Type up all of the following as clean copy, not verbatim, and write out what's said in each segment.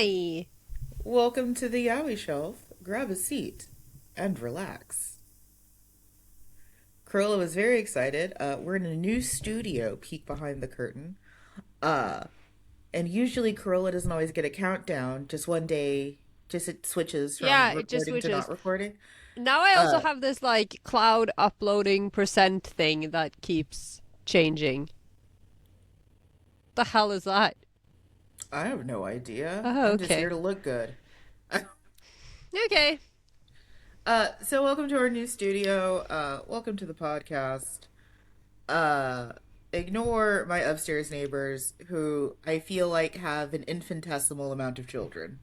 Hi. Welcome to the Yaoi Shelf. Grab a seat and relax. Carola was very excited. We're in a new studio, peek behind the curtain. Uh, and usually Carola doesn't always get a countdown. Just one day, just it switches from Yeah, it just recording to switches. not recording. Now I also Uh, have this like cloud uploading percent thing that keeps changing. The hell is that? I have no idea. Oh, I'm just here okay. to look good. Okay. So welcome to our new studio. Welcome to the podcast. Uh, Ignore my upstairs neighbors who I feel like have an infinitesimal amount of children.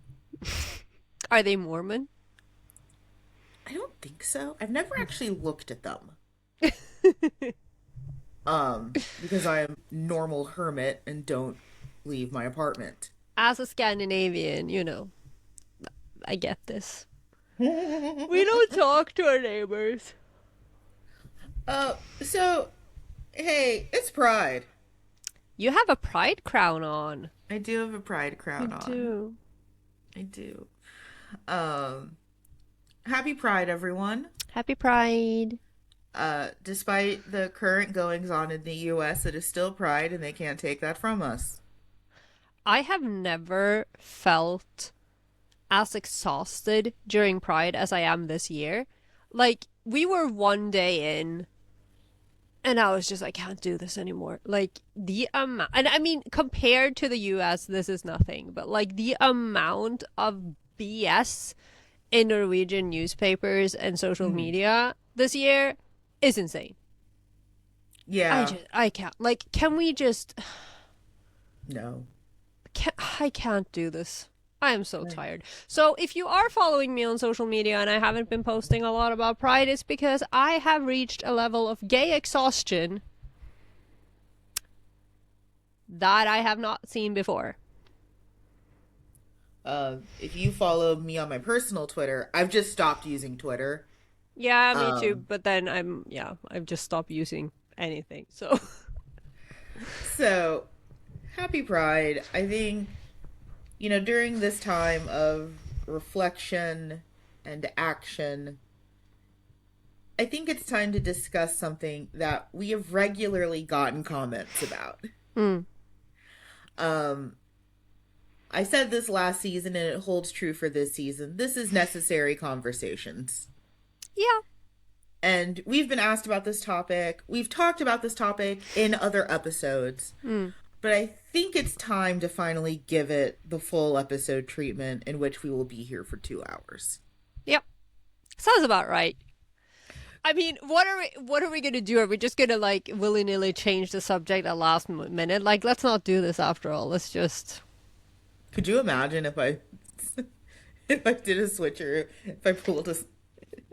Are they Mormon? I don't think so. I've never actually looked at them. Because I am normal hermit and don't leave my apartment. As a Scandinavian, I get this. We don't talk to our neighbors. So hey, it's Pride. You have a pride crown on. I do have a Pride You crown on. do. I do. Um, Happy Pride, everyone. Happy Pride. Despite the current goings on in the US, it is still Pride and they can't take that from us. I have never felt as exhausted during Pride as I am this year. Like, we were one day in, and I was just, I can't do this anymore. Like, the amount, and I mean, compared to the US, this is nothing, but like the amount of BS in Norwegian newspapers and social Mhm. media this year is insane. Yeah, I can't. Like, can we just, no. I can't do this. I am so tired. So if you are following me on social media and I haven't been posting a lot about Pride, it's because I have reached a level of gay exhaustion that I have not seen before. If you follow me on my personal Twitter, I've just stopped using Twitter. Yeah, me too. Um, But then I've just stopped using anything. So so happy Pride. I think, during this time of reflection and action, I think it's time to discuss something that we have regularly gotten comments about. hmm. Um, I said this last season and it holds true for this season. This is necessary conversations. Yeah. And we've been asked about this topic. We've talked about this topic in other episodes. Hmm. But I think it's time to finally give it the full episode treatment in which we will be here for 2 hours. Yep. Sounds about right. I mean, what are we gonna do? Are we just gonna like willy nilly change the subject at last minute? Like, let's not do this after all. Let's just. Could you imagine if I if I did a switcher, if I pulled a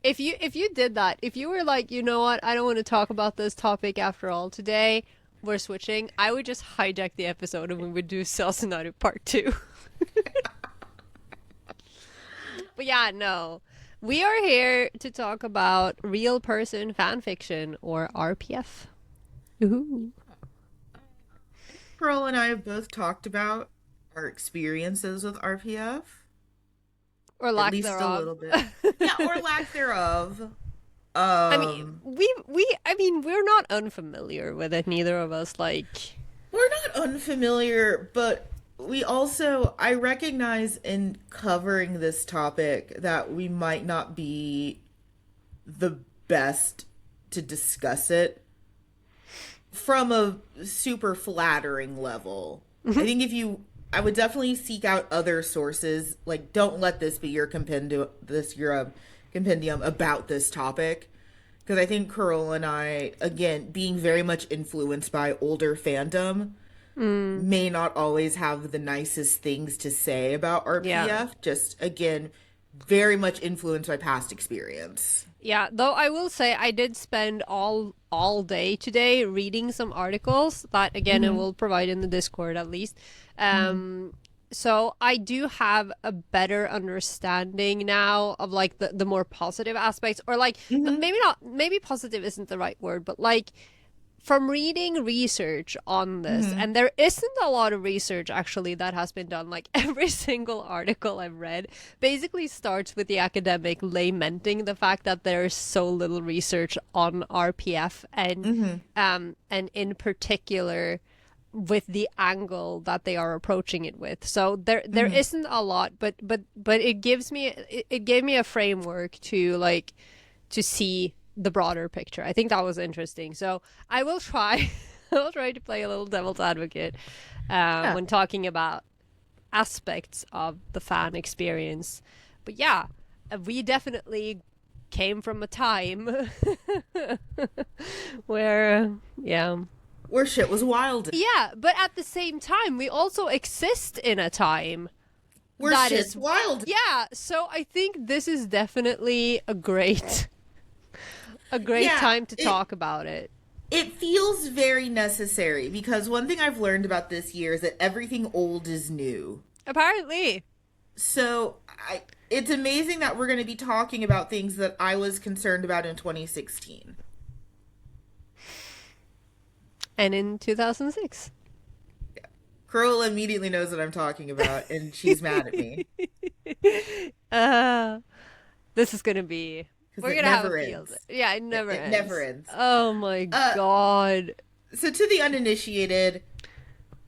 If you did that, if you were like, you know what, I don't want to talk about this topic after all today, we're switching, I would just hijack the episode and we would do Cells United Part 2. But yeah, no. We are here to talk about real person fan fiction, or RPF. Ooh. Pearl and I have both talked about our experiences with RPF, Or at lack least a thereof. little bit. Yeah, or lack thereof. I mean, we're not unfamiliar with it, neither of us, like. We're not unfamiliar, but I recognize in covering this topic that we might not be the best to discuss it from a super flattering level. I think I would definitely seek out other sources. Like, don't let this be your compendium about this topic. Because I think Curl and I, again, being very much influenced by older fandom, may not always have the nicest things to say about Yeah. RPF. Just, again, very much influenced by past experience. Yeah, though I will say I did spend all day today reading some articles that again I will provide in the Discord at least. So I do have a better understanding now of like the more positive aspects, or like maybe not, maybe positive isn't the right word, but like from reading research on this, Hmm. and there isn't a lot of research actually that has been done. Like every single article I've read basically starts with the academic lamenting the fact that there's so little research on RPF, Hmm. and in particular with the angle that they are approaching it with. So there Hmm. isn't a lot, but it gave me a framework to like to see the broader picture. I think that was interesting. So I will try I will try to play a little devil's advocate Yeah, when talking about aspects of the fan experience. But yeah, we definitely came from a time where yeah. where shit was wild, Yeah, but at the same time, we also exist in a time where that shit's is, wild. yeah. So I think this is definitely a great Yeah, time to talk about it. it feels very necessary because one thing I've learned about this year is that everything old is new. Apparently, So it's amazing that we're going to be talking about things that I was concerned about in 2016. and in 2006. Carola immediately knows what I'm talking about, and she's mad at me Uh, this is gonna be. because We're it gonna have a never field. ends. Yeah, it never It never ends. ends. Oh my Uh, god. so to the uninitiated,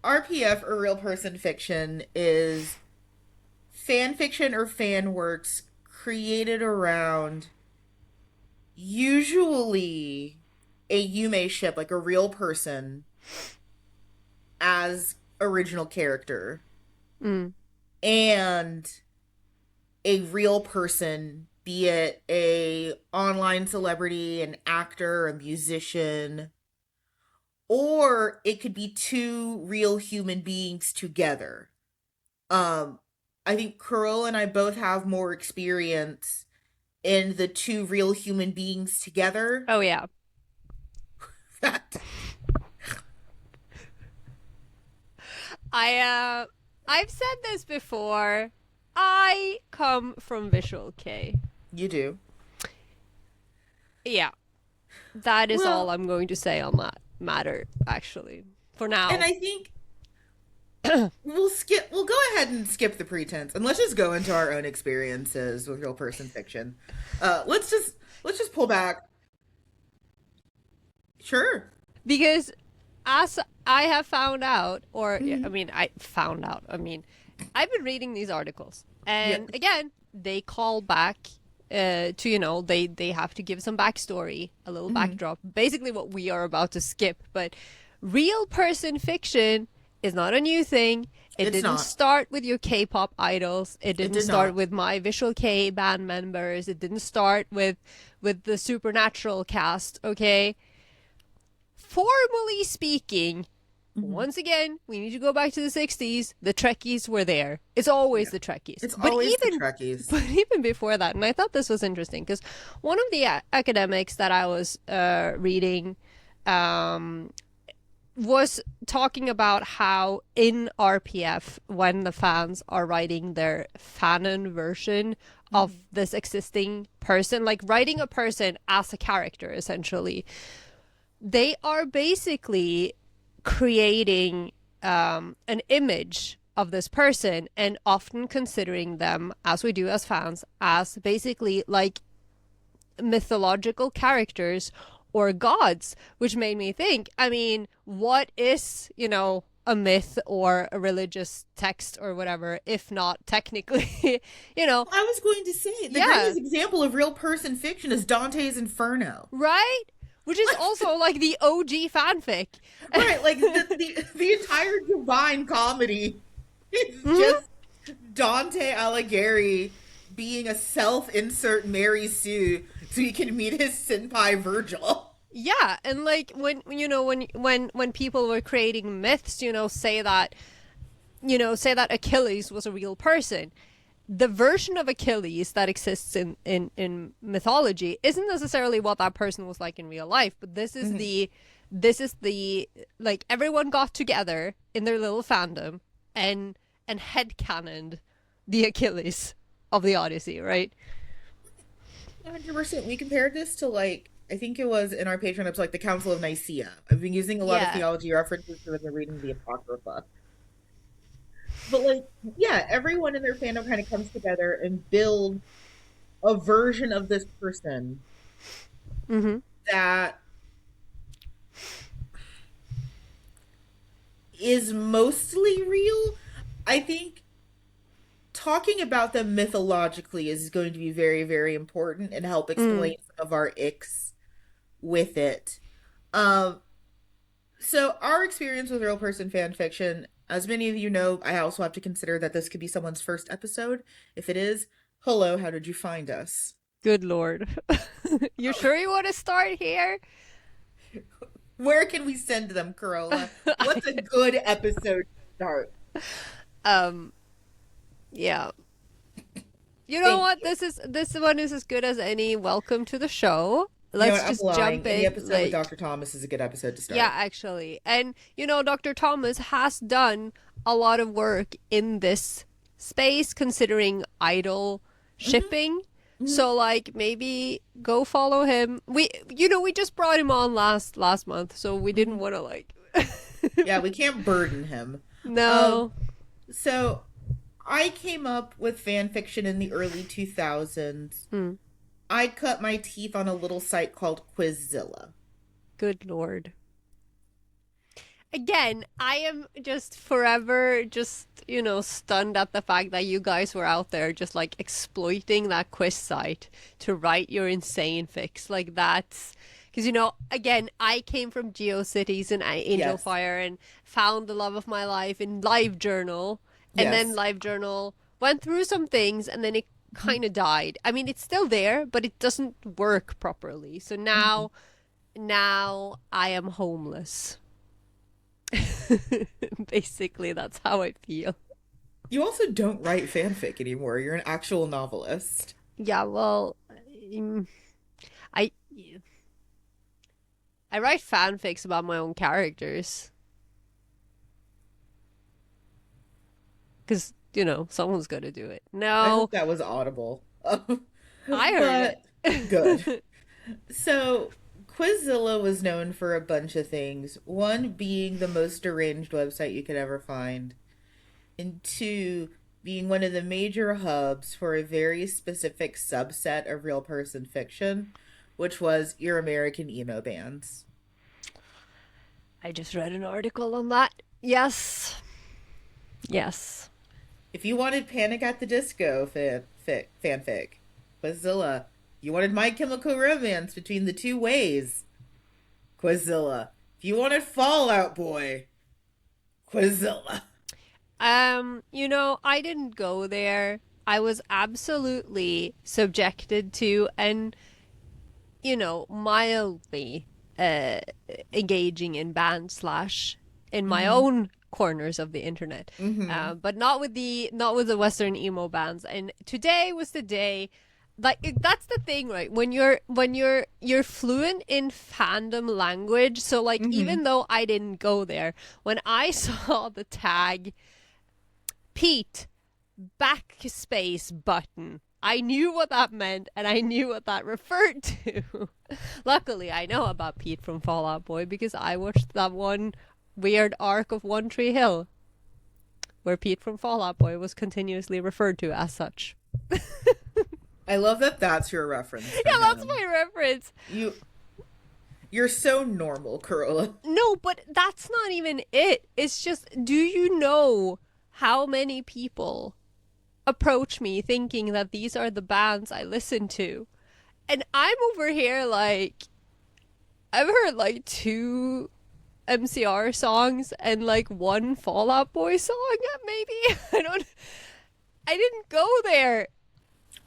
RPF or real person fiction is fan fiction or fan works created around usually a Yume ship, like a real person as original character, Mm. and a real person, be it a online celebrity, an actor, a musician, or it could be two real human beings together. Um, I think Kurl and I both have more experience in the two real human beings together. Oh yeah. That I I've said this before. I come from Visual K. you do. Yeah, that is all Well, I'm going to say on that matter, actually. For and now. I think we'll go ahead and skip the pretense and let's just go into our own experiences with real person fiction. Let's just pull back. Sure. Because as I have found out, or yeah, I Hmm. mean, I found out, I mean, I've been reading these articles, Yeah. and again, they call back to, they have to give some backstory, a little Hmm. backdrop, basically what we are about to skip. But real person fiction is not a new thing. It It's didn't not. start with your K-pop idols. It It didn't did start not. with my Visual K band members. It didn't start with the Supernatural cast, okay? Formally speaking, Hmm. once again, we need to go back to the 60s. The Trekkies were there. It's always Yeah. the Trekkies. It's always the Trekkies. But even before that, and I thought this was interesting because one of the academics that I was reading um, was talking about how in RPF, when the fans are writing their fanon version of Hmm. this existing person, like writing a person as a character, essentially, they are basically creating an image of this person and often considering them, as we do as fans, as basically like mythological characters or gods, which made me think, I mean, what is, a myth or a religious text or whatever, if not technically, you know, I was going to say the yeah, greatest example of real person fiction is Dante's Inferno. right? Which is also like the OG fanfic. Right, like the entire Divine Comedy is Mhm. just Dante Alighieri being a self-insert Mary Sue so he can meet his senpai Virgil. Yeah, and like when people were creating myths, say that Achilles was a real person. The version of Achilles that exists in mythology isn't necessarily what that person was like in real life, but Mhm. this is the like everyone got together in their little fandom and headcanoned the Achilles of the Odyssey, right? 100%. We compared this to like I think it was in our Patreon episode, like the Council of Nicaea. I've been using a lot of Yeah. theology references because I've been reading the Apocrypha. But like, yeah, everyone in their fandom kind of comes together and builds a version of this person Mm-hmm. that is mostly real. I think talking about them mythologically is going to be very, very important and help Mm. explain some of our icks with it. Um, so our experience with real person fan fiction, as many of you know, I also have to consider that this could be someone's first episode. If it is, hello, how did you find us? Good lord. You sure you want to start here? Where can we send them, Corolla? What's a good episode to start? um yeah. You know Thank what? you. This one is as good as any. Welcome to the show. You know Let's what? I'm just lying. jump Any in. episode with Dr. Thomas is a good episode to Yeah, start. actually. And Dr. Thomas has done a lot of work in this space considering idol Hmm. shipping. Hmm. So like maybe go follow him. We just brought him on last month, so we didn't Hmm. want to like Yeah, we can't burden him. Um, No. so I came up with fan fiction in the early 2000s. Hmm. I cut my teeth on a little site called Quizzilla. Good lord. Again, I am just forever stunned at the fact that you guys were out there just like exploiting that quiz site to write your insane fix. Like that's because again, I came from GeoCities and Angel Yes. Fire and found the love of my life in LiveJournal, and then Yes. LiveJournal went through some things and then it Mhm. kind of died. I mean, it's still there, but it doesn't work properly. So Mhm. now I am homeless. Basically, that's how I feel. You also don't write fanfic anymore. You're an actual novelist. Yeah, well, I I write fanfics about my own characters because someone's got to do it. I No, hope that was audible. I heard But good. it. So, Quizzilla was known for a bunch of things. One being the most deranged website you could ever find, and two being one of the major hubs for a very specific subset of real person fiction, which was your American emo bands. I just read an article on that. Yes, yes. If you wanted Panic at the Disco fanfic, Quizzilla. You wanted My Chemical Romance between the two ways, Quizzilla. If you wanted Fallout Boy, Quizzilla. I didn't go there. I was absolutely subjected to and mildly uh, engaging in band slash in my Mm-hmm. own corners of the internet, Mm-hmm. but not with the Western emo bands. And today was the day. Like that's the thing, right? When you're fluent in fandom language, so like Mm-hmm. even though I didn't go there, when I saw the tag Pete backspace button. I knew what that meant and I knew what that referred to. Luckily, I know about Pete from Fallout Boy because I watched that one weird arc of One Tree Hill where Pete from Fallout Boy was continuously referred to as such. I love that that's your reference for Yeah, that's him. my reference. You you're so normal, Corolla. No, but that's not even it. It's just, do you know how many people approach me thinking that these are the bands I listen to? And I'm over here like, I've heard like two MCR songs and like one Fallout Boy song, maybe. I didn't go there.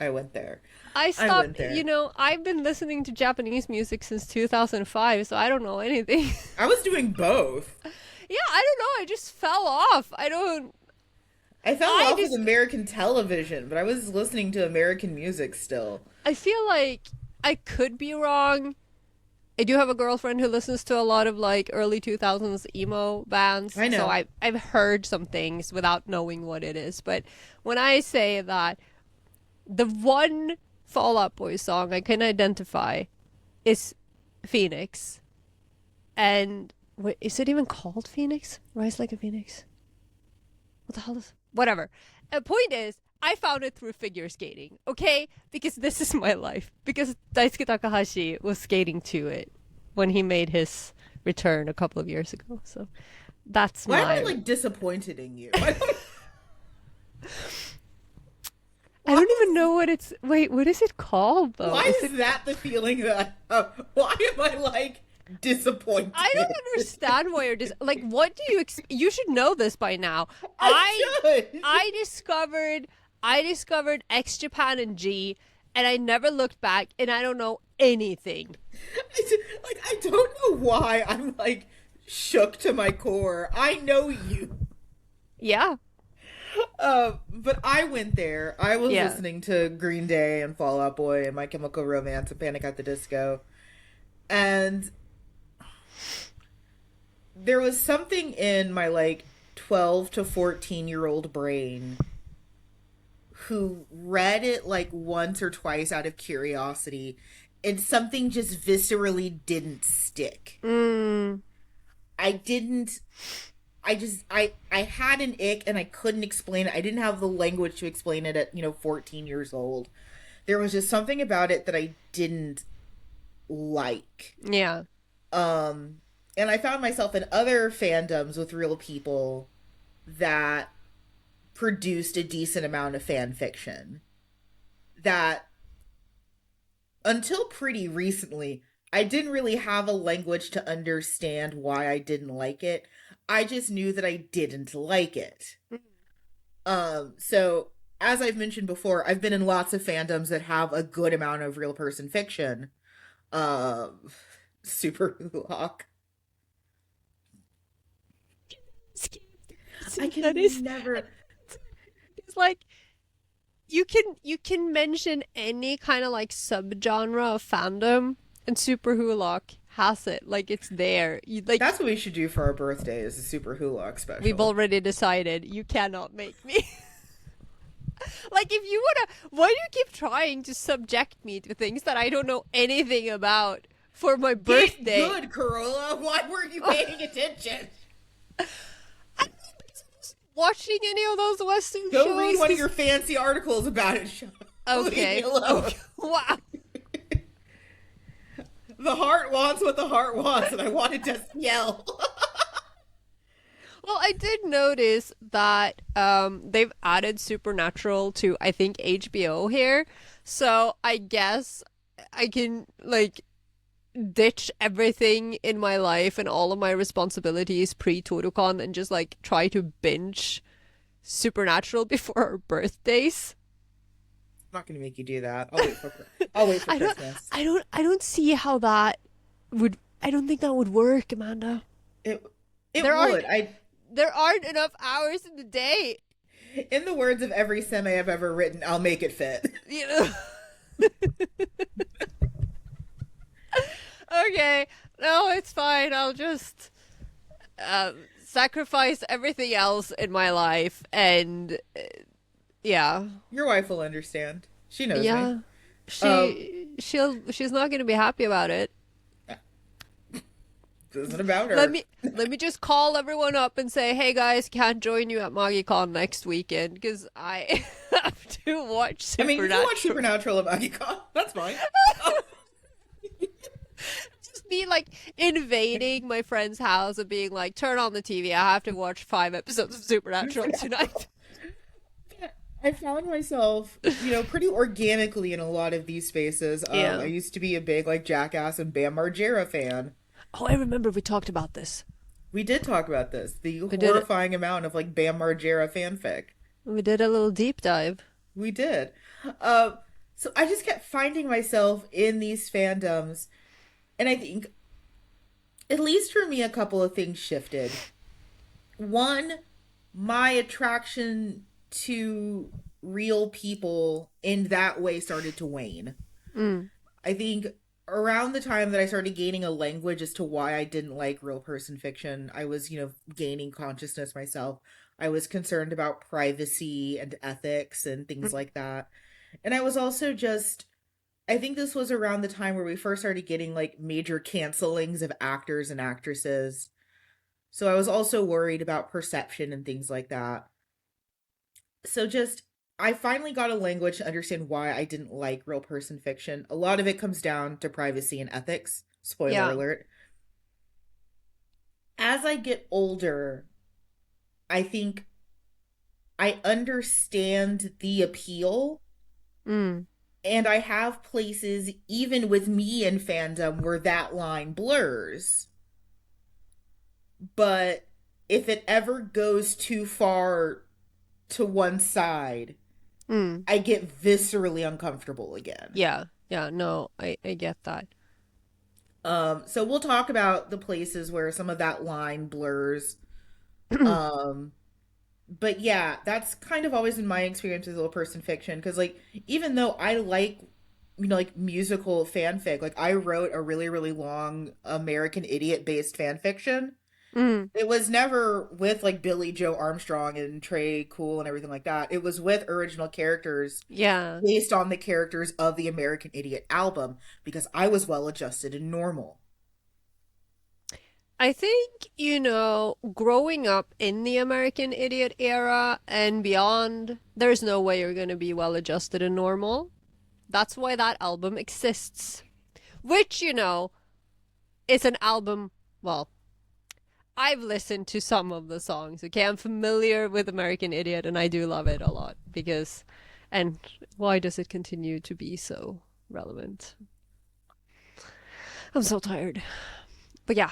I went there. I I went stopped, there. I've been listening to Japanese music since 2005, so I don't know anything. I was doing both. Yeah, I don't know. I just fell off. I fell I off with just, American television, but I was listening to American music still. I feel like I could be wrong. I do have a girlfriend who listens to a lot of like early 2000s emo bands, I so know. I've heard some things without knowing what it is. But when I say that the one Fall Out Boy song I can identify is Phoenix. And wait, is it even called Phoenix? Rise Like a Phoenix? What the hell is whatever. The point is, I found it through figure skating, okay? Because this is my life. Because Daisuke Takahashi was skating to it when he made his return a couple of years ago. So that's Why am I my. like disappointed in you? I don't even know what it's. Wait, what is it called though? Why Is is it? that the feeling that why am I like disappointed? I don't understand why you're like. What do you? You should know this by now. I should. I discovered X Japan and G, and I never looked back, and I don't know anything. Like I don't know why I'm like shook to my core. I know you. Yeah, But I went there. I was yeah. listening to Green Day and Fall Out Boy and My Chemical Romance and Panic at the Disco. And there was something in my like 12 to 14-year-old brain who read it like once or twice out of curiosity and something just viscerally didn't stick. Mm, I didn't I had an ick and I couldn't explain it. I didn't have the language to explain it at, 14 years old. There was just something about it that I didn't like. yeah. And I found myself in other fandoms with real people that produced a decent amount of fan fiction that until pretty recently I didn't really have a language to understand why I didn't like it. I just knew that I didn't like it. So as I've mentioned before, I've been in lots of fandoms that have a good amount of real person fiction. Um, Super Hawk. I can That is. never. It's like you can mention any kind of like subgenre of fandom, and Super Hulock has it. Like it's there. You like. That's what we should do for our birthday is a Super Hulock We've special. already decided. You cannot make me. Like if you wanna, why do you keep trying to subject me to things that I don't know anything about for my Get birthday? good, Corolla. Why weren't you paying attention? Watching any of those Western Go shows? read one of your fancy articles about it. Leave Okay. me alone. Okay. Wow. The heart wants what the heart wants, and I wanted to yell. Well, I did notice that they've added Supernatural to I think HBO here, so I guess I can like ditch everything in my life and all of my responsibilities pre Totocon and just like try to binge Supernatural before our birthdays. I'm not gonna make you do that. I'll wait for I don't Christmas. I don't see how that would I don't think that would work, Amanda. It it There aren't would. I there aren't enough hours in the day. In the words of every semi I've ever written, I'll make it fit. You know. Okay, no, it's fine. I'll just sacrifice everything else in my life, and yeah, Your wife will understand. She knows me. yeah. Um, She's not gonna be happy about it. this isn't about her. Let me just call everyone up and say, hey guys, can't join you at MagiCon next weekend because I have to watch I mean, you can watch Supernatural. Supernatural at MagiCon. That's fine. Just me like invading my friend's house and being like, turn on the TV. I have to watch 5 episodes of Supernatural tonight. I found myself, pretty organically in a lot of these spaces. Yeah. I used to be a big, like, Jackass and Bam Margera fan. Oh, I remember we talked about this. We did talk about this. The We did it. horrifying amount of, like, Bam Margera fanfic. We did a little deep dive. We did. So I just kept finding myself in these fandoms. And I think, at least for me, a couple of things shifted. One, my attraction to real people in that way started to wane. Mm. I think around the time that I started gaining a language as to why I didn't like real person fiction, I was, gaining consciousness myself. I was concerned about privacy and ethics and things like that. And I was also just I think this was around the time where we first started getting like major cancelings of actors and actresses. So I was also worried about perception and things like that. So just I finally got a language to understand why I didn't like real person fiction. A lot of it comes down to privacy and ethics. Spoiler Yeah. alert. As I get older, I think I understand the appeal, Mm. and I have places even with me in fandom where that line blurs. But if it ever goes too far to one side, Mm. I get viscerally uncomfortable again. Yeah. Yeah. No, I get that. So we'll talk about the places where some of that line blurs. Um, but yeah, that's kind of always been my experience with little person fiction. Because like, even though I like, like musical fanfic, like I wrote a really really long American Idiot based fan fiction. Mm. It was never with like Billy Joe Armstrong and Trey Cool and everything like that. It was with original characters Yeah. based on the characters of the American Idiot album because I was well adjusted and normal. I think, growing up in the American Idiot era and beyond, there's no way you're going to be well adjusted and normal. That's why that album exists. Which, is an album, well, I've listened to some of the songs, okay? I'm familiar with American Idiot and I do love it a lot because, and why does it continue to be so relevant? I'm so tired. But yeah,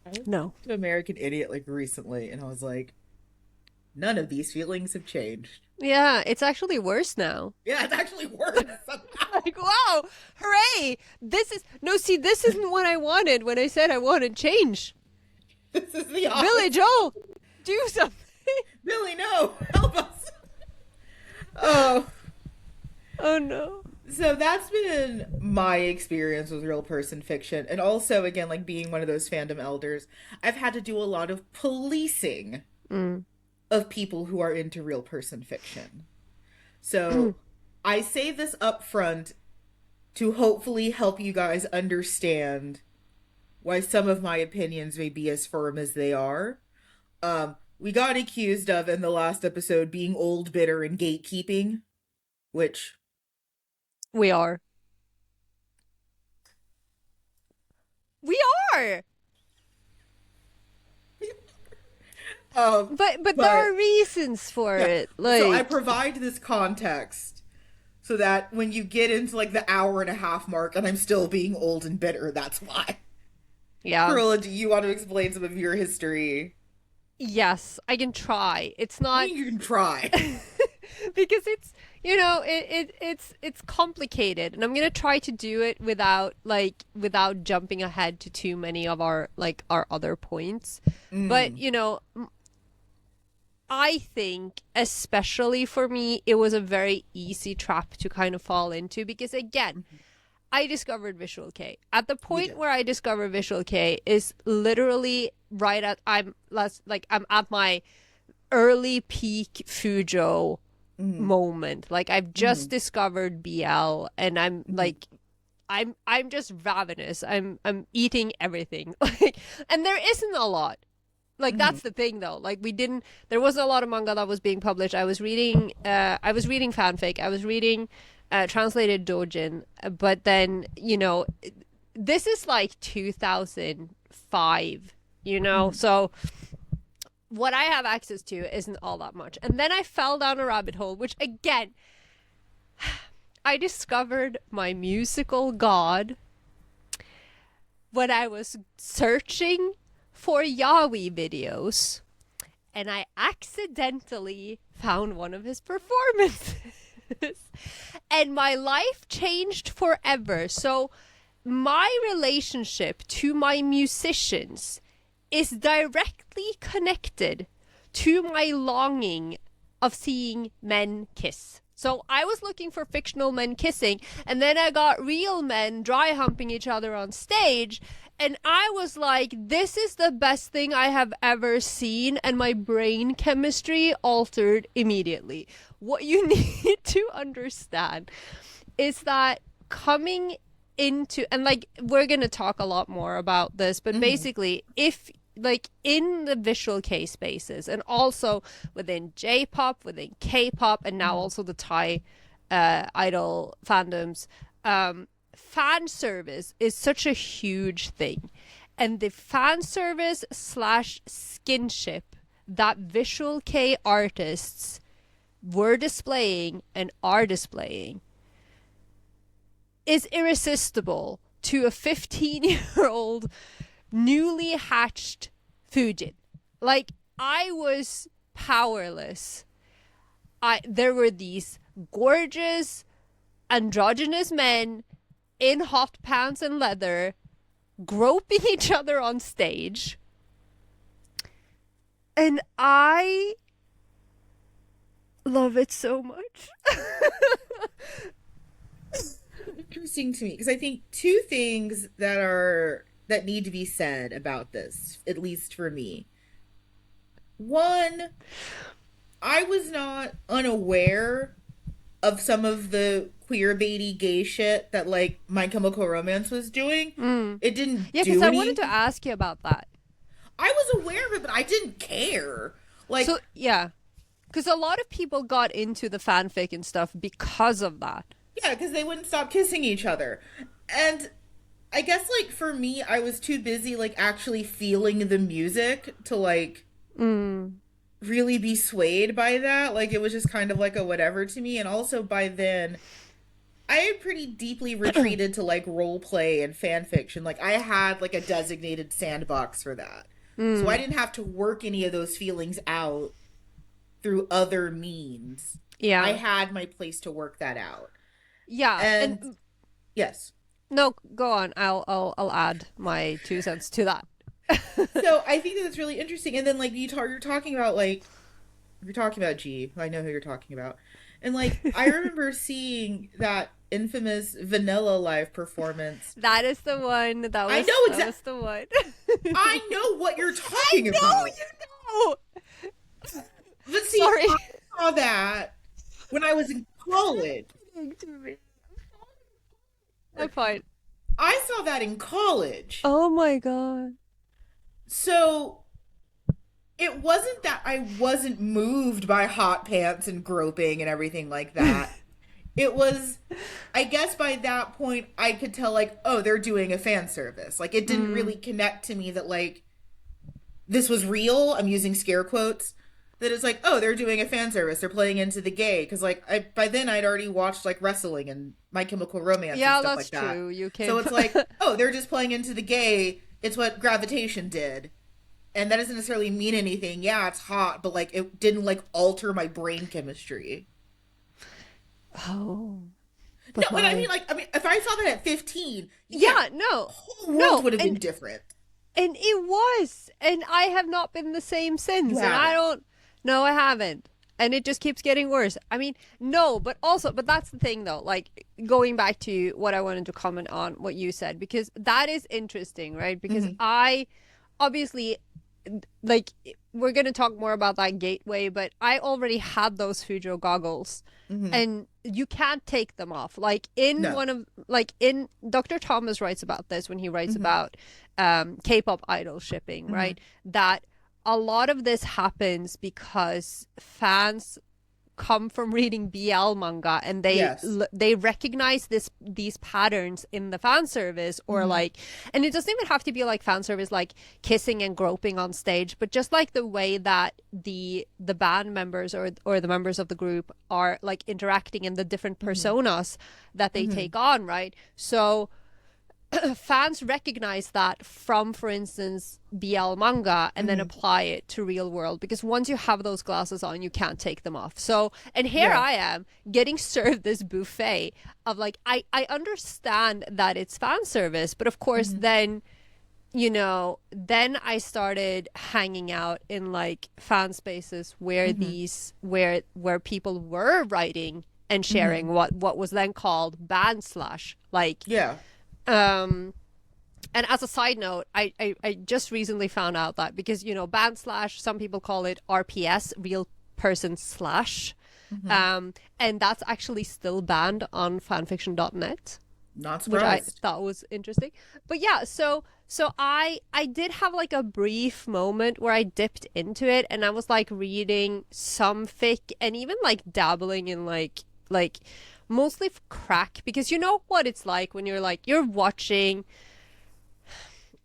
I listened no. to American Idiot like recently and I was like, none of these feelings have changed. Yeah, it's actually worse now. Yeah, it's actually worse somehow. Like, wow, hooray! This isn't what I wanted when I said I wanted change. This is the Billy opposite. Joel, do something. Billy, no, help us. Oh, Oh no. so that's been my experience with real person fiction. And also, again, like being one of those fandom elders, I've had to do a lot of policing Mm. of people who are into real person fiction. So I say this up front to hopefully help you guys understand why some of my opinions may be as firm as they are. We got accused of in the last episode being old, bitter, and gatekeeping, which We are. We are. But there but are reasons for yeah. it. So I Like, provide this context so that when you get into like the hour and a half mark and I'm still being old and bitter, that's why. yeah. Carola, do you want to explain some of your history? Yes, I can try. It's not You can try. because it's complicated, and I'm gonna try to do it without jumping ahead to too many of our other points. But I think, especially for me, it was a very easy trap to kind of fall into because, again, I discovered Visual K. At the You point did. where I discovered Visual K is literally I'm at my early peak Fujo Mm-hmm. moment. Like I've just Mm-hmm. discovered BL and I'm Mm-hmm. like I'm just ravenous. I'm eating everything. Like, and there isn't a lot. Like Mm-hmm. that's the thing though. Like there wasn't a lot of manga that was being published. I was reading fanfic. I was reading translated dojin, but then, this is like 2005, Mm-hmm. So what I have access to isn't all that much. And then I fell down a rabbit hole, which again, I discovered my musical god when I was searching for yaoi videos, and I accidentally found one of his performances. And my life changed forever. So my relationship to my musicians is directly connected to my longing of seeing men kiss. So I was looking for fictional men kissing, and then I got real men dry humping each other on stage, and I was like, this is the best thing I have ever seen, and my brain chemistry altered immediately. What you need to understand is that coming into, and like we're gonna talk a lot more about this, but Mm-hmm. basically, if like in the visual K spaces, and also within J-pop, within K-pop, and now Mm-hmm. also the Thai idol fandoms, fan service is such a huge thing, and the fan service slash skinship that visual K artists were displaying and are displaying is irresistible to a 15-year-old newly hatched Fujin. Like, I was powerless. There were these gorgeous androgynous men in hot pants and leather groping each other on stage, and I love it so much. Interesting to me because I think two things that need to be said about this, at least for me. One, I was not unaware of some of the queer baity gay shit that like My Chemical Romance was doing. It didn't Yeah, because do I wanted to any. ask you about that. I was aware of it, but I didn't care. Like, So, yeah, because a lot of people got into the fanfic and stuff because of that. yeah, because they wouldn't stop kissing each other. And I guess like for me, I was too busy like actually feeling the music to like really be swayed by that. Like it was just kind of like a whatever to me. And also by then, I had pretty deeply retreated to like role play and fan fiction. Like I had like a designated sandbox for that. So I didn't have to work any of those feelings out through other means. I Yeah. had my place to work that out. Yeah, And and yes. no, go on. I'll add my 2 cents to that. So I think that it's really interesting. And then like you're talking about like you're talking about G. I know who you're talking about. And like I remember seeing that infamous Vanilla live performance. That is the one. That I was know that was exactly. the one. I know what you're I talking know about. you know. But see, Sorry. I saw that when I was in college. I'm fine. I saw that in college. Oh my god. So it wasn't that I wasn't moved by hot pants and groping and everything like that. It was, I guess by that point, I could tell, like, oh, they're doing a fan service. Like, it didn't really connect to me that, like, this was real. I'm using scare quotes. That it's like, oh, they're doing a fan service. They're playing into the gay. Because, like, by then I'd already watched, like, wrestling and My Chemical Romance and Yeah, stuff that's like that. true. You can. So it's like, oh, they're just playing into the gay. It's what Gravitation did. And that doesn't necessarily mean anything. Yeah, it's hot, but, like, it didn't, like, alter my brain chemistry. Oh, No, but and my. I mean, if I saw that at 15, yeah, Yeah, the no, whole world no, would have been and different. it was, and I have not been the same You since, and I haven't. don't. No, I haven't, and it just keeps getting worse. I mean, no, but also, but that's the thing though. Like going back to what I wanted to comment on what you said, because that is interesting, right? Because Hmm. I obviously, like, we're going to talk more about that gateway, but I already had those Fujo goggles, Hmm. and you can't take them off. Like in No. one of, like in Dr. Thomas writes about this when he writes Hmm. about K-pop idol shipping, Hmm. right? That a lot of this happens because fans come from reading BL manga, and Yes. they recognize these patterns in the fan service, or Hmm. like, and it doesn't even have to be like fan service like kissing and groping on stage, but just like the way that the band members or the members of the group are like interacting in the different Hmm. personas that they Hmm. take on, right? So fans recognize that from, for instance, BL manga, and then Hmm. apply it to real world, because once you have those glasses on, you can't take them off. So, and here Yeah. I am getting served this buffet of like, I understand that it's fan service, but of course Hmm. then, then I started hanging out in like fan spaces where Hmm. where people were writing and Hmm. sharing what was then called band slash, like, Yeah. um, and as a side note, I just recently found out that, because, band slash, some people call it RPS, real person slash. Hmm. And that's actually still banned on fanfiction.net. Not which I surprised. thought was interesting. But yeah, so I did have like a brief moment where I dipped into it and I was like reading some fic and even like dabbling in like mostly crack, because you know what it's like when you're watching.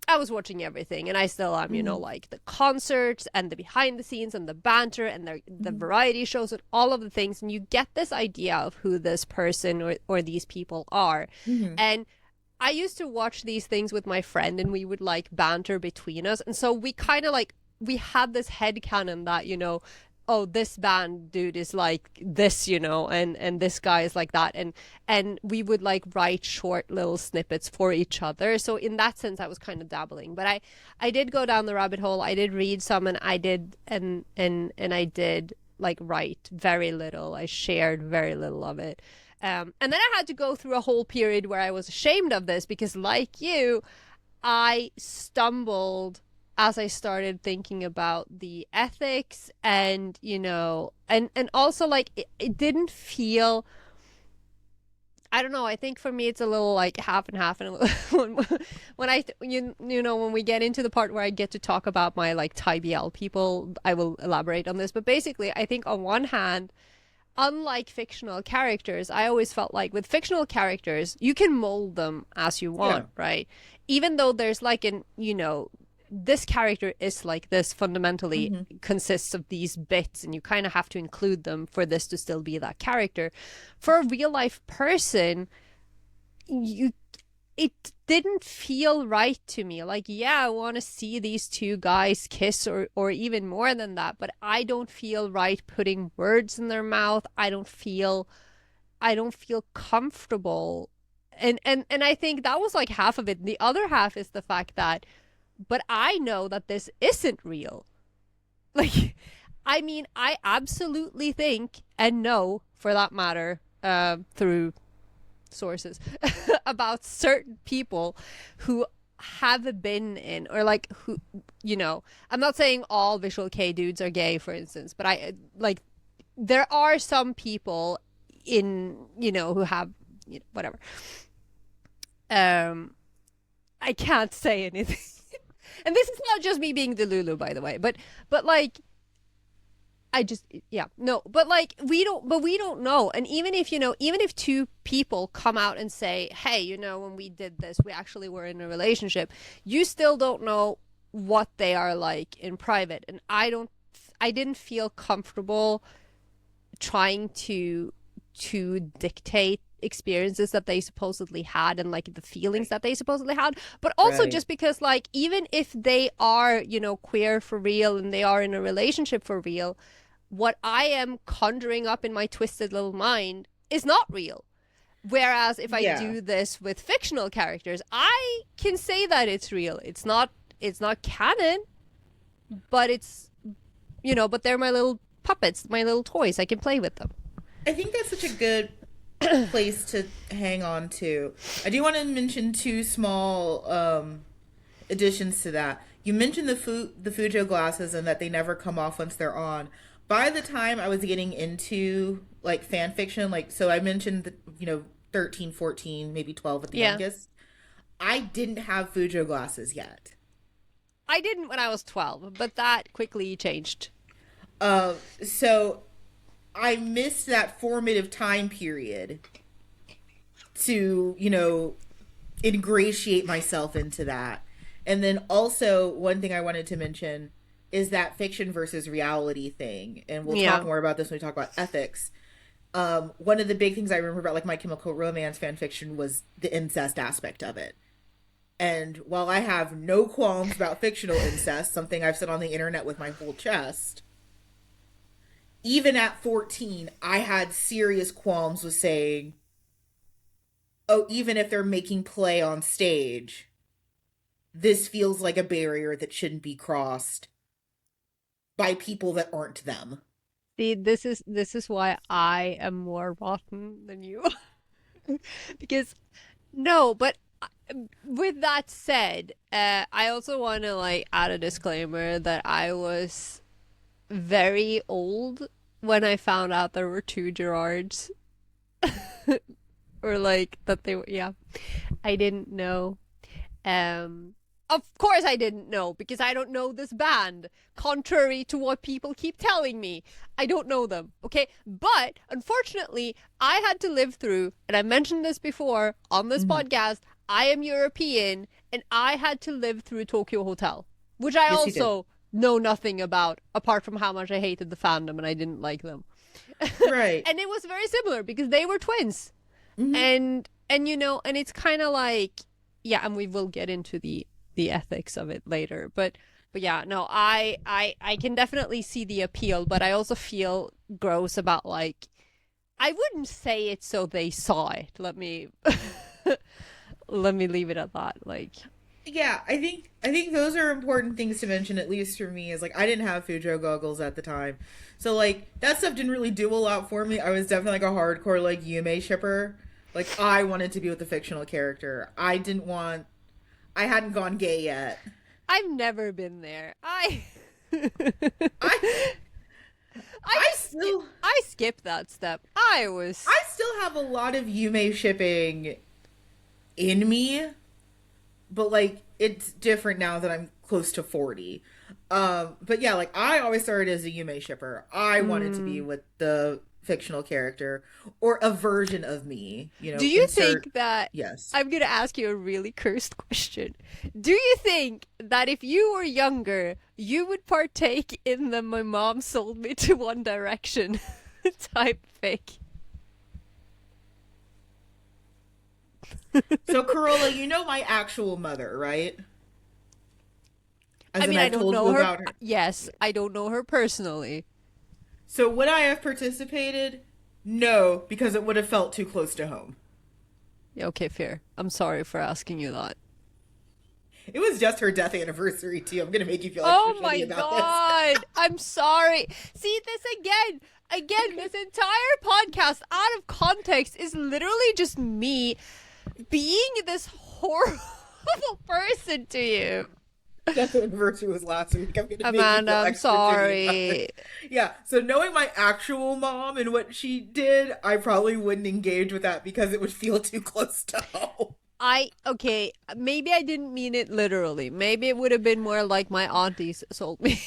I was watching everything, and I still am, you know, Hmm. like the concerts and the behind the scenes and the banter and the Hmm. variety shows and all of the things. And you get this idea of who this person or these people are. Hmm. And I used to watch these things with my friend, and we would like banter between us. And so we kind of like, we had this headcanon that, you know, oh, this band dude is like this, you know, and this guy is like that. And we would like write short little snippets for each other. So in that sense I was kind of dabbling. But I did go down the rabbit hole. I did read some, and I did and I did like write very little. I shared very little of it. And then I had to go through a whole period where I was ashamed of this because, like you, I stumbled as I started thinking about the ethics and, you know, and also like it didn't feel. I don't know. I think for me it's a little like half and half. And when you know when we get into the part where I get to talk about my like TBL people, I will elaborate on this. But basically, I think on one hand, unlike fictional characters, I always felt like with fictional characters, you can mold them as you Yeah. want, right? Even though there's like an, you know, this character is like this fundamentally Hmm. consists of these bits, and you kind of have to include them for this to still be that character. For a real life person, you it didn't feel right to me. Like, yeah, I want to see these two guys kiss or even more than that, but I don't feel right putting words in their mouth. I don't feel comfortable. And I think that was like half of it. The other half is the fact that but I know that this isn't real. Like I mean, I absolutely think and know for that matter through sources about certain people who have been in or like who, you know, I'm not saying all visual K dudes are gay for instance, but I like there are some people in, you know, who have, you know, whatever. um I can't say anything. And this is not just me being the Lulu, by the way, but like I just, yeah, no, but like we don't know. And even if, you know, even if two people come out and say, hey, you know, when we did this we actually were in a relationship, you still don't know what they are like in private. And I didn't feel comfortable trying to dictate experiences that they supposedly had and like the feelings Right. that they supposedly had. But also Right. just because like even if they are, you know, queer for real and they are in a relationship for real, what I am conjuring up in my twisted little mind is not real. Whereas if I Yeah. do this with fictional characters, I can say that it's real. It's not canon, but it's, you know, but they're my little puppets, my little toys. I can play with them. I think that's such a good place to hang on to. I do want to mention two small additions to that. You mentioned the Fujo glasses and that they never come off once they're on. By the time I was getting into like fan fiction, like so I mentioned that, you know, 13, 14, maybe 12 at the Yeah. youngest. I didn't have Fujo glasses yet. I didn't when I was 12, but that quickly changed. So I missed that formative time period to, you know, ingratiate myself into that. And then also, one thing I wanted to mention is that fiction versus reality thing. And we'll talk Yeah. more about this when we talk about ethics. One of the big things I remember about like My Chemical Romance fan fiction was the incest aspect of it. And while I have no qualms about fictional incest, something I've said on the internet with my whole chest, even at 14, I had serious qualms with saying, oh, even if they're making play on stage, this feels like a barrier that shouldn't be crossed by people that aren't them. See, this is why I am more rotten than you. Because no, but with that said, I also want to like add a disclaimer that I was very old when I found out there were two Gerards. or like that they were. Yeah, I didn't know. Um, of course I didn't know because I don't know this band. Contrary to what people keep telling me, I don't know them. Okay, but unfortunately, I had to live through, and I mentioned this before on this Hmm. podcast. I am European, and I had to live through Tokyo Hotel, which I Yes, you did. also know nothing about, apart from how much I hated the fandom and I didn't like them. Right. And it was very similar because they were twins, Hmm. and and it's kind of like, yeah, and we will get into the ethics of it later, but yeah, no, I can definitely see the appeal, but I also feel gross about, like, I wouldn't say it so they saw it. Let me leave it at that. Like, Yeah, I think those are important things to mention, at least for me, is like I didn't have Fujo goggles at the time. So like that stuff didn't really do a lot for me. I was definitely like a hardcore like Yume shipper. Like I wanted to be with the fictional character. I hadn't gone gay yet. I've never been there. I I I I just still I skipped that step. I was I still have a lot of Yume shipping in me, but like it's different now that I'm close to 40. But yeah, like I always started as a Yume shipper. I wanted to be mm. with the fictional character or a version of me, Do you insert. think that, Yes. I'm going to ask you a really cursed question. Do you think that if you were younger, you would partake in the "my mom sold me to One Direction" type fic? So Corolla, you know my actual mother, right? I As in mean, I I've don't told know you her. about her. Yes, I don't know her personally. So would I have participated? No, because it would have felt too close to home. Yeah, okay, fair. I'm sorry for asking you that. It was just her death anniversary too. I'm gonna make you feel extra Oh my shitty about this. god. I'm sorry. See this again. Again, this entire podcast out of context is literally just me being this horrible person to you. Death anniversary was last week. I'm gonna make you Amanda, feel I'm extra shitty about this. sorry. Yeah. So knowing my actual mom and what she did, I probably wouldn't engage with that because it would feel too close to home. Okay, maybe I didn't mean it literally. Maybe it would have been more like my aunties sold me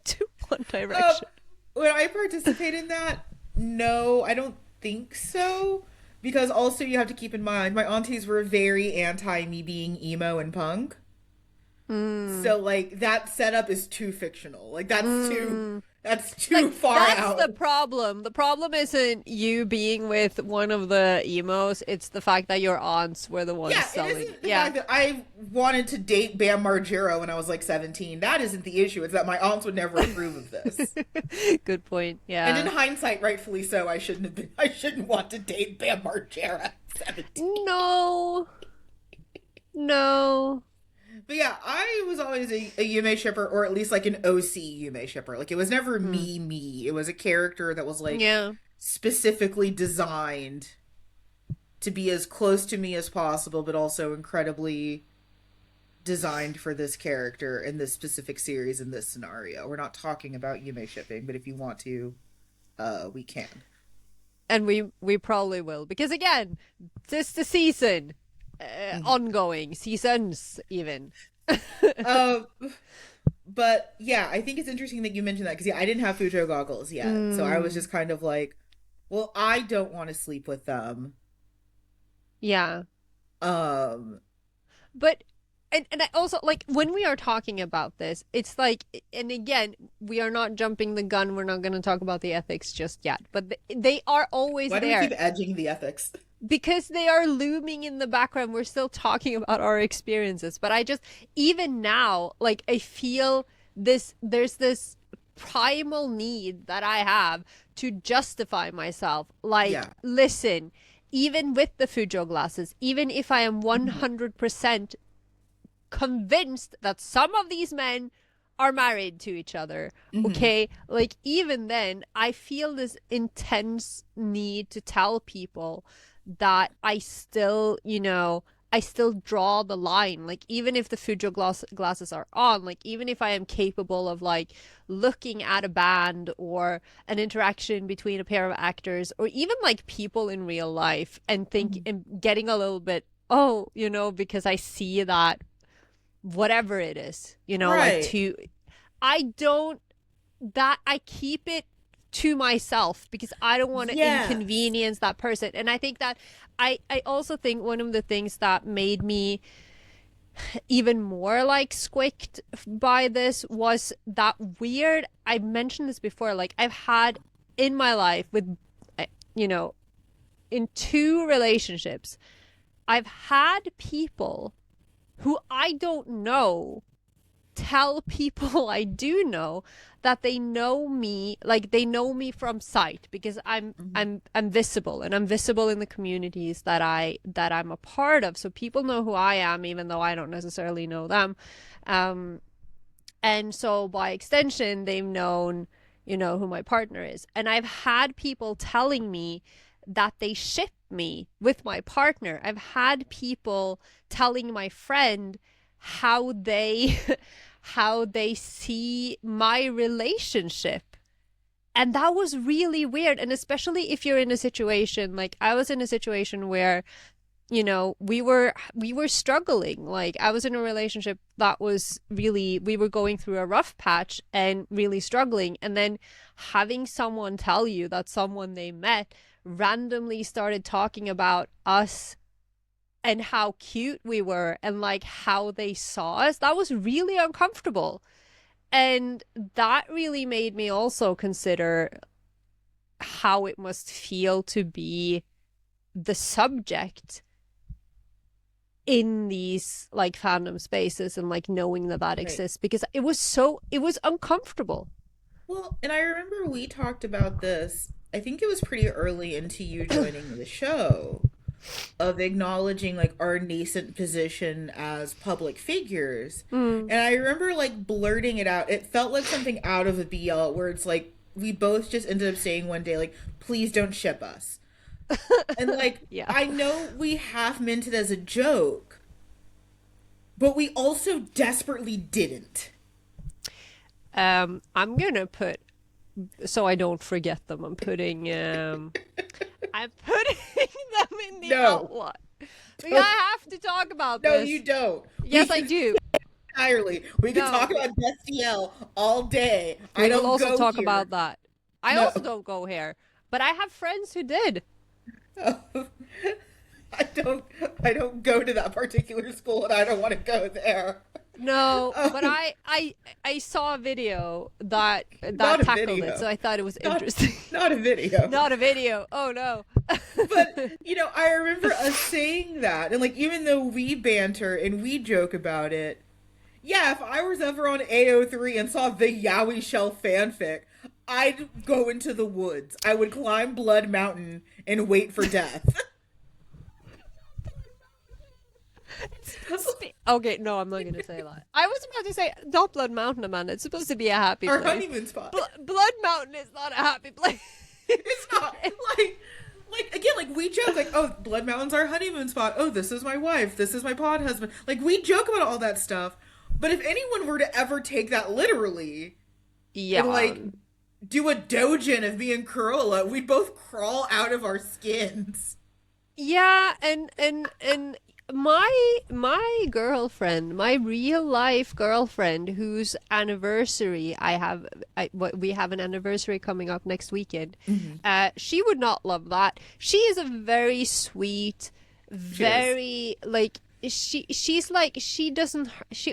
to One Um, Direction. when I participate in that, no, I don't think so. Because also you have to keep in mind, my aunties were very anti me being emo and punk. Mm. So like that setup is too fictional. Like Mm. that's too Like, far that's the out. problem. The problem isn't you being with one of the emos, it's the fact that your aunts were the ones Yeah, it selling. isn't the Yeah. fact that I wanted to date Bam Margera when I was like 17. That isn't the issue. It's that my aunts would never approve of this. Good point. And in Yeah. hindsight, rightfully so, I shouldn't want to date Bam Margera at 17. No. No. But yeah, I was always a Yume shipper, or at least like an OC Yume shipper. Like it was never Hmm. me. It was a character that was like Yeah. specifically designed to be as close to me as possible, but also incredibly designed for this character in this specific series in this scenario. We're not talking about Yume shipping, but if you want to, we can. And we probably will, because again, this the season, Mhm. ongoing seasons even. Uh, but yeah, I think it's interesting that you mentioned that because yeah, I didn't have Fujo goggles yet, so I was Mm, just kind of like, well, I don't want to sleep with them. yeah. Um, But and I also, like, when we are talking about this, it's like, and again, we are not jumping the gun. We're not going to talk about the ethics just yet, but they are always why do we there keep edging the ethics? because they are looming in the background. We're still talking about our experiences, but I just, even now, like, I feel there's this primal need that I have to justify myself. Like, Yeah. listen, even with the Fujo glasses, even if I am Mhm. 100% convinced that some of these men are married to each other, Mhm. okay? Like, even then, I feel this intense need to tell people that I still, I still draw the line. Like, even if the Fujo glasses are on, like, even if I am capable of, like, looking at a band or an interaction between a pair of actors or even, like, people in real life and Mhm. and getting a little bit, oh, because I see that whatever it is, like, Right. I don't, that I keep it to myself because I don't want to Yes. inconvenience that person. And I think that I also think one of the things that made me even more like squicked by this was that weird, I mentioned this before, like I've had in my life with, you know, in two relationships, I've had people who I don't know tell people I do know that they know me, like they know me from sight because Mhm. I'm visible, and I'm visible in the communities that I'm a part of. So people know who I am even though I don't necessarily know them. Um and so by extension they've known, who my partner is. And I've had people telling me that they ship me with my partner. I've had people telling my friend how they how they see my relationship. And that was really weird. And especially if you're in a situation like I was in a situation where, we were struggling. Like I was in a relationship that was really, we were going through a rough patch and really struggling. And then having someone tell you that someone they met randomly started talking about us and how cute we were and like how they saw us, that was really uncomfortable. And that really made me also consider how it must feel to be the subject in these like fandom spaces and like knowing that that Right. exists, because it was uncomfortable. Well, and I remember we talked about this. I think it was pretty early into you joining the show of acknowledging like our nascent position as public figures. Mm. And I remember like blurting it out. It felt like something out of a BL where it's like we both just ended up saying one day like please don't ship us. And like Yeah. I know we half meant it as a joke, but we also desperately didn't. I'm gonna put, so I don't forget them, I'm putting them in the No. outline. We Don't. have to talk about No, this. you don't. We Yes, I can do. entirely. We could No, talk about Destiel all day. I we will don't also go talk here. about that. I No. also don't go here, but I have friends who did. I don't I don't go to that particular school and I don't want to go there. No, but Um, I saw a video that not a tackled it, video. so I thought it was Not interesting. not a video. Not a video. Oh no. But I remember us saying that and like even though we banter and we joke about it, yeah, if I was ever on AO3 and saw the Yaoi Shelf fanfic, I'd go into the woods. I would climb Blood Mountain and wait for death. Okay, no, I'm not gonna say that. I was about to say not Blood Mountain, Amanda. It's supposed to be a happy Our place. honeymoon spot. Blood Mountain is not a happy place. It's not like again, like we joke like, oh, Blood Mountain's our honeymoon spot. Oh, this is my wife. This is my pod husband. Like we joke about all that stuff. But if anyone were to ever take that literally and Yeah. like do a dojin of me and Corolla, we'd both crawl out of our skins. Yeah, and my girlfriend, my real life girlfriend, whose anniversary we have an anniversary coming up next weekend. Mm-hmm. She would not love that. She is a very sweet, She is. very like she's like she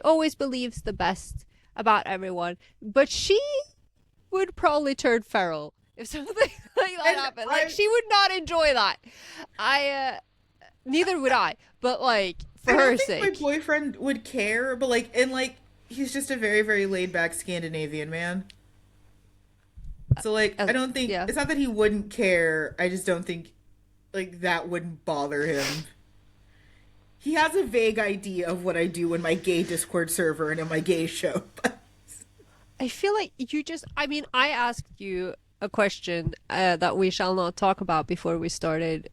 always believes the best about everyone, but she would probably turn feral if something like that And happened. Like I she would not enjoy that. I Neither would I, but like for I her don't think my sake. boyfriend would care, but like and like he's just a very, very laid back Scandinavian man. So like I don't think Yeah. it's not that he wouldn't care. I just don't think like that wouldn't bother him. He has a vague idea of what I do in my gay Discord server and in my gay show. I feel like I mean, I asked you a question that we shall not talk about before we started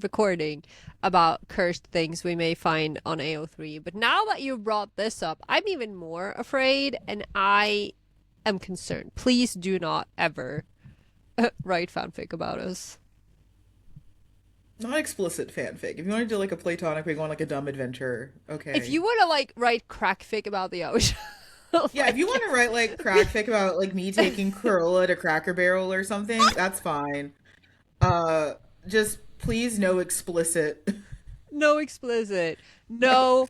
recording about cursed things we may find on AO3. But now that you brought this up, I'm even more afraid, and I am concerned. Please do not ever write fanfic about us. Not explicit fanfic. If you want to do like a platonic, we go on like a dumb adventure. If you Okay. want to like write crackfic about the ocean, Yeah, if you like want to write like crack fic about like me taking Corolla to Cracker Barrel or something, that's fine. Uh, just please no explicit. no explicit, No,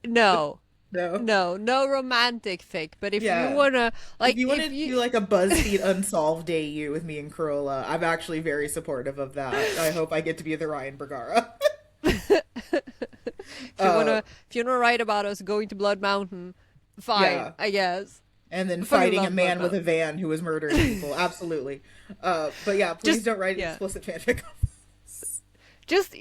no, no, no. no romantic fic. But if you Yeah. wanna, If like, you want if to you do like a BuzzFeed Unsolved Day You with me and Corolla, I'm actually very supportive of that. I hope I get to be the Ryan Bergara. if you Uh, wanna if you wanna write about us going to Blood Mountain, fine, yeah. I guess. And then I fucking fighting a love Blood man with a Mountain. van who was murdering people. Absolutely. But yeah, please Just don't write yeah, explicit fanfic. just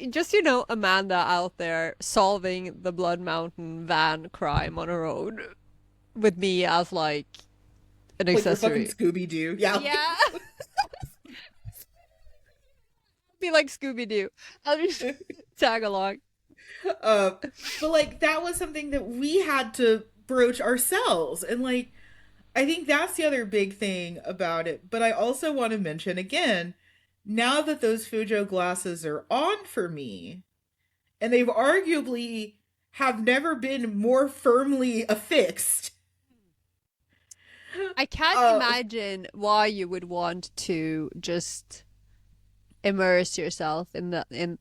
Amanda out there solving the Blood Mountain van crime on her own with me as like an Like you're fucking accessory. Scooby Doo. Yeah. Yeah, be like Scooby Doo. I'll just tag along. Uh, but like that was something that we had to broach ourselves. And like I think that's the other big thing about it. But I also want to mention again, now that those Fujo glasses are on for me, and they've arguably have never been more firmly affixed. I can't Uh, imagine why you would want to just immerse yourself in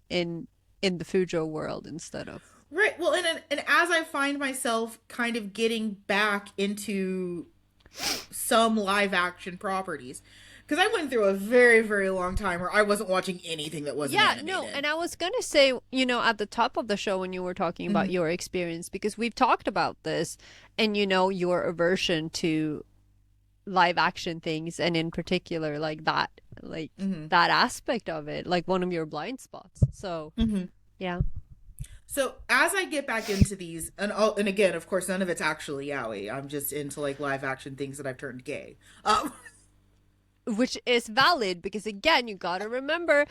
in the Fujo world instead of. right. Well, and as I find myself kind of getting back into some live action properties, because I went through a very very long time where I wasn't watching anything that wasn't Yeah, no, animated. and I was gonna say, at the top of the show when you were talking about Hmm. your experience, because we've talked about this and your aversion to live action things, and in particular like Hmm. that aspect of it, like one of your blind spots. So, Hmm. yeah. So as I get back into these, and again, of course, none of it's actually yaoi. I'm just into like live action things that I've turned gay. Um, Which is valid because again, you gotta remember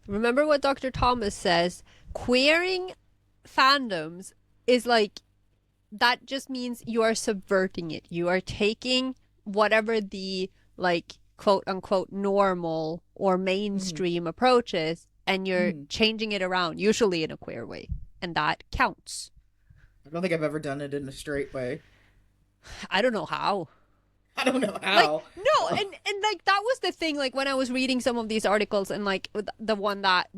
what Dr. Thomas says. Queering fandoms is like that just means you are subverting it. You are taking whatever the like quote unquote normal or mhm, mainstream approach is and you're mhm. changing it around, usually in a queer way. And that counts. I don't think I've ever done it in a straight way. I don't know how. I don't know Like how. no, Uh, and like that was the thing. Like when I was reading some of these articles, and like the one that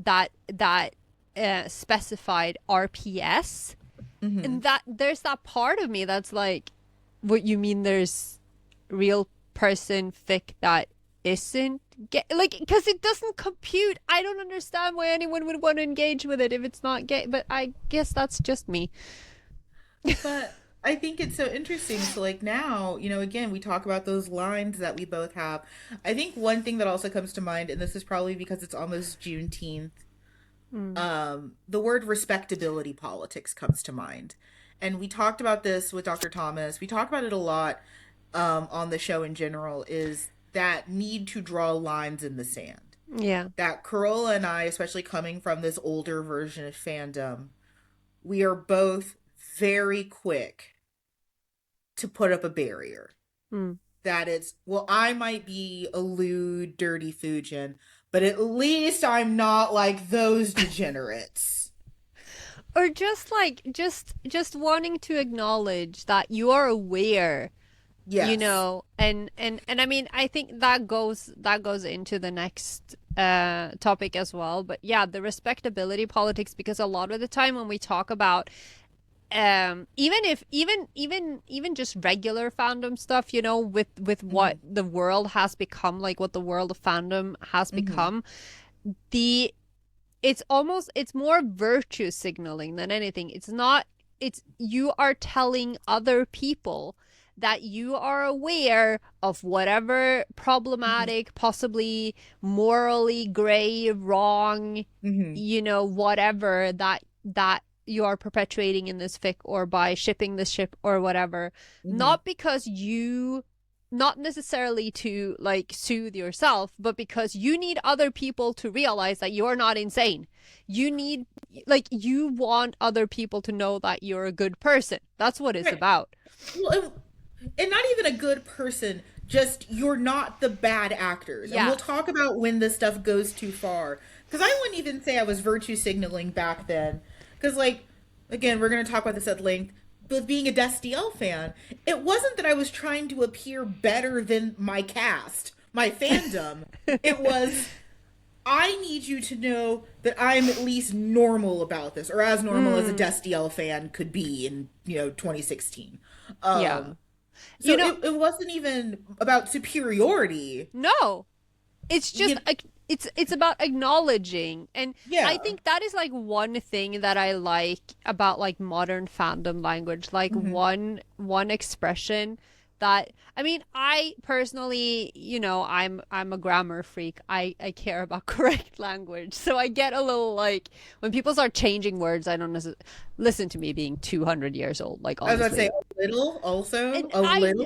specified RPS, mhm. and that there's that part of me that's like, what you mean? There's real person fic that isn't gay, like because it doesn't compute. I don't understand why anyone would want to engage with it if it's not gay. But I guess that's just me. But I think it's so interesting. So, like now, again, we talk about those lines that we both have. I think one thing that also comes to mind, and this is probably because it's almost Juneteenth, Mm. the word respectability politics comes to mind. And we talked about this with Dr. Thomas. We talk about it a lot on the show in general, is that need to draw lines in the sand. Yeah. That Corolla and I, especially coming from this older version of fandom, we are both very quick to put up a barrier. Mm. That it's, well, I might be a lewd, dirty Fujin, but at least I'm not like those degenerates. Or just like just wanting to acknowledge that you are aware, Yes. and I mean I think that goes into the next topic as well. But yeah, the respectability politics, because a lot of the time when we talk about even if even just regular fandom stuff, with what Mm-hmm. the world has become, like what the world of fandom has Mm-hmm. become, the it's more virtue signaling than anything. It's not, it's you are telling other people that you are aware of whatever Mm-hmm. problematic, possibly morally gray, wrong, Mm-hmm. whatever that you are perpetuating in this fic or by shipping this ship or whatever. Mm-hmm. Not because you not necessarily to like soothe yourself, but because you need other people to realize that you're not insane. You need, like, you want other people to know that you're a good person. That's what it's Right. about. Well, and not even a good person, just you're not the bad actors. And we'll Yeah. talk about when this stuff goes too far. Because I wouldn't even say I was virtue signaling back then. Because, like, again, we're going to talk about this at length. With being a Destiel fan, it wasn't that I was trying to appear better than my cast, my fandom. It was, I need you to know that I'm at least normal about this, or as normal as a Mm, Destiel fan could be in, 2016. yeah. So You know, it wasn't even about superiority. no. It's just You, it's about acknowledging, and I yeah. think that is like one thing that I like about like modern fandom language, like Hmm. one expression that, I mean, I personally, I'm a grammar freak. I care about correct language, so I get a little like when people start changing words. I don't necessarily listen to me being 200 years old, like, I was about to say honestly. a little, also And a little.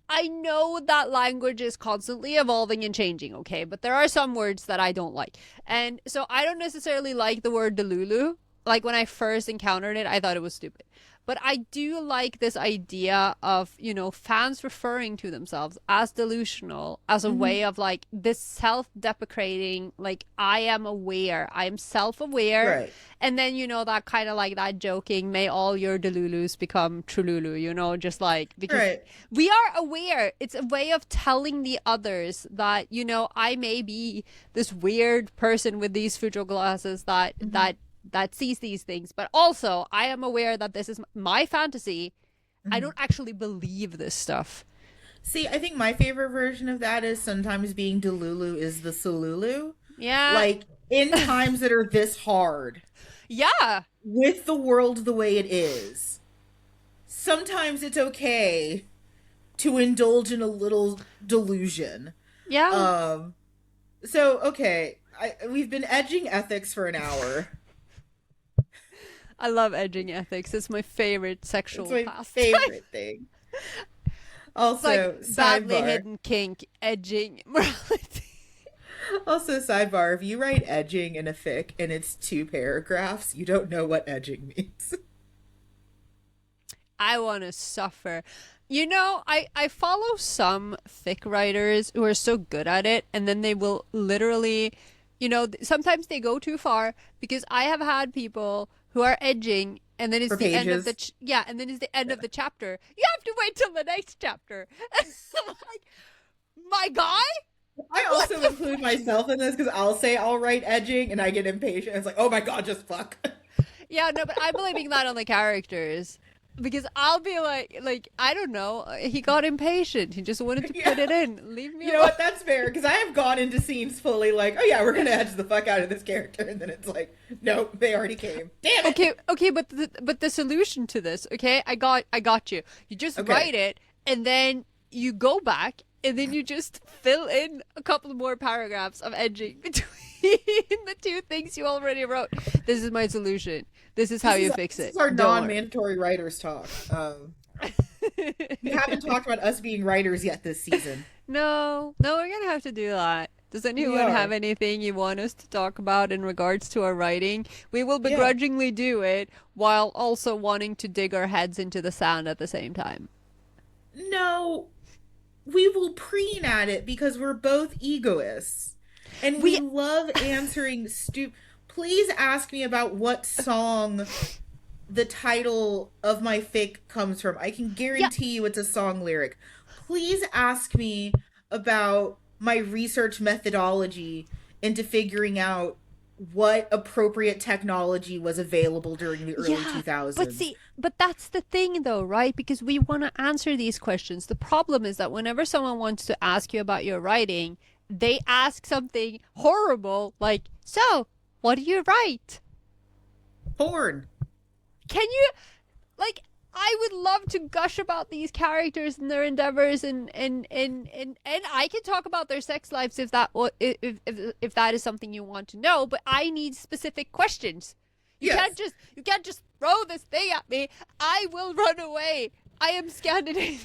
I know that language is constantly evolving and changing, okay? But there are some words that I don't like. And so I don't necessarily like the word delulu. Like when I first encountered it, I thought it was stupid. But I do like this idea of, fans referring to themselves as delusional as a way Hmm. of like this self deprecating, like, I am aware, I am self aware. Right. And then, that kind of like that joking, may all your delulus become trululu, just like, because Right. we are aware. It's a way of telling the others that, I may be this weird person with these Fujo glasses that Hmm. sees these things, but also I am aware that this is my fantasy. I Hmm. don't actually believe this stuff. See, I think my favorite version of that is sometimes being Delulu is the Solulu. Yeah. Like, in times that are this hard, Yeah. with the world the way it is, sometimes it's okay to indulge in a little delusion. Yeah. Um, so okay, we've been edging ethics for an hour. I love edging ethics. It's my favorite It's sexual my pastime. favorite thing. It's like Also, badly sidebar. hidden kink, edging morality. Also, sidebar. If you write edging in a fic and it's two paragraphs, you don't know what edging means. I want to suffer. I follow some fic writers who are so good at it, and then they will literally, sometimes they go too far because I have had people who are edging, and then it's For the end of the pages. yeah, and then it's the end of the chapter. You have to wait till the next chapter. I'm like, my guy, I what also the include fuck? myself in this because I'll say I'll write edging and I get impatient. It's like, oh my god, just fuck. Yeah, no, but I'm blaming that on the characters. Because I'll be like, I don't know. He got impatient. He just wanted to Yeah. put it in. Leave me You know alone. what? That's fair because I have gone into scenes fully like, oh yeah, we're gonna edge the fuck out of this character, and then it's like, nope, they already came. Damn it. Okay, but the solution to this, okay? I got you. You just Okay. write it, and then you go back, and then you just fill in a couple more paragraphs of edging between the two things you already wrote. This is my solution. This is how This is you fix this it. is our Don't worry. non-mandatory writers talk. We haven't talked about us being writers yet this season. No, no, we're gonna have to do that. Does We anyone have are. anything you want us to talk about in regards to our writing? We will Yeah. begrudgingly do it while also wanting to dig our heads into the sand at the same time. No, we will preen at it because we're both egoists. And we We love answering Please ask me about what song the title of my fic comes from. I can Yeah, guarantee you it's a song lyric. Please ask me about my research methodology into figuring out what appropriate technology was available during the early yeah. But 2000s. see, but that's the thing though, right? Because we want to answer these questions. The problem is that whenever someone wants to ask you about your writing, they ask something horrible like, "So, what do you write?" Porn. Can you, like, I would love to gush about these characters and their endeavors, and I can talk about their sex lives if if that is something you want to know, but I need specific questions. Yes. You can't just throw this thing at me. I will run away. I am Scandinavian.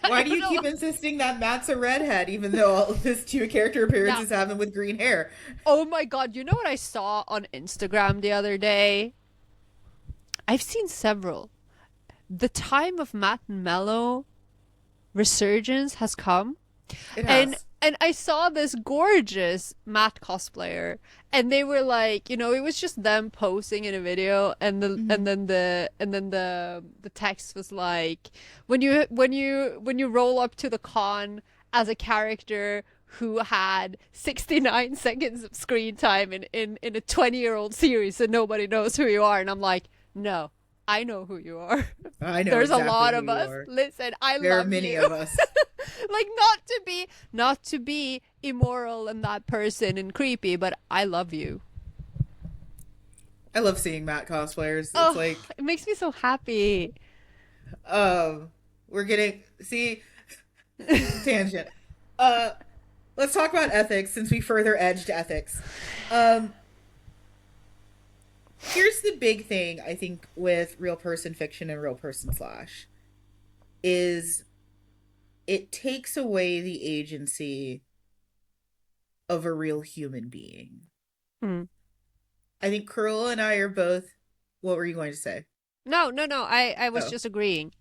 Why I do don't you know. keep insisting that Matt's a redhead, even though all of his two character Now, appearances have him with green hair? oh my god, you know what I saw on Instagram the other day? I've seen several. The time of Matt and Mello resurgence has come. It And has. I saw this gorgeous Matt cosplayer, and they were like, it was just them posing in a video, and Hmm. the text was like, when you roll up to the con as a character who had 69 seconds of screen time in a 20-year-old series, and nobody knows who you are, and I'm like, no, I know who you are. I know There's a exactly lot who of you us. are. Listen, I There are love many you. of us. Like, not to be immoral and that person and creepy, but I love you. I love seeing Matt cosplayers. It's Oh, like, it makes me so happy. um, we're getting, see, tangent. Uh, let's talk about ethics since we further edged ethics. Um, Here's the big thing I think with real person fiction and real person slash is it takes away the agency of a real human being. Hmm. I think Carola and I are both. What were you going to say? No, no, no. I was Oh, just agreeing,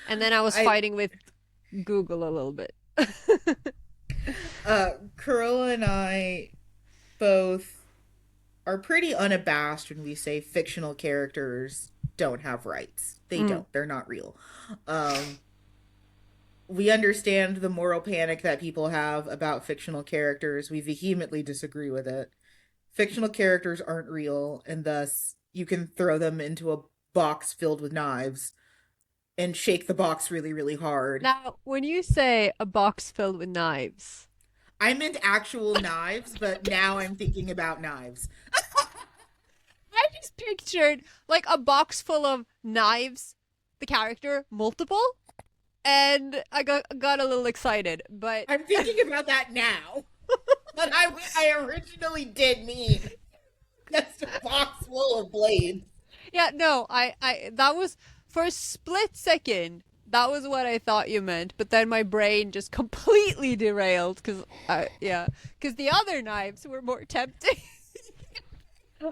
and then I was I fighting with Google a little bit. Carola and I both are pretty unabashed when we say fictional characters don't have rights. They Mm. don't. They're not real. Um, we understand the moral panic that people have about fictional characters. We vehemently disagree with it. Fictional characters aren't real, and thus you can throw them into a box filled with knives and shake the box really, really hard. Now, when you say a box filled with knives, I meant actual knives, but now I'm thinking about knives. I just pictured like a box full of knives, the character, multiple, and I got a little excited, but I'm thinking about that now. But I originally did mean just a box full of blades. yeah, no, that was for a split second. That was what I thought you meant, but then my brain just completely derailed because the other knives were more tempting.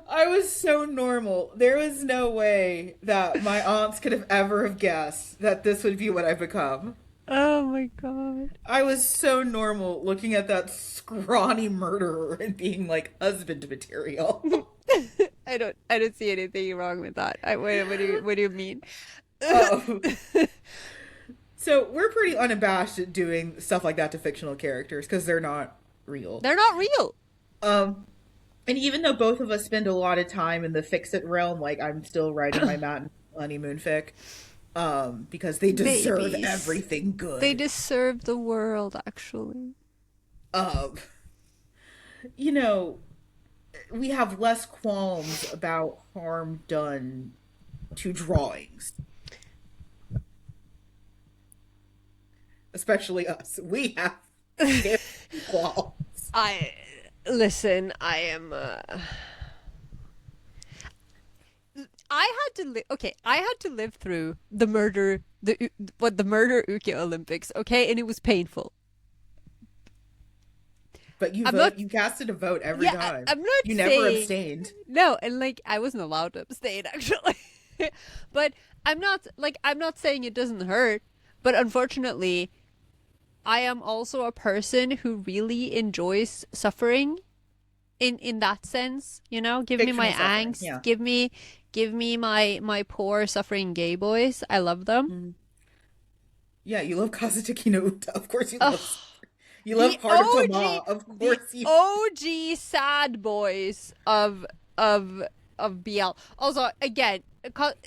I was so normal. There was no way that my aunts could have ever have guessed that this would be what I've become. Oh my god. I was so normal looking at that scrawny murderer and being like husband material. I don't see anything wrong with that. What do you mean? um, so we're pretty unabashed at doing stuff like that to fictional characters because they're not real. They're not real. Um, and even though both of us spend a lot of time in the fix it realm, like I'm still writing my Matt and honeymoon fic, because they deserve Babies. everything They good. deserve the world, actually. Um, you know, we have less qualms about harm done to drawings, especially us. We have very qualms. I listen. I had to live. Okay, I had to live through the murder Uki Olympics. Okay, and it was painful. But I'm not. you casted a vote every Yeah, time. I'm not You never saying abstained. no, and like I wasn't allowed to abstain actually. But I'm not saying it doesn't hurt. But unfortunately, I am also a person who really enjoys suffering in that sense, give me my Fictional suffering, angst, yeah. give me my poor suffering gay boys. I love them. Mhm. Yeah, you love Kazutiki no Uta. Of course you Ugh, love. You love the Heart of OG Tama. Of the course you. OG sad boys of BL. Also, again,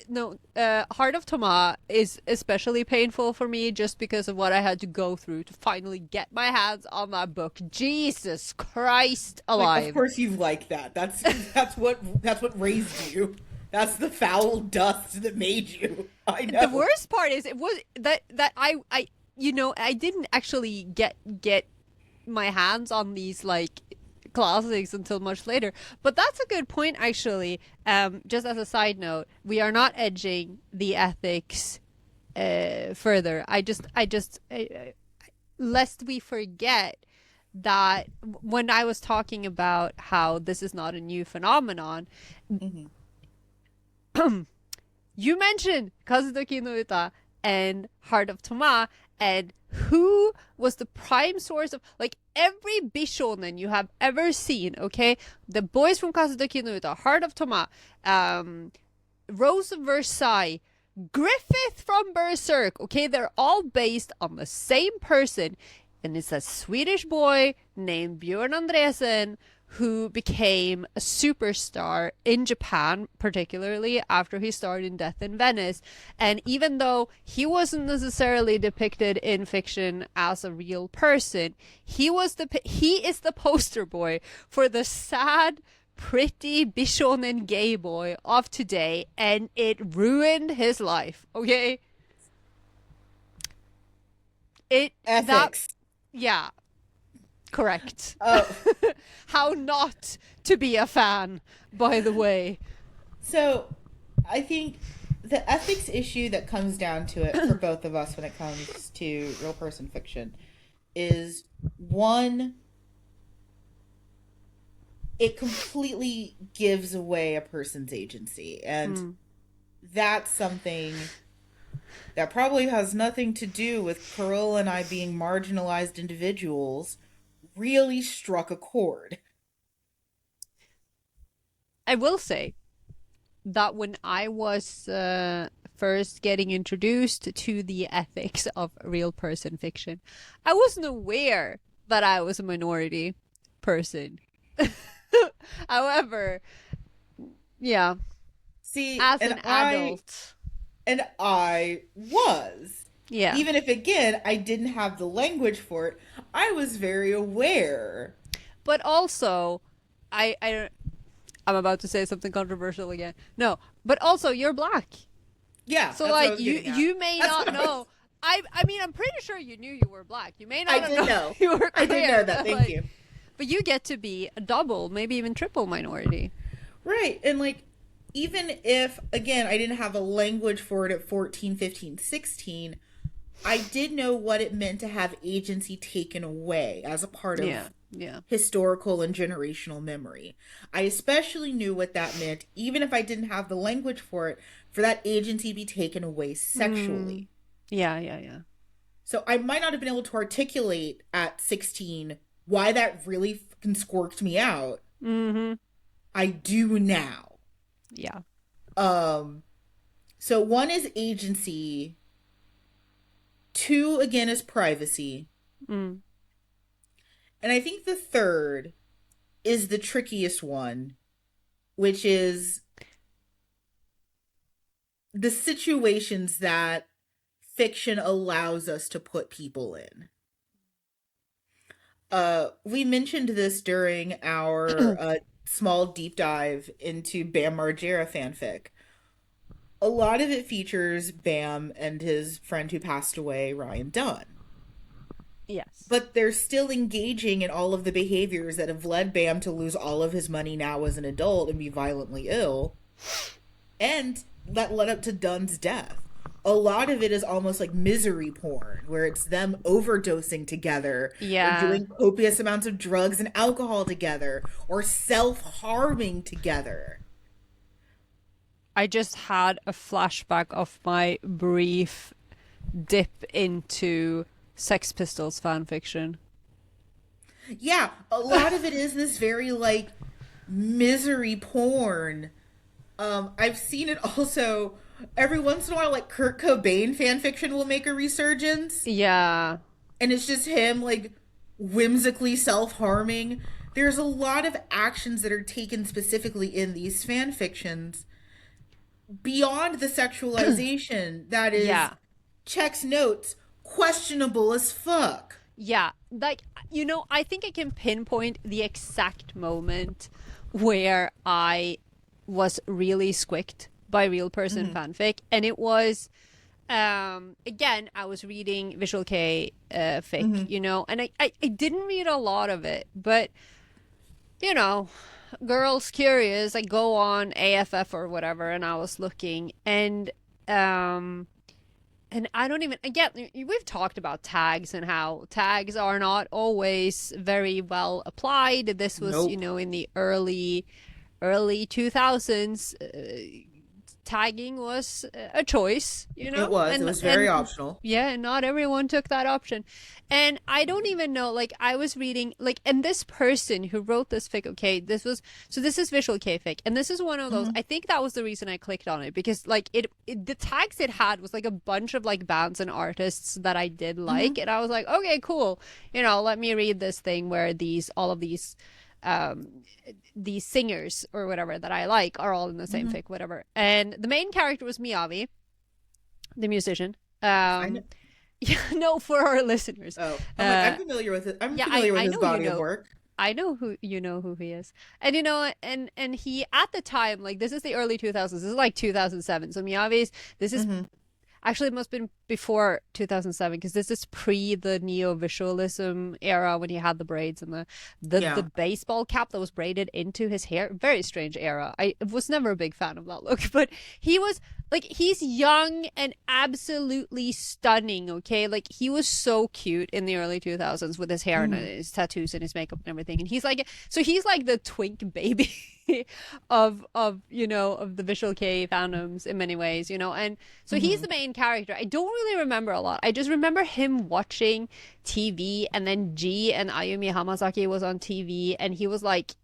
no, Heart of Tama is especially painful for me just because of what I had to go through to finally get my hands on that book. Jesus Christ Like, of alive. course you like that. That's what raised you. That's the foul dust that made you. I The know. worst part is it was that I didn't actually get my hands on these like classics until much later. But that's a good point actually. Just as a side note, we are not edging the ethics further. Lest we forget that when I was talking about how this is not a new phenomenon, Hmm. you mentioned Kazutoki no Uta and Heart of Toma, and who was the prime source of, like, every bishonen you have ever seen, okay? The boys from Kazutoki no Uta, Heart of Toma, Rose of Versailles, Griffith from Berserk, okay? They're all based on the same person, and it's a Swedish boy named Björn Andresen who became a superstar in Japan, particularly after he starred in Death in Venice. And even though he wasn't necessarily depicted in fiction as a real person, he is the poster boy for the sad, pretty bishonen gay boy of today, and it ruined his life, okay? It that Ethics. Yeah, correct. Oh, How not to be a fan, by the way. so I think the ethics issue that comes down to it for both of us when it comes to real person fiction is one, it completely gives away a person's agency. And that's something that probably has nothing to do with Carola and I being marginalized individuals, really struck a chord. I will say that when I was first getting introduced to the ethics of real person fiction, I wasn't aware that I was a minority person. However, yeah, See, as and an I adult, and I was. yeah. Even if again I didn't have the language for it, I was very aware. But also, I I'm about to say something controversial again. No, but also you're black. Yeah, So that's what I like was you getting at. you may That's not what I was. know. I mean I'm pretty sure you knew you were black. You may I not have did known know. you were I did queer, know that. but Thank like you. but you get to be a double, maybe even triple minority. Right. And like even if again I didn't have a language for it at 14, 15, 16, I did know what it meant to have agency taken away as a part Yeah. of Yeah. historical and generational memory. I especially knew what that meant, even if I didn't have the language for that agency to be taken away Mm. sexually. Yeah, yeah, yeah. So I might not have been able to articulate at 16 why that really fucking squirked me out. Mhm. I do now. Yeah. Um, so one is agency, two again is privacy, Mm. and I think the third is the trickiest one, which is the situations that fiction allows us to put people in. We mentioned this during our small deep dive into Bam Margera fanfic. A lot of it features Bam and his friend who passed away, Ryan Dunn. Yes. But they're still engaging in all of the behaviors that have led Bam to lose all of his money now as an adult and be violently ill, and that led up to Dunn's death. A lot of it is almost like misery porn, where it's them overdosing together, or Yeah. doing copious amounts of drugs and alcohol together, or self harming together. I just had a flashback of my brief dip into Sex Pistols fan fiction. Yeah, a lot of it is this very like misery porn. I've seen it also every once in a while, like Kurt Cobain fan fiction will make a resurgence, Yeah. and it's just him like whimsically self harming. There's a lot of actions that are taken specifically in these fan fictions beyond the sexualization that is Yeah. checks notes questionable as fuck. Yeah, like, I think I can pinpoint the exact moment where I was really squicked by real person Mm-hmm. fanfic, and it was again I was reading Visual K fic, Mm-hmm. and I didn't read a lot of it, but you know, girls curious, I go on AFF or whatever, and I was looking, and um And I don't even, again, we've talked about tags and how tags are not always very well applied. This was, Nope. in the early 2000s. Tagging was a choice, It was. It and was very optional. yeah, and not everyone took that option. And I don't even know, like I was reading, like, and this person who wrote this fic, okay, this is visual K fic, and this is one of those, Hmm. I think that was the reason I clicked on it, because like the tags it had was like a bunch of like bands and artists that I did like, Hmm. and I was like, okay, cool, let me read this thing where all of um these singers or whatever that I like are all in the same Hmm. fic, whatever. And the main character was Miyavi, the musician. I know. Yeah, no, for our listeners. Oh, I'm like, I'm Uh, familiar with it. I'm yeah, familiar with I his know body of work. I know who he is, and and he at the time, like this is the early 2000s. This is like 2007. So Miyavi's this is Hmm. actually, it must have been before 2007, because this is pre the neo-visualism era when he had the braids and the Yeah. baseball cap that was braided into his hair. Very strange era. I was never a big fan of that look, but he was like, he's young and absolutely stunning, okay? Like he was so cute in the early 2000s with his hair and Hmm. his tattoos and his makeup and everything. And he's like the twink baby of the visual K fandoms in many ways, and so he's Hmm. the main character. I don't really remember a lot. I just remember him watching TV, and then G and Ayumi Hamasaki was on TV, and he was like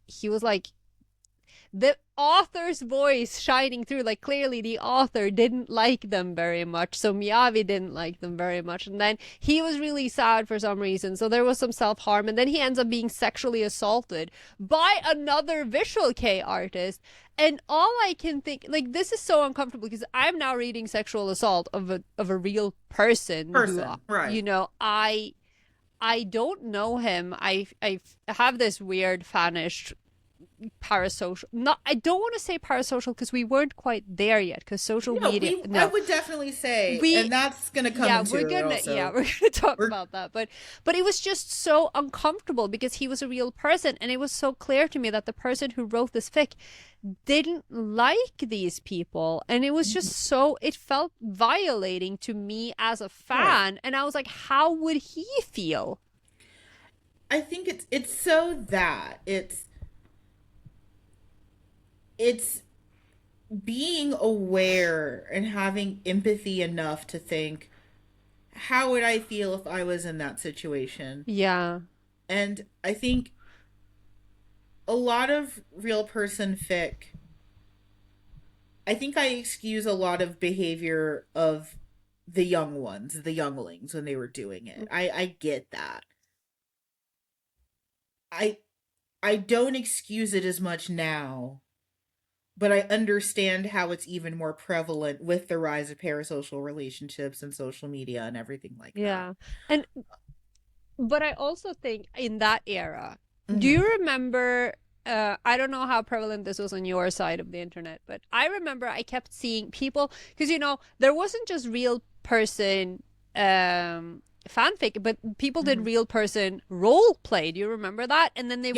the author's voice shining through. Like clearly the author didn't like them very much, so Miyavi didn't like them very much, and then he was really sad for some reason, so there was some self-harm, and then he ends up being sexually assaulted by another visual K artist. And all I can think, like, this is so uncomfortable, because I'm now reading sexual assault of a real person who, Person. Right. I don't know him. I have this weird fanish parasocial, not, I don't want to say parasocial, because we weren't quite there yet, because social No, media, I no, would definitely say, we and that's gonna come yeah, into it also. we're gonna talk We're about that, but it was just so uncomfortable, because he was a real person, and it was so clear to me that the person who wrote this fic didn't like these people, and it was just so, it felt violating to me as a right. fan, and I was like, how would he feel? I think it's so that it's being aware and having empathy enough to think, how would I feel if I was in that situation? Yeah. And I think a lot of real person fic, I think I excuse a lot of behavior of the young ones, the younglings when they were doing it. I get that. I I don't excuse it as much now, but I understand how it's even more prevalent with the rise of parasocial relationships and social media and everything like that. Yeah. And but I also think in that era, do Hmm. you remember? I don't know how prevalent this was on your side of the internet, but I remember I kept seeing people, because there wasn't just real person fanfic, but people did Hmm. real person role play. Do you remember that? And then Yes.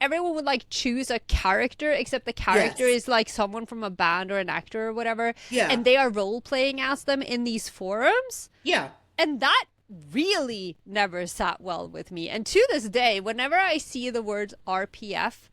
everyone would like choose a character, except the character Yes. is like someone from a band or an actor or whatever, Yeah. and they are role playing as them in these forums. Yeah. And that really never sat well with me. And to this day, whenever I see the words RPF,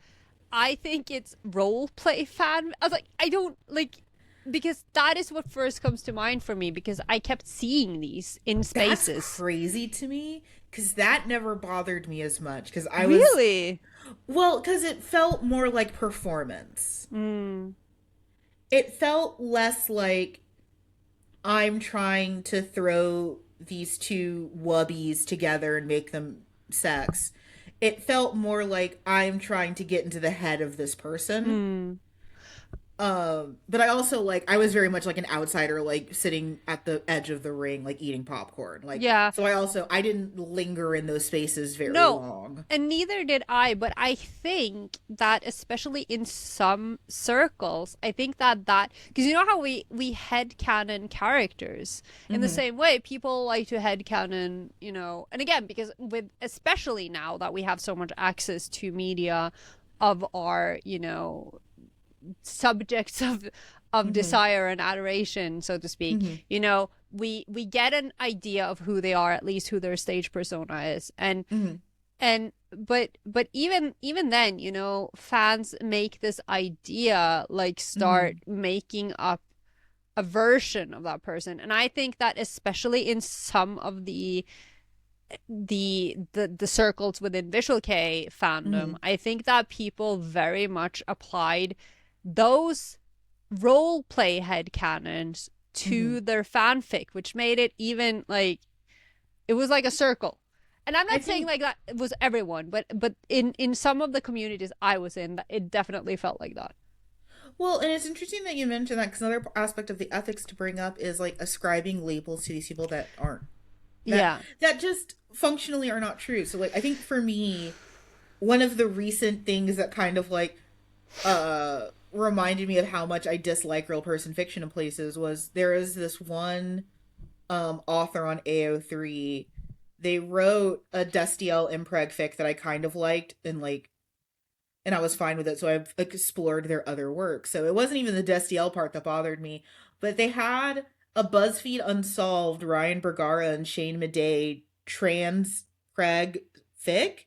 I think it's role play fan. I was like, I don't like, because that is what first comes to mind for me, because I kept seeing these in That's spaces. crazy to me because that never bothered me as much because I was, Really? well, because it felt more like performance. Mm. It felt less like I'm trying to throw these two wubbies together and make them sex. It felt more like I'm trying to get into the head of this person. Mm. But I also like I was very much like an outsider, like sitting at the edge of the ring, like eating popcorn. Like Yeah. so I didn't linger in those spaces very No, long. and neither did I, but I think that especially in some circles, I think that because you know how we headcanon characters in the Hmm. same way, people like to headcanon, and again, because with especially now that we have so much access to media of our, subjects of Mm-hmm. desire and adoration, so to speak. Mm-hmm. You know, we get an idea of who they are, at least who their stage persona is. Mm-hmm. And but even then, you know, fans make this idea like Mm-hmm. start making up a version of that person. And I think that especially in some of the circles within Visual Kei Mm-hmm. fandom, I think that people very much applied those role play headcanons Mm-hmm. to their fanfic, which made it even like it was like a circle. And I'm I not saying think like that it was everyone, but in some of the communities I was in, it definitely felt like that. well, and it's interesting that you mentioned that because another aspect of the ethics to bring up is like ascribing labels to these people that aren't that Yeah. that just functionally are not true. So like I think for me, one of the recent things that kind of like reminded me of how much I dislike real person fiction in places was there is this one author on AO3. They wrote a Destiel impreg fic that I kind of liked and I was fine with it, so I've explored their other work. So it wasn't even the Destiel part that bothered me, but they had a BuzzFeed Unsolved Ryan Bergara and Shane Madej trans Craig fic,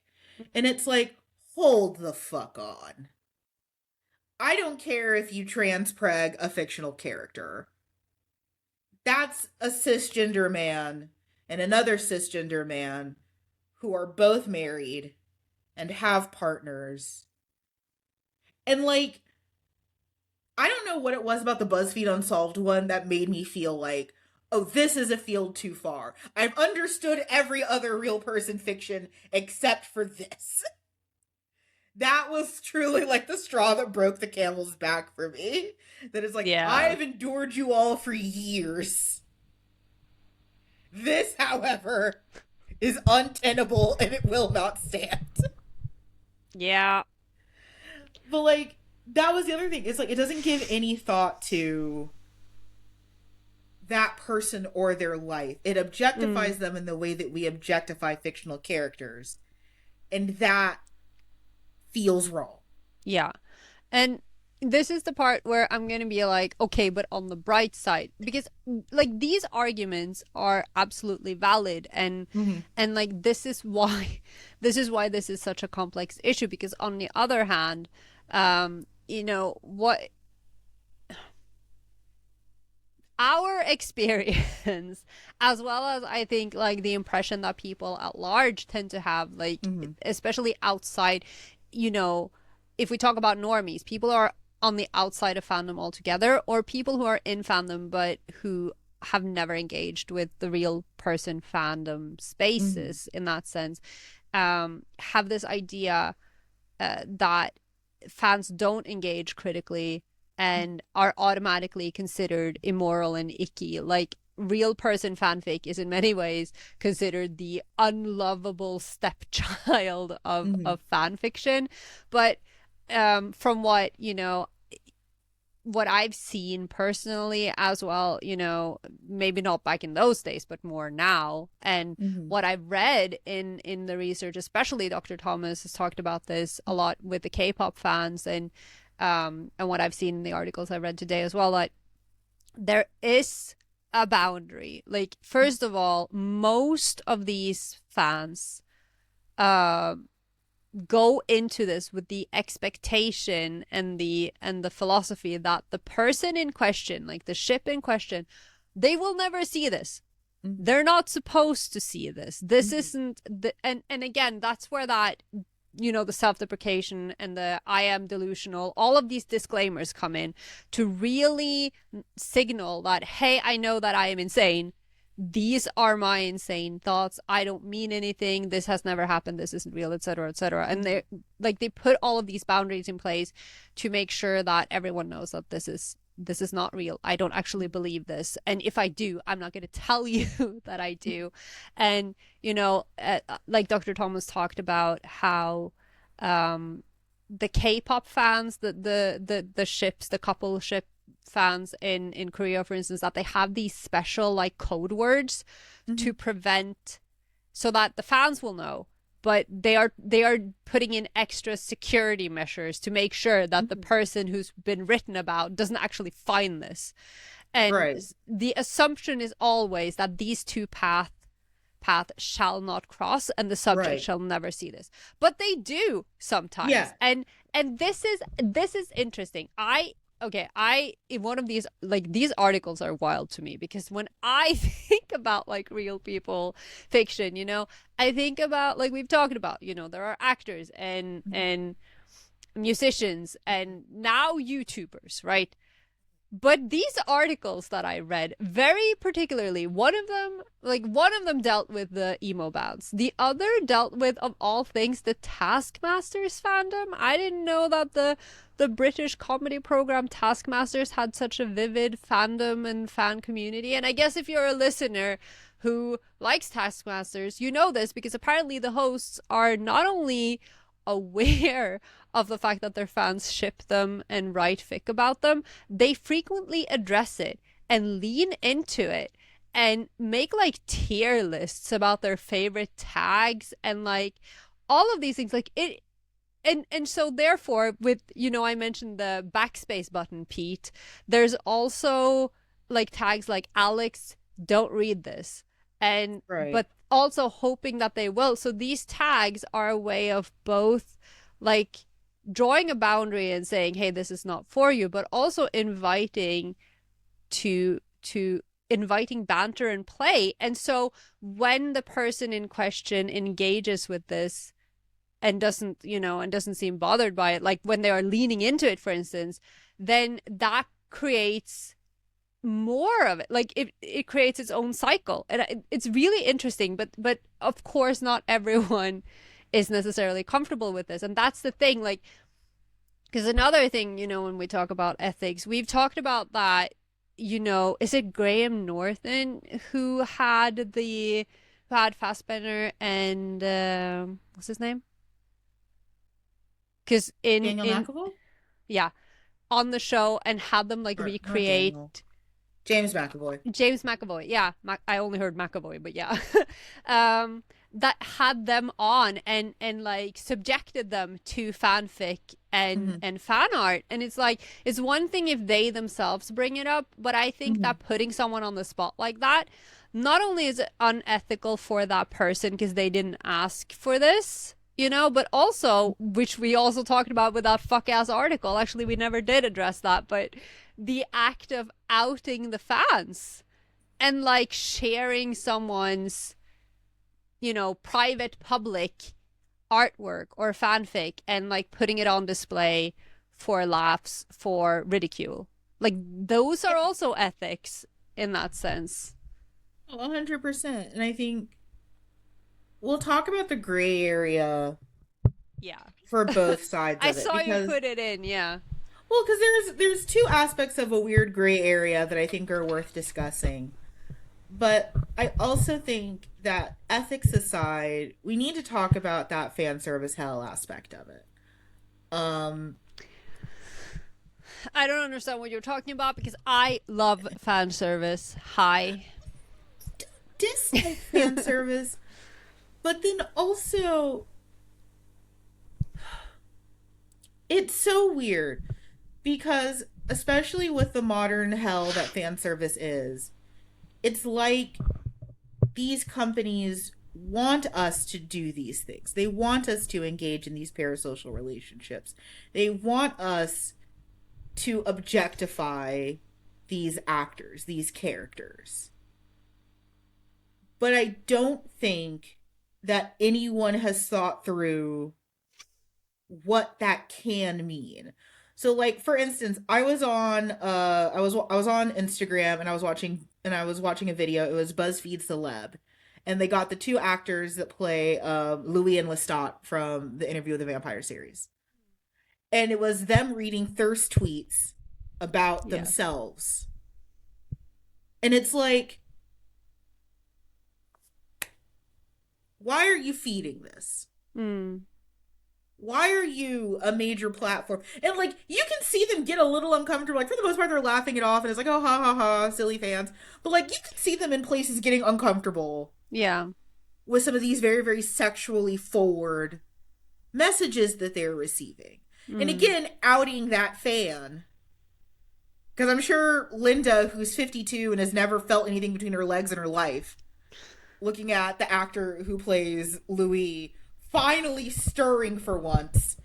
and it's like, hold the fuck on. I don't care if you trans preg a fictional character. That's a cisgender man and another cisgender man who are both married and have partners. And like, I don't know what it was about the BuzzFeed Unsolved one that made me feel like, oh, this is a field too far. I've understood every other real person fiction except for this. That was truly like the straw that broke the camel's back for me. That is like, Yeah. I've endured you all for years. This, however, is untenable and it will not stand. Yeah. But like, that was the other thing. It's like, it doesn't give any thought to that person or their life. It Mm, objectifies them in the way that we objectify fictional characters. And that feels wrong. yeah. And this is the part where I'm going to be like, okay, but on the bright side, because like these arguments are absolutely valid, Mm-hmm. and like this is why this is such a complex issue, because on the other hand, you know, what our experience as well as I think like the impression that people at large tend to have, like Mm-hmm. especially outside, you know, if we talk about normies, people are on the outside of fandom altogether, or people who are in fandom but who have never engaged with the real person fandom Mm-hmm. spaces in that sense, have this idea that fans don't engage critically and are automatically considered immoral and icky. Like real person fanfic is in many ways considered the unlovable stepchild Mm-hmm. of fan fiction. But from what, you know, what I've seen personally as well, you know, maybe not back in those days, but more now, and Mm-hmm. what I've read in the research, especially Dr. Thomas has talked about this a lot with the K-pop fans, and what I've seen in the articles I read today as well, that there is a boundary. Like, first of all, most of these fans um go into this with the expectation and the philosophy that the person in question, like the ship in question, they will never see this. Mm-hmm. They're not supposed to see this. This Mm-hmm. isn't the and again, that's where that, you know, the self-deprecation and the I am delusional, all of these disclaimers come in to really signal that, hey, I know that I am insane. These are my insane thoughts. I don't mean anything. This has never happened. This isn't real, etc., etc. And Mm-hmm. they like they put all of these boundaries in place to make sure that everyone knows that this is not real. I don't actually believe this. And if I do, I'm not going to tell you that I do. And, you know, like Dr. Thomas talked about how um, the K-pop fans, the ships, the couple ship fans in Korea, for instance, that they have these special like code words Mm-hmm. to prevent, so that the fans will know but they are putting in extra security measures to make sure that the person who's been written about doesn't actually find this. And Right. the assumption is always that these two path shall not cross and the subject Right. shall never see this, but they do sometimes. Yeah. And this is interesting. I in one of these, like, these articles are wild to me, because when I think about like real people fiction, I think about, like we've talked about, there are actors and musicians and now YouTubers, right? But these articles that I read, very particularly, one of them dealt with the emo bands. The other dealt with, of all things, the Taskmasters fandom. I didn't know that the British comedy program Taskmasters had such a vivid fandom and fan community. And I guess if you're a listener who likes Taskmasters, you know this, because apparently the hosts are not only aware of the fact that their fans ship them and write fic about them, they frequently address it and lean into it and make like tier lists about their favorite tags and like all of these things, like it. And so therefore, with, I mentioned the backspace button, Pete, there's also like tags like Alex, don't read this, and Right. but also hoping that they will. So these tags are a way of both like drawing a boundary and saying, hey, this is not for you, but also to inviting banter and play. And so when the person in question engages with this and doesn't seem bothered by it, like when they are leaning into it, for instance, then that creates more of it. Like it creates its own cycle, and it's really interesting. But of course, not everyone is necessarily comfortable with this, and that's the thing. Like, because another thing, when we talk about ethics, we've talked about that. Is it Graham Norton who had Fassbender and what's his name? Because Daniel in McAvoy? yeah, on the show, and had them like Or not Daniel. recreate James McAvoy. James McAvoy. Yeah, I only heard McAvoy, but yeah. That had them on and like subjected them to fanfic and Mm-hmm. and fan art. And it's like, it's one thing if they themselves bring it up, but I think Mm-hmm. that putting someone on the spot like that, not only is it unethical for that person because they didn't ask for this, but also, which we also talked about with that fuck ass article. Actually, we never did address that, but the act of outing the fans and like sharing someone's, private public artwork or fanfic and like putting it on display for laughs, for ridicule. Like those are Yeah. also ethics in that sense. 100%. And I think we'll talk about the gray area Yeah. for both sides I of it saw you because, put it in, yeah. well, because there's two aspects of a weird gray area that I think are worth discussing. But I also think that ethics aside, we need to talk about that fan service hell aspect of it. Um, I don't understand what you're talking about because I love fan service. Hi. dislike fan service, but then also it's so weird because especially with the modern hell that fan service is, it's like these companies want us to do these things. They want us to engage in these parasocial relationships. They want us to objectify these actors, these characters. But I don't think that anyone has thought through what that can mean. So like for instance, I was on Instagram and I was watching a video. It was BuzzFeed Celeb. And they got the two actors that play Louis and Lestat from the Interview with the Vampire series. And it was them reading thirst tweets about Yeah. themselves. And it's like, why are you feeding this? Mm. Why are you a major platform? And like, you can see them get a little uncomfortable. Like, for the most part, they're laughing it off, and it's like, oh, ha ha ha, silly fans. But like, you can see them in places getting uncomfortable. Yeah. with some of these very, very sexually forward messages that they're receiving. And Mm. again, outing that fan. Because I'm sure Linda, who's 52 and has never felt anything between her legs in her life, looking at the actor who plays Louis, finally stirring for once.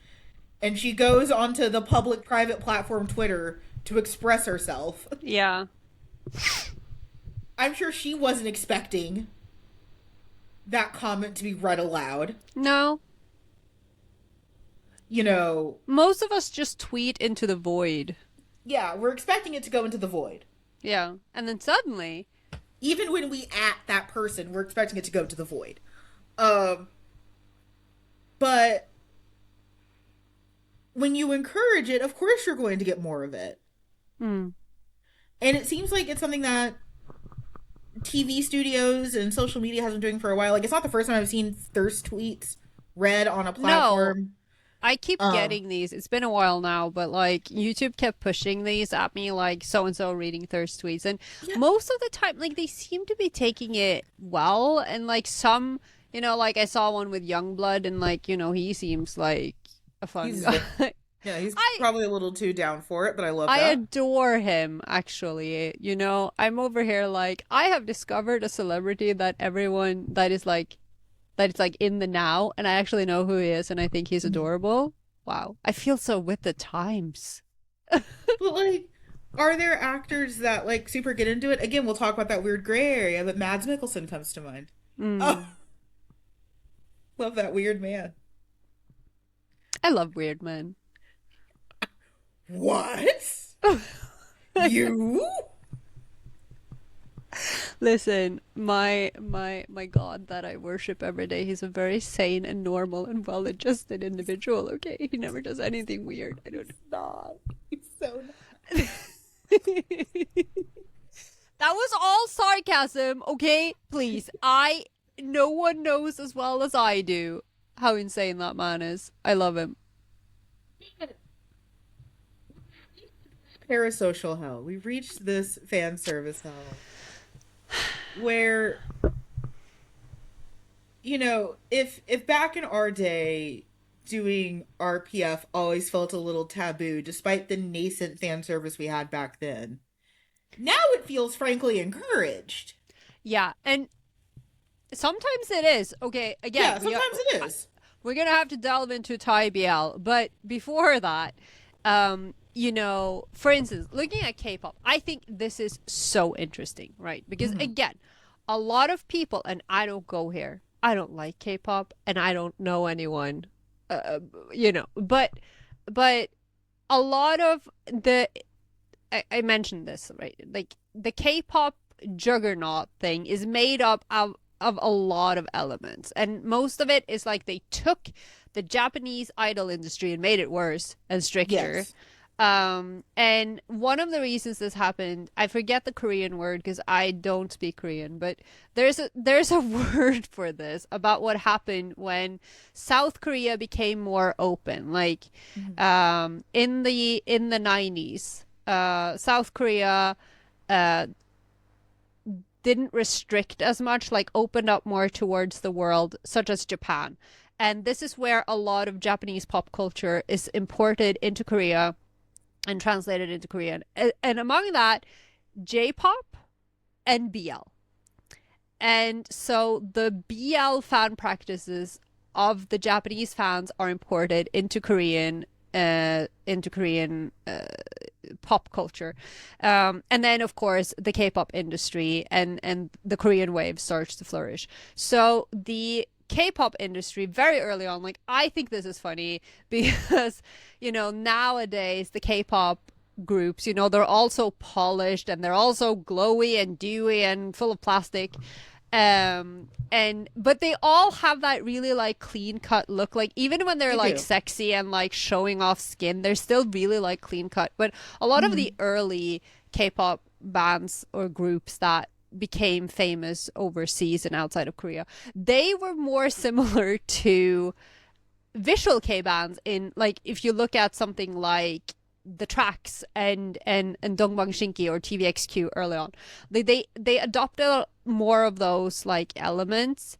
And she goes onto the public private platform Twitter to express herself. Yeah. I'm sure she wasn't expecting that comment to be read aloud. No. You know, Most of us just tweet into the void. yeah, we're expecting it to go into the void. Yeah. And then suddenly, Even when we at that person, we're expecting it to go to the void. Um, but when you encourage it, of course you're going to get more of it. mm, And it seems like it's something that TV studios and social media has been doing for a while. Like, it's not the first time I've seen thirst tweets read on a platform. I keep getting these. It's been a while now, but like YouTube kept pushing these at me, like so and so reading thirst tweets, and Yeah. most of the time, like they seem to be taking it well, and like some, like I saw one with Youngblood, and like he seems like a fun He's guy. Yeah, he's I probably a little too down for it, but I love I that. adore him, actually. I'm over here like I have discovered a celebrity that everyone that it's like in the now, and I actually know who he is, and I think he's adorable. Wow. I feel so with the times. But like, are there actors that like super get into it? Again, we'll talk about that weird gray area, but Mads Mikkelsen comes to mind. Mm. Oh, love that weird man. I love weird men. What? You? Listen, my god that I worship every day, he's a very sane and normal and well-adjusted individual, okay? He never does anything weird. I don't Not. He's so That was all sarcasm, okay? Please. No one knows as well as I do how insane that man is. I love him. parasocial hell. We've reached this fan service hell where if back in our day doing RPF always felt a little taboo despite the nascent fan service we had back then. Now it feels frankly encouraged. Yeah, and sometimes it is. Okay, again, Yeah, sometimes it is. we're gonna have to delve into Thai BL, but before that, for instance, looking at K-pop, I think this is so interesting, right? Because again, a lot of people, and I don't go here, I don't like K-pop, and I don't know anyone, but a lot of I mentioned this, right? Like the K-pop juggernaut thing is made up of a lot of elements, and most of it is like they took the Japanese idol industry and made it worse and stricter. Yes. And one of the reasons this happened, I forget the Korean word because I don't speak Korean, but there's a word for this about what happened when South Korea became more open. Like, in the 90s, South Korea didn't restrict as much, like opened up more towards the world, such as Japan. And this is where a lot of Japanese pop culture is imported into Korea and translated into Korean. And among that, J-pop and BL. And so the BL fan practices of the Japanese fans are imported into Korean pop culture. And then, of course, the K-pop industry and the Korean wave starts to flourish. So the K-pop industry very early on, like, I think this is funny because, nowadays the K-pop groups, they're also polished and they're also glowy and dewy and full of plastic. But they all have that really like clean cut look. Like even when they're They like do. sexy and like showing off skin, they're still really like clean cut. But a lot of the early K-pop bands or groups that became famous overseas and outside of Korea, they were more similar to visual K bands in like if you look at something like the tracks and Dongbang Shinki or TVXQ early on, they adopted more of those like elements,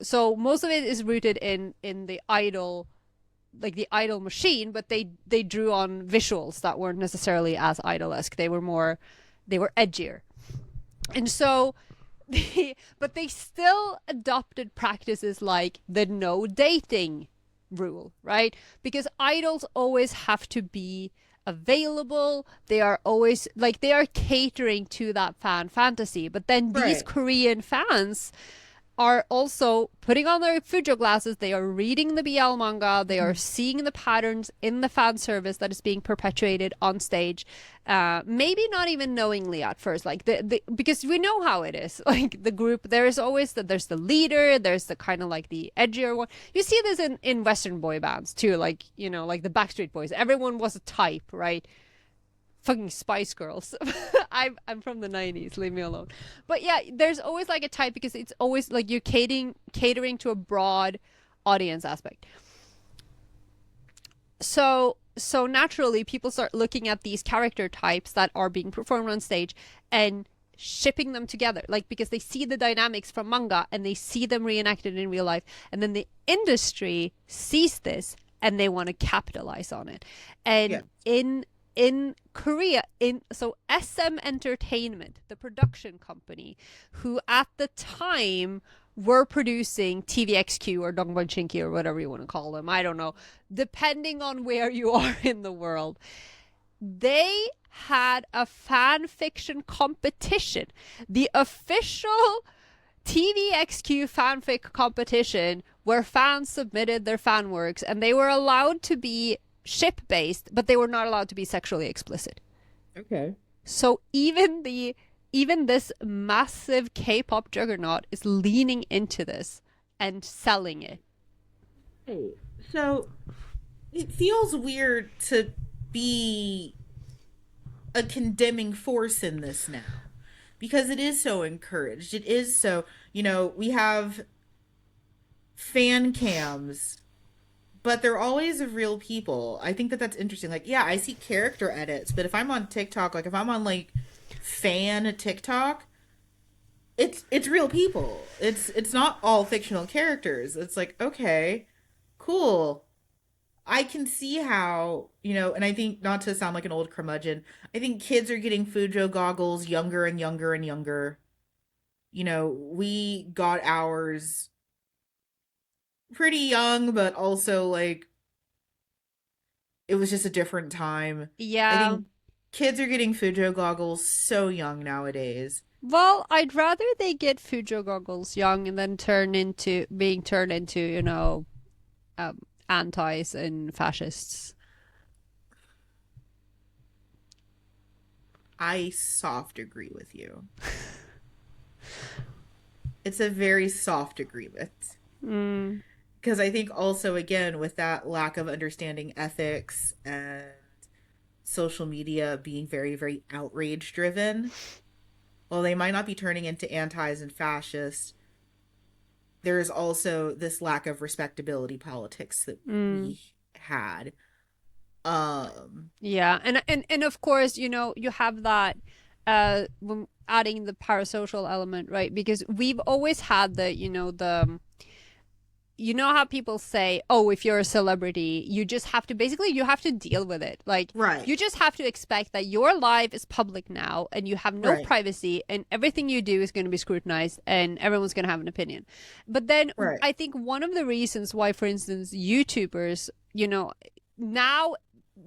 So most of it is rooted in the idol, like the idol machine, but they drew on visuals that weren't necessarily as idol-esque. They were edgier. And so but they still adopted practices like the no dating rule, right? Because idols always have to be available. They are always like they are catering to that fan fantasy. But then these Right. Korean fans are also putting on their Fujo glasses. They are reading the BL manga. They are seeing the patterns in the fan service that is being perpetuated on stage. Maybe not even knowingly at first, like because we know how it is. Like the group, there's always there's the leader. There's the kind of like the edgier one. You see this in Western boy bands too. Like like the Backstreet Boys. Everyone was a type, right? Fucking Spice Girls. I'm from the 90s, leave me alone. But yeah, there's always like a type because it's always like you're catering to a broad audience aspect. So naturally people start looking at these character types that are being performed on stage and shipping them together, like because they see the dynamics from manga and they see them reenacted in real life, and then the industry sees this and they want to capitalize on it. Yeah. And in Korea, so SM Entertainment, the production company, who at the time were producing TVXQ or Dongbang Chinky or whatever you want to call them, I don't know, depending on where you are in the world, they had a fan fiction competition. The official TVXQ fanfic competition where fans submitted their fan works and they were allowed to be ship based, but they were not allowed to be sexually explicit. Okay. So even this massive K-pop juggernaut is leaning into this and selling it. Hey, so it feels weird to be a condemning force in this now because it is so encouraged. It is so, we have fan cams, but they're always of real people. I think that that's interesting. Like, yeah, I see character edits, but if I'm on TikTok, like if I'm on like fan TikTok, it's real people. It's not all fictional characters. It's like, okay, cool. I can see how, and I think not to sound like an old curmudgeon, I think kids are getting Fujo goggles younger and younger and younger. We got ours pretty young, but also like it was just a different time. I Yeah. think kids are getting Fujo goggles so young nowadays. Well, I'd rather they get Fujo goggles young and then being turned into, um, antis and fascists. I soft agree with you. It's a very soft agreement. Mm. Because I think also, again, with that lack of understanding ethics and social media being very, very outrage driven, while they might not be turning into antis and fascists, there is also this lack of respectability politics that Mm. we had. Yeah, and of course, you have that when adding the parasocial element, right? Because we've always had how people say, oh, if you're a celebrity, you just have to basically you have to deal with it. Like Right, you just have to expect that your life is public now and you have no right, privacy and everything you do is going to be scrutinized and everyone's going to have an opinion. But then right. I think one of the reasons why, for instance, YouTubers,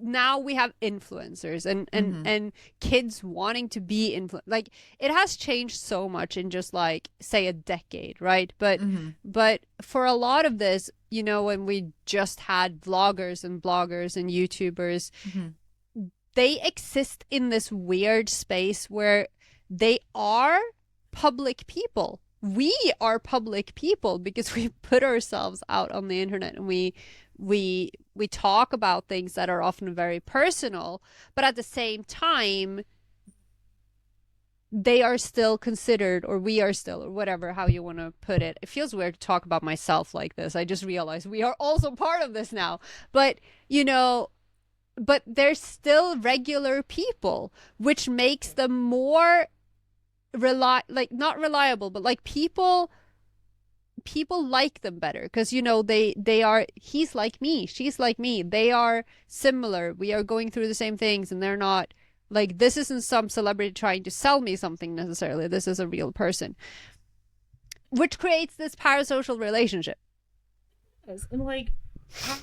now we have influencers Mm-hmm, and kids wanting to be like it has changed so much in just like say a decade, right? but mm-hmm, but for a lot of this, when we just had vloggers and bloggers and YouTubers, mm-hmm. they exist in this weird space where they are public people. We are public people because we put ourselves out on the internet and we talk about things that are often very personal, but at the same time they are still considered, or we are still, or whatever, how you want to put it. It feels weird to talk about myself like this. I just realized we are also part of this now. But, but they're still regular people, which makes them more like not reliable, but like people people like them better because, you know, they are, he's like me, she's like me, they are similar, we are going through the same things, and they're not like, this isn't some celebrity trying to sell me something necessarily, this is a real person, which creates this parasocial relationship. And like, I,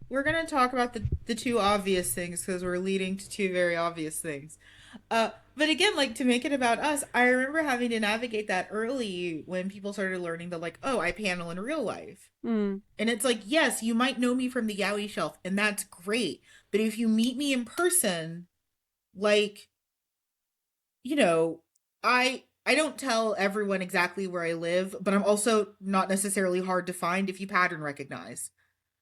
we're gonna talk about the two obvious things because we're leading to two very obvious things. But again, like to make it about us, I remember having to navigate that early when people started learning that, like, oh, I panel in real life. Mm. And it's like, yes, you might know me from the Yaoi Shelf, and that's great. But if you meet me in person, like, you know, I don't tell everyone exactly where I live, but I'm also not necessarily hard to find if you pattern recognize.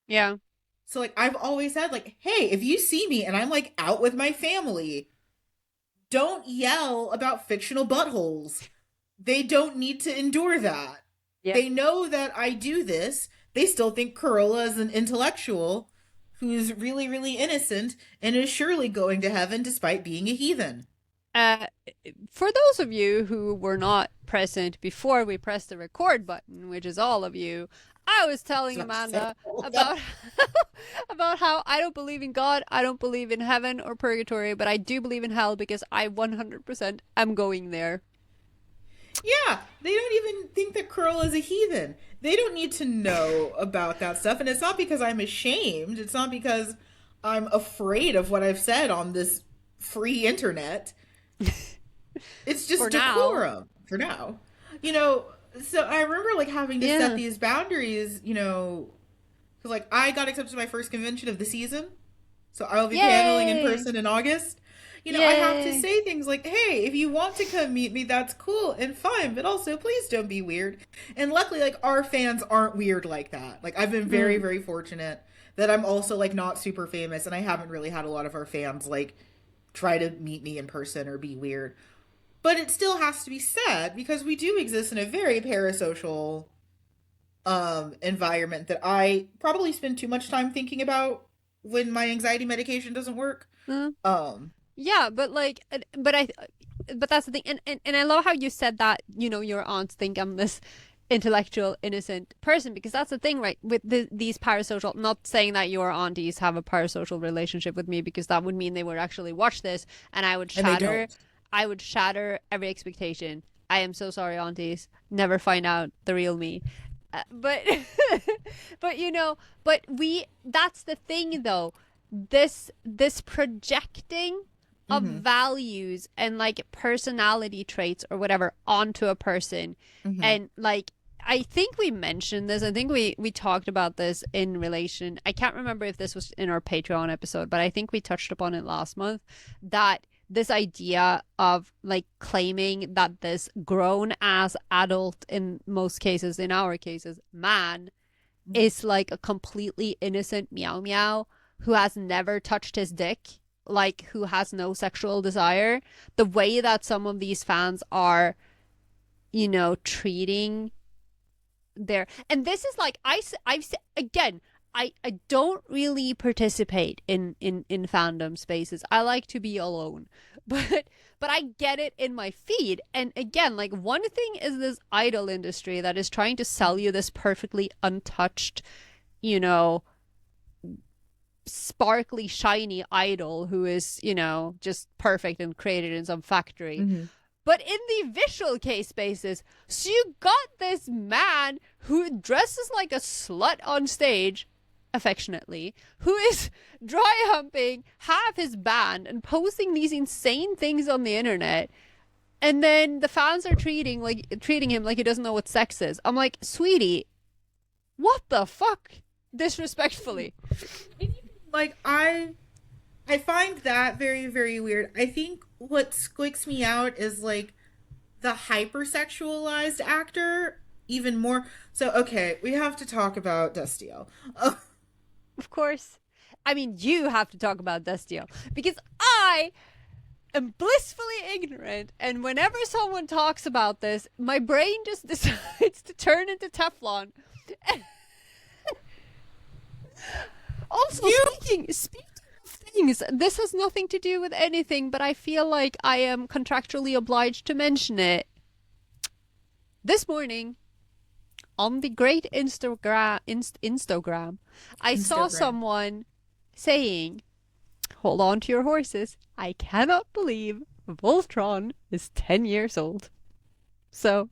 Yeah. So like I've always said, like, hey, if you see me and I'm like out with my family, don't yell about fictional buttholes. They don't need to endure that. Yep. They know that I do this. They still think Carola is an intellectual who's really, really innocent and is surely going to heaven despite being a heathen. Uh, for those of you who were not present before we pressed the record button, which is all of you, I was telling Amanda about about how I don't believe in God, I don't believe in heaven or purgatory, but I do believe in hell because I 100% am going there. Yeah, they don't even think that Curl is a heathen. They don't need to know about that stuff. And it's not because I'm ashamed. It's not because I'm afraid of what I've said on this free internet. It's just For now. decorum for now. You know, so I remember like having to Yeah. set these boundaries, you know, because like I got accepted to my first convention of the season. So I'll be paneling in Yay! person in August. You know, I have to Yay! say things like, hey, if you want to come meet me, that's cool and fine, but also please don't be weird. And luckily, like, our fans aren't weird like that. Like, I've been very, Mm. very fortunate that I'm also, like, not super famous, and I haven't really had a lot of our fans, like, try to meet me in person or be weird. But it still has to be said because we do exist in a very parasocial environment that I probably spend too much time thinking about when my anxiety medication doesn't work. Mm. Um, Yeah, but like, but that's the thing, and I love how you said that. You know, your aunts think I'm this intellectual, innocent person because that's the thing, right? With these parasocial. Not saying that your aunties have a parasocial relationship with me because that would mean they would actually watch this, and I would and they shatter. don't. I would shatter every expectation. I am so sorry, aunties. Never find out the real me. But, but you know, but we. That's the thing, though. This projecting of Mm-hmm. values and like personality traits or whatever onto a person, Mm-hmm. and like I think we mentioned this, I think we talked about this in relation, I can't remember if this was in our Patreon episode, but I think we touched upon it last month, that this idea of like claiming that this grown ass adult, in most cases, in our cases, man is like a completely innocent meow meow who has never touched his dick, like who has no sexual desire. The way that some of these fans are, you know, treating their, and this is like I've again, I don't really participate in fandom spaces. I like to be alone. But I get it in my feed. And again, like one thing is this idol industry that is trying to sell you this perfectly untouched, you know, sparkly shiny idol who is, you know, just perfect and created in some factory. Mm-hmm. But in the visual case spaces, so you got this man who dresses like a slut on stage, affectionately, who is dry humping half his band and posting these insane things on the internet, and then the fans are treating him like he doesn't know what sex is. I'm like, sweetie, what the fuck? Disrespectfully. Like I find that very, very weird. I think what squicks me out is like the hypersexualized actor even more. So okay, we have to talk about Destiel. Of course. I mean, you have to talk about Destio because I am blissfully ignorant, and whenever someone talks about this, my brain just decides to turn into Teflon. Also, You speaking of things, this has nothing to do with anything, but I feel like I am contractually obliged to mention it. This morning, on the great Instagram, I saw Instagram. someone saying, hold on to your horses. I cannot believe Voltron is 10 years old. So,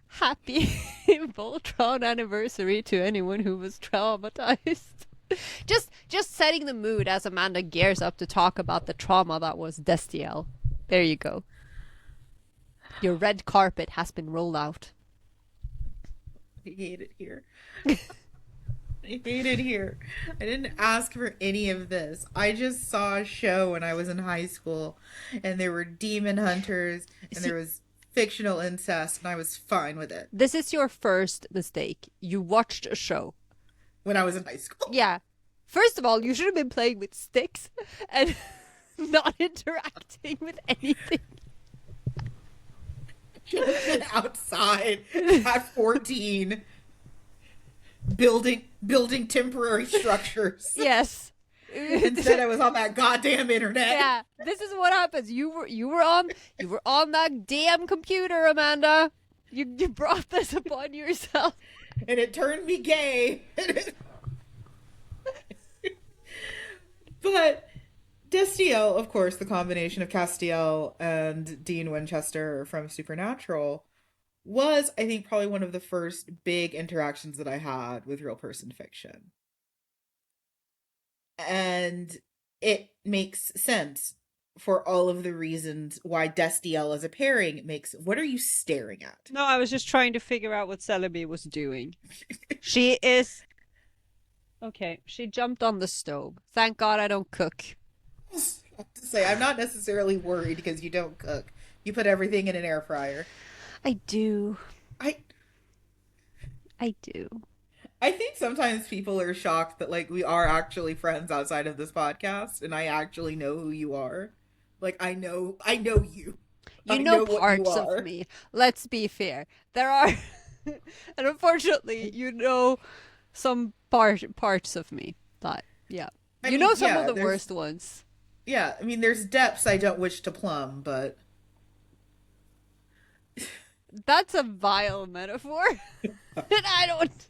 happy Voltron anniversary to anyone who was traumatized. Just setting the mood as Amanda gears up to talk about the trauma that was Destiel. There you go. Your red carpet has been rolled out. I hate it here. I hate it here. I didn't ask for any of this. I just saw a show when I was in high school, and there were demon hunters, and See, there was fictional incest, and I was fine with it this is your first mistake. You watched a show. when I was in high school. Yeah. First of all, you should have been playing with sticks and not interacting with anything. Should have been outside at 14, building temporary structures. Yes. Instead, I was on that goddamn internet. Yeah, this is what happens. You were on that damn computer, Amanda. You brought this upon yourself. And it turned me gay. But Destiel, of course, the combination of Castiel and Dean Winchester from Supernatural, was, I think, probably one of the first big interactions that I had with real person fiction. And it makes sense for all of the reasons why Destiel as a pairing makes. What are you staring at? No, I was just trying to figure out what Celebi was doing. She is okay. She jumped on the stove. Thank God I don't cook. I have to say, I'm not necessarily worried because you don't cook. You put everything in an air fryer. I do. I I do. I think sometimes people are shocked that like we are actually friends outside of this podcast and I actually know who you are. Like I know you. You I know know what you parts are. of me. Let's be fair. There are, and unfortunately, you know some parts of me. That yeah, I you mean, know some of yeah, the there's worst ones. yeah, I mean there's depths I don't wish to plumb, but That's a vile metaphor, and I don't.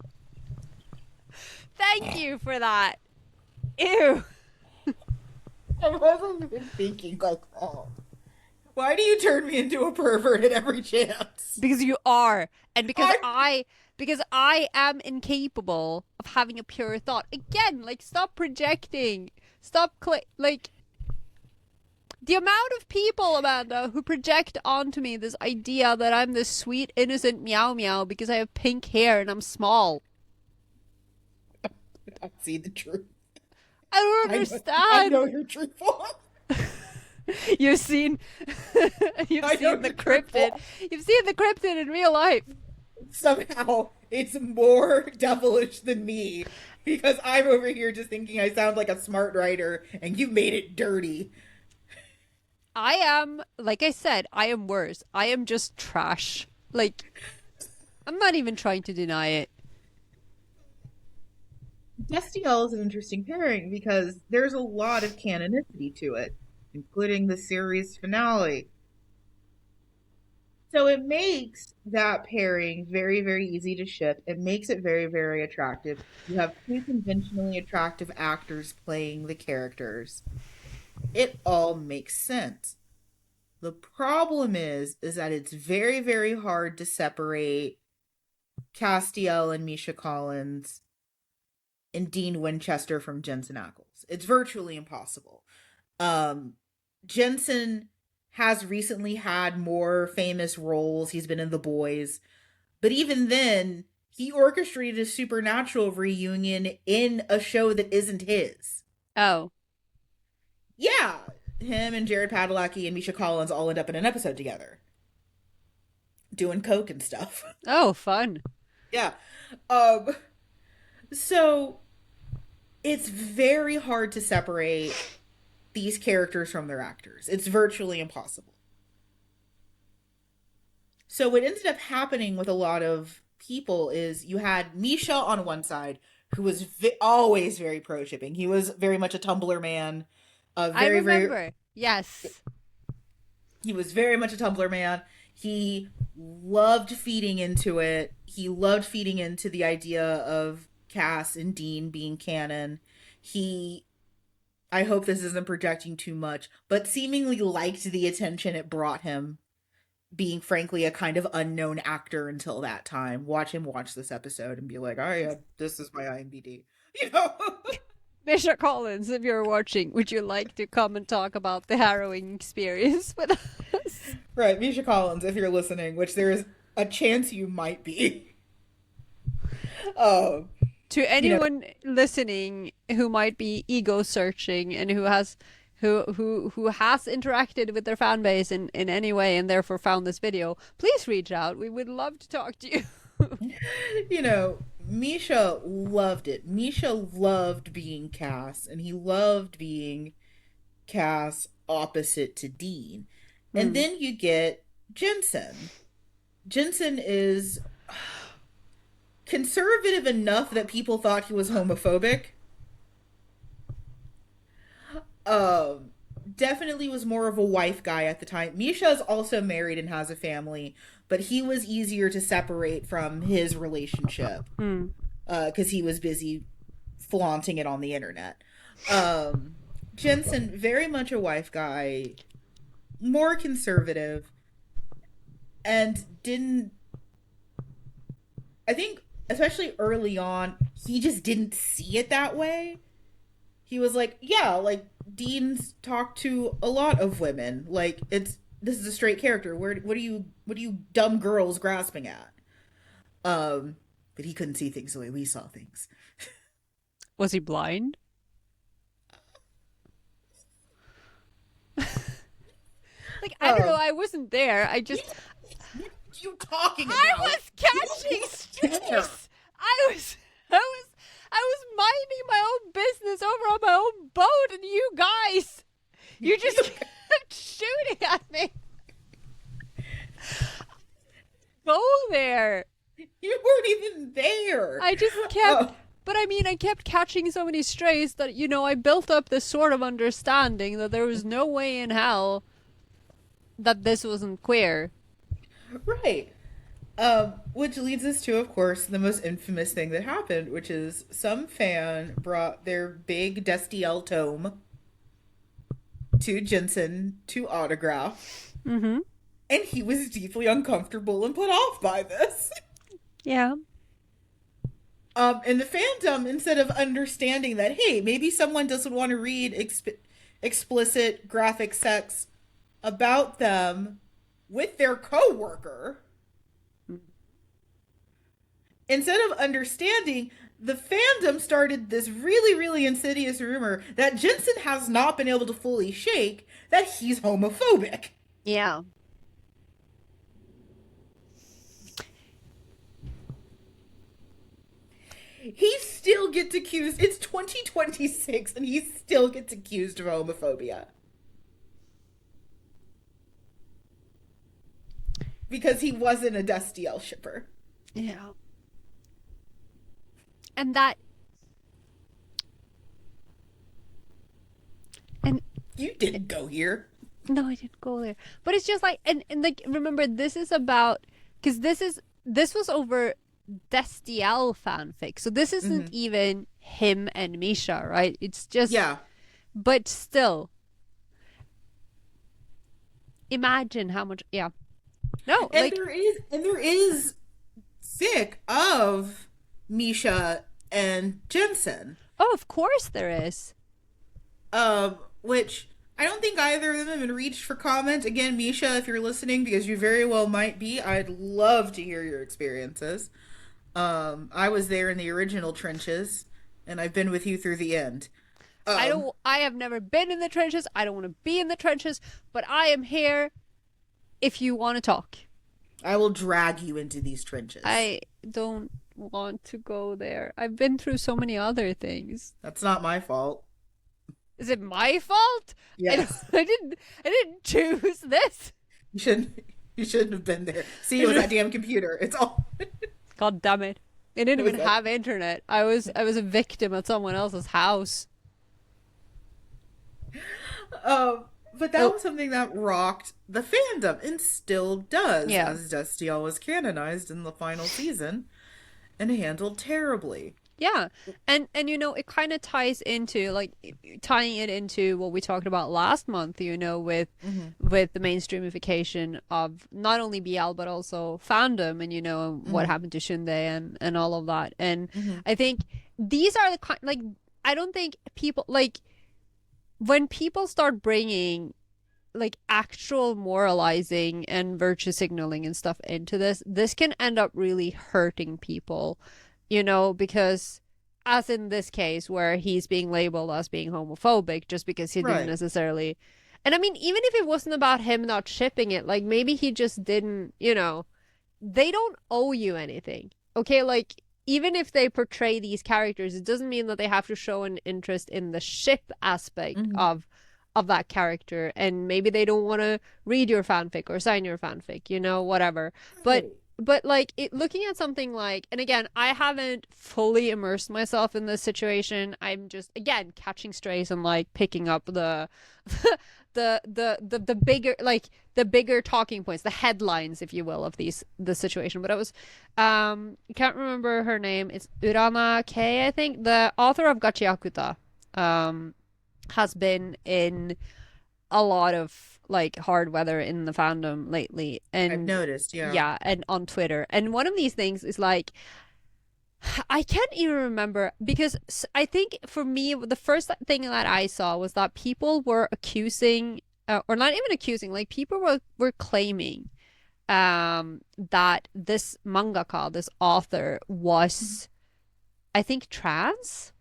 Thank you for that. Ew. I wasn't even thinking like that. Why do you turn me into a pervert at every chance? Because you are, and I because I am incapable of having a pure thought. Again, like stop projecting. Stop like the amount of people, Amanda, who project onto me this idea that I'm this sweet, innocent meow meow because I have pink hair and I'm small. see the truth. I don't I understand. know you're truthful. You've seen, you've I know seen the you're cryptid. truthful. You've seen the cryptid in real life. Somehow it's more devilish than me because I'm over here just thinking I sound like a smart writer and you made it dirty. I am, like I said, I am worse. I am just trash. Like, I'm not even trying to deny it. Destiel is an interesting pairing because there's a lot of canonicity to it, including the series finale. So it makes that pairing very, very easy to ship. It makes it very, very attractive. You have two conventionally attractive actors playing the characters. It all makes sense. The problem is that it's very, very hard to separate Castiel and Misha Collins and Dean Winchester from Jensen Ackles. It's virtually impossible. Jensen has recently had more famous roles. He's been in The Boys. But even then, he orchestrated a Supernatural reunion in a show that isn't his. Oh. Yeah, him and Jared Padalecki and Misha Collins all end up in an episode together. Doing coke and stuff. Oh, fun. Yeah. Um so it's very hard to separate these characters from their actors. It's virtually impossible. So what ended up happening with a lot of people is you had Misha on one side, who was always very pro shipping. He was very much a Tumblr man. I Very, very. remember. Yes. He was very much a Tumblr man. He loved feeding into it. He loved feeding into the idea of Cass and Dean being canon. He, I hope this isn't projecting too much, but seemingly liked the attention it brought him, being frankly a kind of unknown actor until that time. Watch him watch this episode and be like, oh yeah, this is my IMDb. You know? Misha Collins, if you're watching, would you like to come and talk about the harrowing experience with us? Right, Misha Collins, if you're listening, which there is a chance you might be. Oh. To anyone listening who might be ego searching and who has interacted with their fan base in any way and therefore found this video, please reach out. We would love to talk to you. You know, Misha loved it. Misha loved being Cass, and he loved being Cass opposite to Dean. And then you get Jensen. Jensen is conservative enough that people thought he was homophobic. Definitely was more of a wife guy at the time. Misha is also married and has a family, but he was easier to separate from his relationship because he was busy flaunting it on the internet. Jensen, very much a wife guy, more conservative, and didn't, I think, especially early on, he just didn't see it that way. He was like, yeah, like, Dean's talked to a lot of women. Like, this is a straight character. What are you dumb girls grasping at? But he couldn't see things the way we saw things. Was he blind? Like, I don't know, I wasn't there. I just... What are you talking about? I was catching strays! I was minding my own business over on my own boat, and you just kept shooting at me. Go there. You weren't even there. I just kept, but I mean, I kept catching so many strays that, I built up this sort of understanding that there was no way in hell that this wasn't queer. Right. Which leads us to, of course, the most infamous thing that happened, which is some fan brought their big Destiel tome to Jensen to autograph. Mm-hmm. And he was deeply uncomfortable and put off by this. Yeah. And the fandom, instead of understanding that, hey, maybe someone doesn't want to read explicit graphic sex about them with their coworker, instead of understanding, the fandom started this really, really insidious rumor that Jensen has not been able to fully shake that he's homophobic. Yeah. He still gets accused. It's 2026 and he still gets accused of homophobia. Because he wasn't a Destiel shipper. Yeah. And that... And... You didn't go here. No, I didn't go there. But it's just like... And like, remember, this is about... Because this was over Destiel fanfic. So this isn't even him and Misha, right? It's just... Yeah. But still... Imagine how much... Yeah. No, and like... there is fic of Misha and Jensen. Oh, of course there is. Which I don't think either of them have been reached for comment. Again, Misha, if you're listening, because you very well might be, I'd love to hear your experiences. I was there in the original trenches, and I've been with you through the end. I have never been in the trenches. I don't want to be in the trenches, but I am here if you want to talk. I will drag you into these trenches. I don't want to go there. I've been through so many other things. That's not my fault. Is it my fault? Yes. I didn't choose this. You shouldn't have been there. See, it was that damn computer. It's all God damn it. It didn't even have internet. I was a victim at someone else's house. But that Oh, was something that rocked the fandom and still does, yeah. as Destiel was canonized in the final season and handled terribly. Yeah. And it kind of ties into like tying it into what we talked about last month, with Hmm. the mainstreamification of not only BL but also fandom and what Hmm. happened to Shunde and all of that. And Hmm. I think these are the kind like I don't think people like when people start bringing like actual moralizing and virtue signaling and stuff into this can end up really hurting people, because as in this case where he's being labeled as being homophobic just because he didn't Right. necessarily. And I mean, even if it wasn't about him not shipping it, like maybe he just didn't, they don't owe you anything. Okay, like even if they portray these characters, it doesn't mean that they have to show an interest in the ship aspect Hmm. of that character, and maybe they don't want to read your fanfic or sign your fanfic, whatever. But Right. like looking at something like, and again, I haven't fully immersed myself in this situation. I'm just again catching strays and like picking up the the bigger like the bigger talking points, the headlines, if you will, of the situation. But I was can't remember her name. It's Urana K, I think, the author of Gachiakuta. Um, has been in a lot of like hard weather in the fandom lately, I've and noticed, yeah. yeah, and on Twitter. And one of these things is like I can't even remember because I think for me the first thing that I saw was that people were accusing or not even accusing, like people were claiming that this mangaka, this author was I think trans,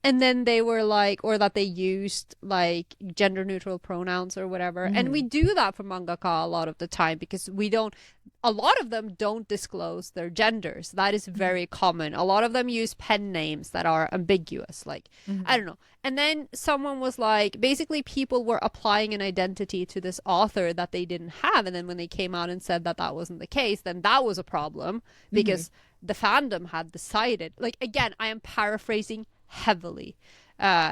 and then they were like, or that they used like gender neutral pronouns or whatever. And we Hmm. do that for mangaka a lot of the time because we don't, a lot of them don't disclose their genders. That is very common. A lot of them use pen names that are ambiguous, like I Hmm. don't know. And then someone was like, basically people were applying an identity to this author that they didn't have, and then when they came out and said that that wasn't the case, then that was a problem Hmm. because the fandom had decided, like, again, I am paraphrasing heavily.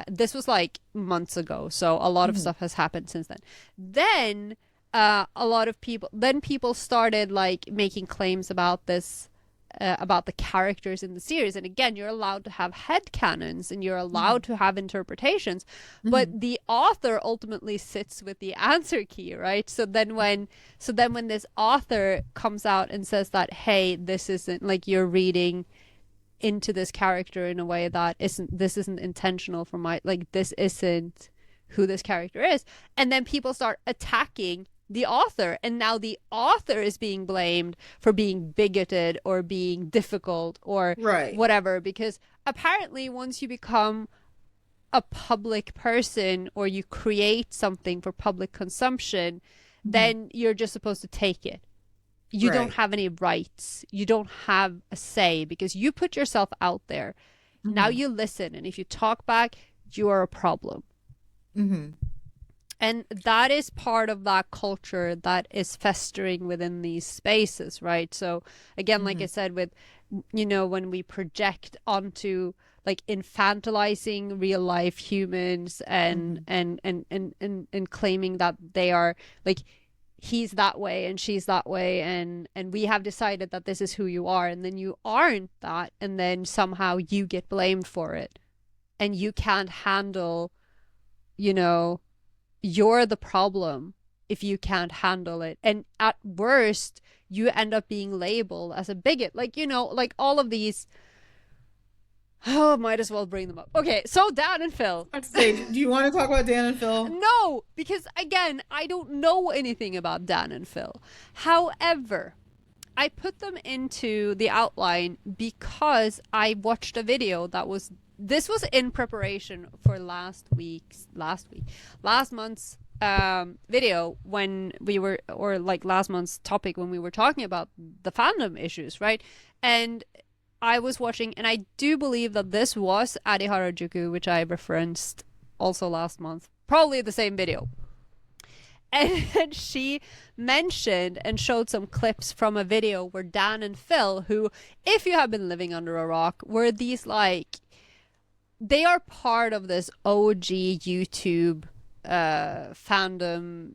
This was like months ago, so a lot of Hmm. stuff has happened since then. Then a lot of people started like making claims about this. About the characters in the series, and again, you're allowed to have head canons and you're allowed Hmm. to have interpretations, but Hmm. the author ultimately sits with the answer key, right? So then when this author comes out and says that, hey, this isn't like you're reading into this character in a way that isn't intentional for my, like, this isn't who this character is, and then people start attacking the author, and now the author is being blamed for being bigoted or being difficult or Right. whatever, because apparently once you become a public person or you create something for public consumption, Hmm. then you're just supposed to take it. You don't Right. have any rights. You don't have a say because you put yourself out there. Now Hmm. you listen, and if you talk back, you are a problem. Hmm. And that is part of that culture that is festering within these spaces, right? So, again, like I Hmm. said, with, when we project onto like infantilizing real life humans and Hmm. and claiming that they are like he's that way and she's that way, and we have decided that this is who you are, and then you aren't that, and then somehow you get blamed for it, and you can't handle, you know you're the problem if you can't handle it, and at worst you end up being labeled as a bigot, like, like all of these. Oh, might as well bring them up. Okay, so Dan and Phil. I'd say, do you want to talk about Dan and Phil? No, because again, I don't know anything about Dan and Phil. However, I put them into the outline because I watched a video that was, this was in preparation for last month's video when we were, or like last month's topic when we were talking about the fandom issues, right? And I was watching, and I do believe that this was Adi Harajuku, which I referenced also last month, probably the same video. And she mentioned and showed some clips from a video where Dan and Phil, who, if you have been living under a rock, were these like, they are part of this OG YouTube fandom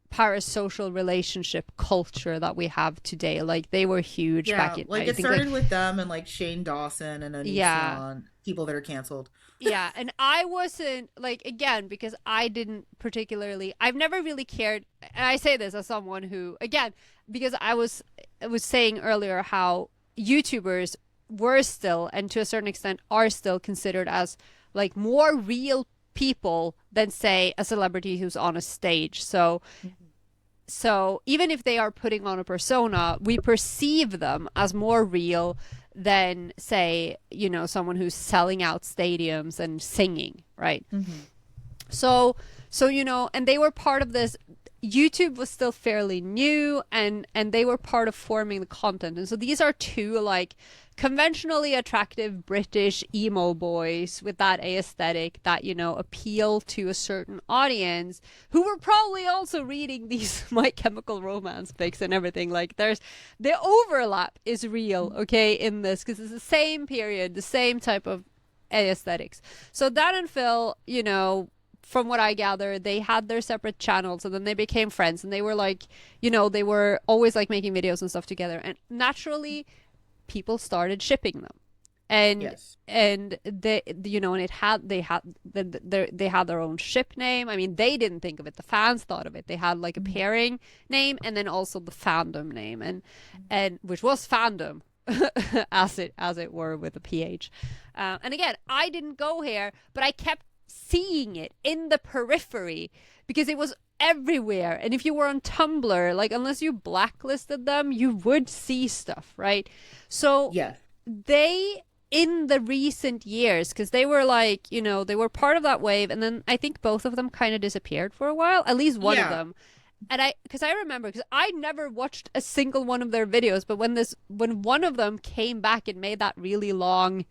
parasocial relationship culture that we have today. Like they were huge back Yeah, in, like I it think, like, started with them and like Shane Dawson and yeah. Onision, people that are canceled. Yeah, and I wasn't like, again, because I didn't particularly, I've never really cared, and I say this as someone who, again, because I was saying earlier how YouTubers were still, and to a certain extent are still, considered as like more real people than, say, a celebrity who's on a stage. So even if they are putting on a persona, we perceive them as more real than, say, someone who's selling out stadiums and singing, right? Mm-hmm. So and they were part of this. YouTube was still fairly new, and they were part of forming the content. And so these are two like conventionally attractive British emo boys with that aesthetic that appeal to a certain audience who were probably also reading these My Chemical Romance fics and everything. Like there's the overlap is real, okay, in this, because it's the same period, the same type of aesthetics. So Dan and Phil, from what I gather, they had their separate channels and then they became friends, and they were like, they were always like making videos and stuff together. And naturally, people started shipping them. And Yes. and they and they had their own ship name. I mean, they didn't think of it, the fans thought of it. They had like a pairing name, and then also the fandom name, and which was fandom, as it were, with a ph. And again, I didn't go here, but I kept seeing it in the periphery because it was everywhere. And if you were on Tumblr, like, unless you blacklisted them, you would see stuff, right? So Yes. they, in the recent years, because they were like, they were part of that wave, and then I think both of them kind of disappeared for a while, at least one of Yeah. them. And I remember, because I never watched a single one of their videos, but when one of them came back and made that really long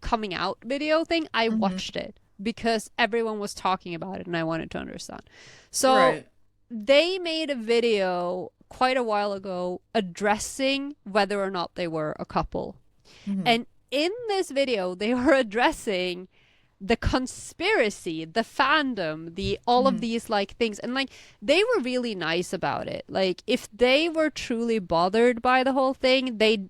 coming out video thing, I Mm-hmm. watched it because everyone was talking about it and I wanted to understand. So Right. they made a video quite a while ago addressing whether or not they were a couple. Mm-hmm. And in this video, they were addressing the conspiracy, the fandom, the all of Mm-hmm. these like things. And like they were really nice about it. Like if they were truly bothered by the whole thing, they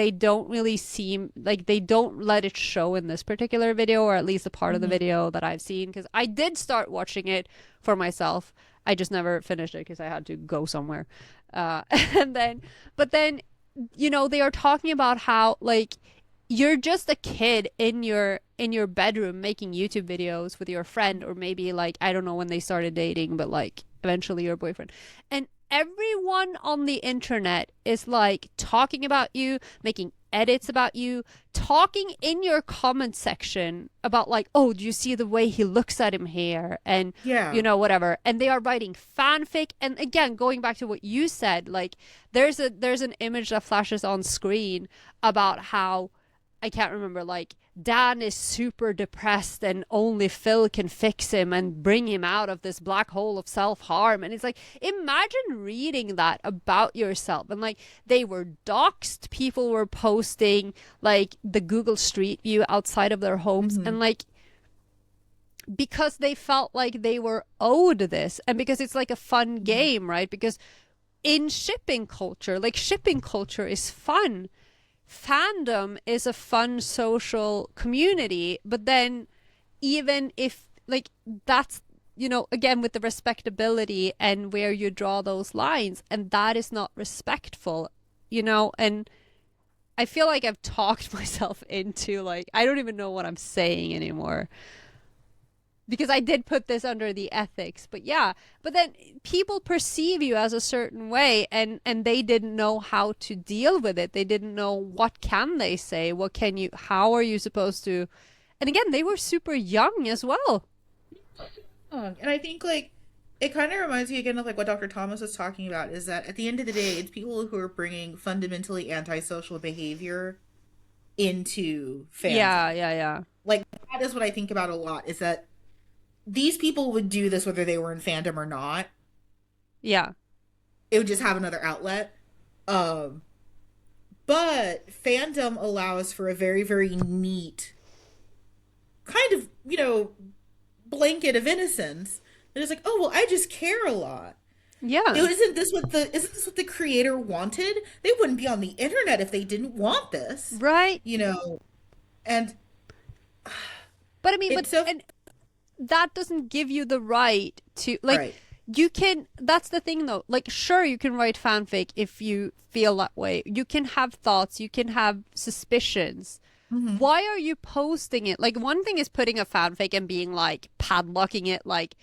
don't really seem like, they don't let it show in this particular video, or at least a part of the Mm-hmm. video that I've seen, because I did start watching it for myself. I just never finished it because I had to go somewhere. And then, but then, they are talking about how like you're just a kid in your bedroom making YouTube videos with your friend, or maybe like, I don't know when they started dating, but like eventually your boyfriend. And everyone on the internet is like talking about you, making edits about you, talking in your comment section about like, oh, do you see the way he looks at him here? And Yeah. whatever. And they are writing fanfic. And again, going back to what you said, like there's an image that flashes on screen about how, I can't remember, like Dan is super depressed and only Phil can fix him and bring him out of this black hole of self-harm. And it's like, imagine reading that about yourself. And like they were doxxed, people were posting like the Google Street View outside of their homes, Mm-hmm. and like because they felt like they were owed this, and because it's like a fun Mm-hmm. game, right? Because in shipping culture, like shipping culture is fun, fandom is a fun social community. But then, even if like that's, again, with the respectability and where you draw those lines, and that is not respectful, and I feel like I've talked myself into, like, I don't even know what I'm saying anymore, because I did put this under the ethics. But yeah, but then people perceive you as a certain way, and they didn't know how to deal with it. They didn't know, what can they say, what can you, how are you supposed to, and again, they were super young as well. And I think like it kind of reminds me again of like what Dr. Thomas was talking about, is that at the end of the day, it's people who are bringing fundamentally antisocial behavior into Yeah, fandom. yeah, yeah, Like that is what I think about a lot, is that these people would do this whether they were in fandom or not. yeah. It would just have another outlet. Um, but fandom allows for a very, very neat kind of, blanket of innocence. And it's like, oh well, I just care a lot. Yeah. Isn't this what the creator wanted? They wouldn't be on the internet if they didn't want this, Right. you know. And But I mean, it's so and that doesn't give you the right to, like, right. you can, that's the thing though. Like, sure, you can write fanfic if you feel that way. You can have thoughts, you can have suspicions. Hmm. Why are you posting it? Like, one thing is putting a fanfic and being like padlocking it, like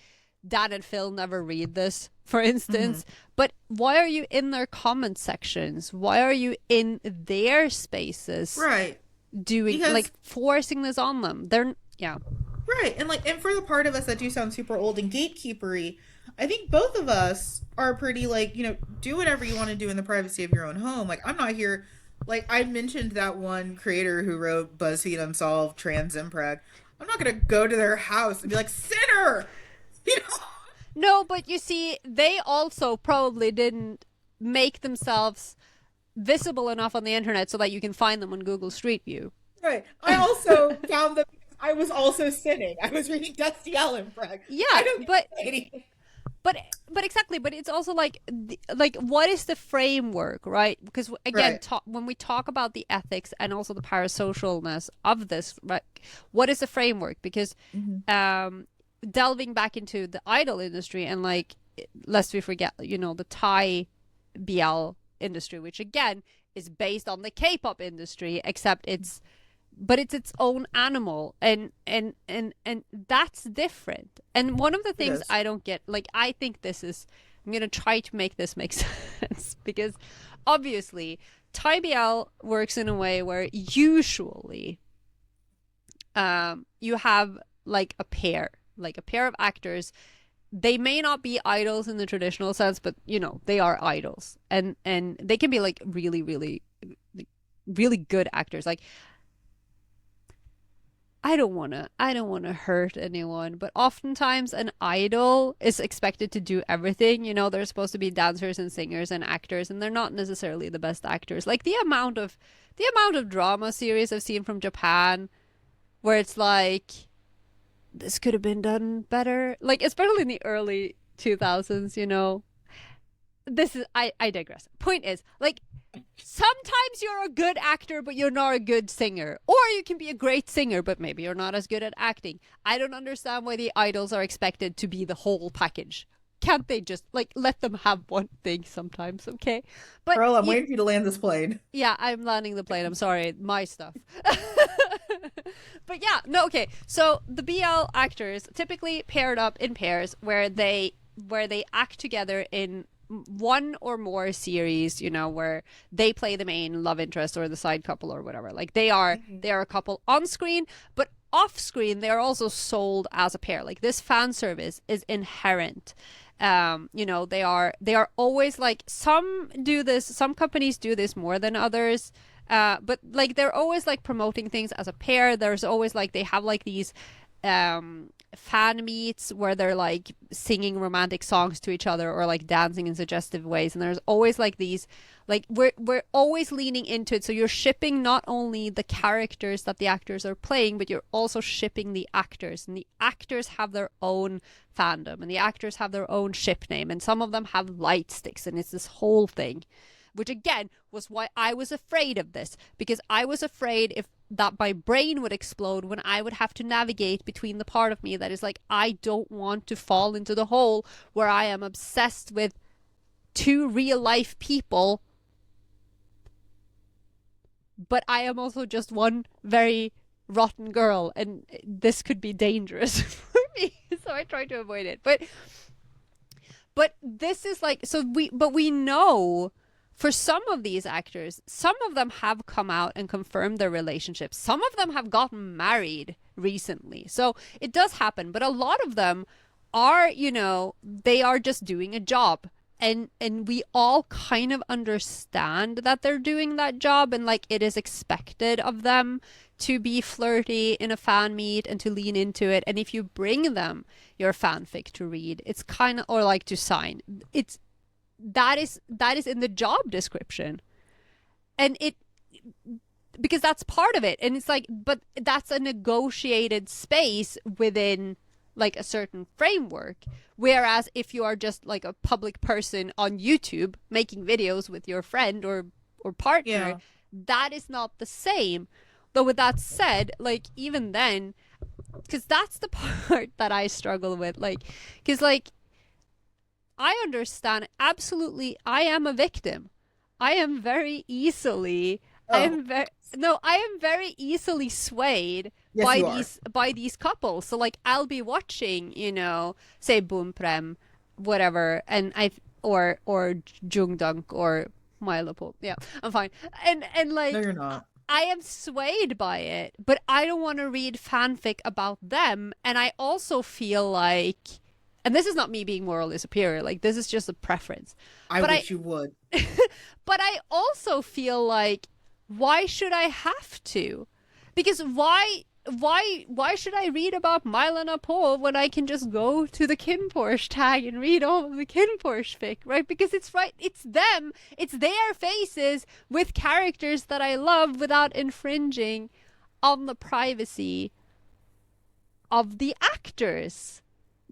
Dan and Phil never read this, for Hmm. instance. But why are you in their comment sections? Why are you in their spaces Right. doing, Because like, forcing this on them? They're, yeah. right. And like, and for the part of us that do sound super old and gatekeepery, I think both of us are pretty like, do whatever you want to do in the privacy of your own home. Like, I'm not here. Like, I mentioned that one creator who wrote BuzzFeed Unsolved Trans Impreg. I'm not going to go to their house and be like, sinner! You know? No, but you see, they also probably didn't make themselves visible enough on the internet so that you can find them on Google Street View. Right. I also found that I was also sinning. I was reading Dusty Allen Impreg. I Yeah, don't need to say anything. but but exactly, but it's also like like what is the framework, right? Because again, Right. when we talk about the ethics and also the parasocialness of this, right? What is the framework? Because Hmm. delving back into the idol industry and like lest we forget, the Thai BL industry, which again is based on the K-pop industry, except it's its own animal, and that's different. And one of the It things is. I don't get, like, I think this is, I'm gonna try to make this make sense because obviously Thai BL works in a way where usually you have like a pair of actors. They may not be idols in the traditional sense, but they are idols, and they can be like really, really, really good actors. Like, I don't want to hurt anyone, but oftentimes an idol is expected to do everything. They're supposed to be dancers and singers and actors, and they're not necessarily the best actors. Like the amount of drama series I've seen from Japan where it's like this could have been done better. Like, especially in the early 2000s. This is, I digress. Point is, like, sometimes you're a good actor but you're not a good singer, or you can be a great singer but maybe you're not as good at acting. I don't understand why the idols are expected to be the whole package. Can't they just like let them have one thing sometimes? Okay, but Earl, I'm waiting for you to land this plane. yeah, I'm landing the plane. I'm sorry, my stuff. But yeah, no, okay. So the BL actors typically paired up in pairs where they act together in one or more series, where they play the main love interest or the side couple or whatever. Like Hmm. they are a couple on screen, but off screen they are also sold as a pair. Like, this fan service is inherent. They are always like, some companies do this more than others. But like they're always like promoting things as a pair. There's always like they have like these fan meets where they're like singing romantic songs to each other or like dancing in suggestive ways. And there's always like these, like, we're always leaning into it. So you're shipping not only the characters that the actors are playing, but you're also shipping the actors, and the actors have their own fandom, and the actors have their own ship name, and some of them have light sticks, and it's this whole thing, which again was why I was afraid of this, because I was afraid if that my brain would explode when I would have to navigate between the part of me that is like, I don't want to fall into the hole where I am obsessed with two real life people, but I am also just one very rotten girl, and this could be dangerous for me. So I try to avoid it. But this is like, so we know for some of these actors, some of them have come out and confirmed their relationships. Some of them have gotten married recently. So it does happen, but a lot of them are, they are just doing a job. And we all kind of understand that they're doing that job, and like it is expected of them to be flirty in a fan meet and to lean into it. And if you bring them your fanfic to read, it's kind of, or like to sign, it's that is in the job description, and it, because that's part of it. And it's like, but that's a negotiated space within like a certain framework. Whereas if you are just like a public person on YouTube making videos with your friend or partner, Yeah. that is not the same. But with that said, like even then, because that's the part that I struggle with, like, because like I understand absolutely. I am a victim. I am very easily. I Oh, am very no. I am very easily swayed yes, you are. by these couples. So like, I'll be watching, say Boom Prem, whatever, and or Jung Dunk or Milo Pop. Yeah, I'm fine. And No, like, you're not. I am swayed by it, but I don't want to read fanfic about them. And I also feel like, and this is not me being morally superior, like this is just a preference. I But I wish you would. but I also feel like, why should I have to? Because why should I read about Mylana Paul when I can just go to the Kinporsche tag and read all of the Kinporsche fic, right? Because it's them, it's their faces with characters that I love without infringing on the privacy of the actors.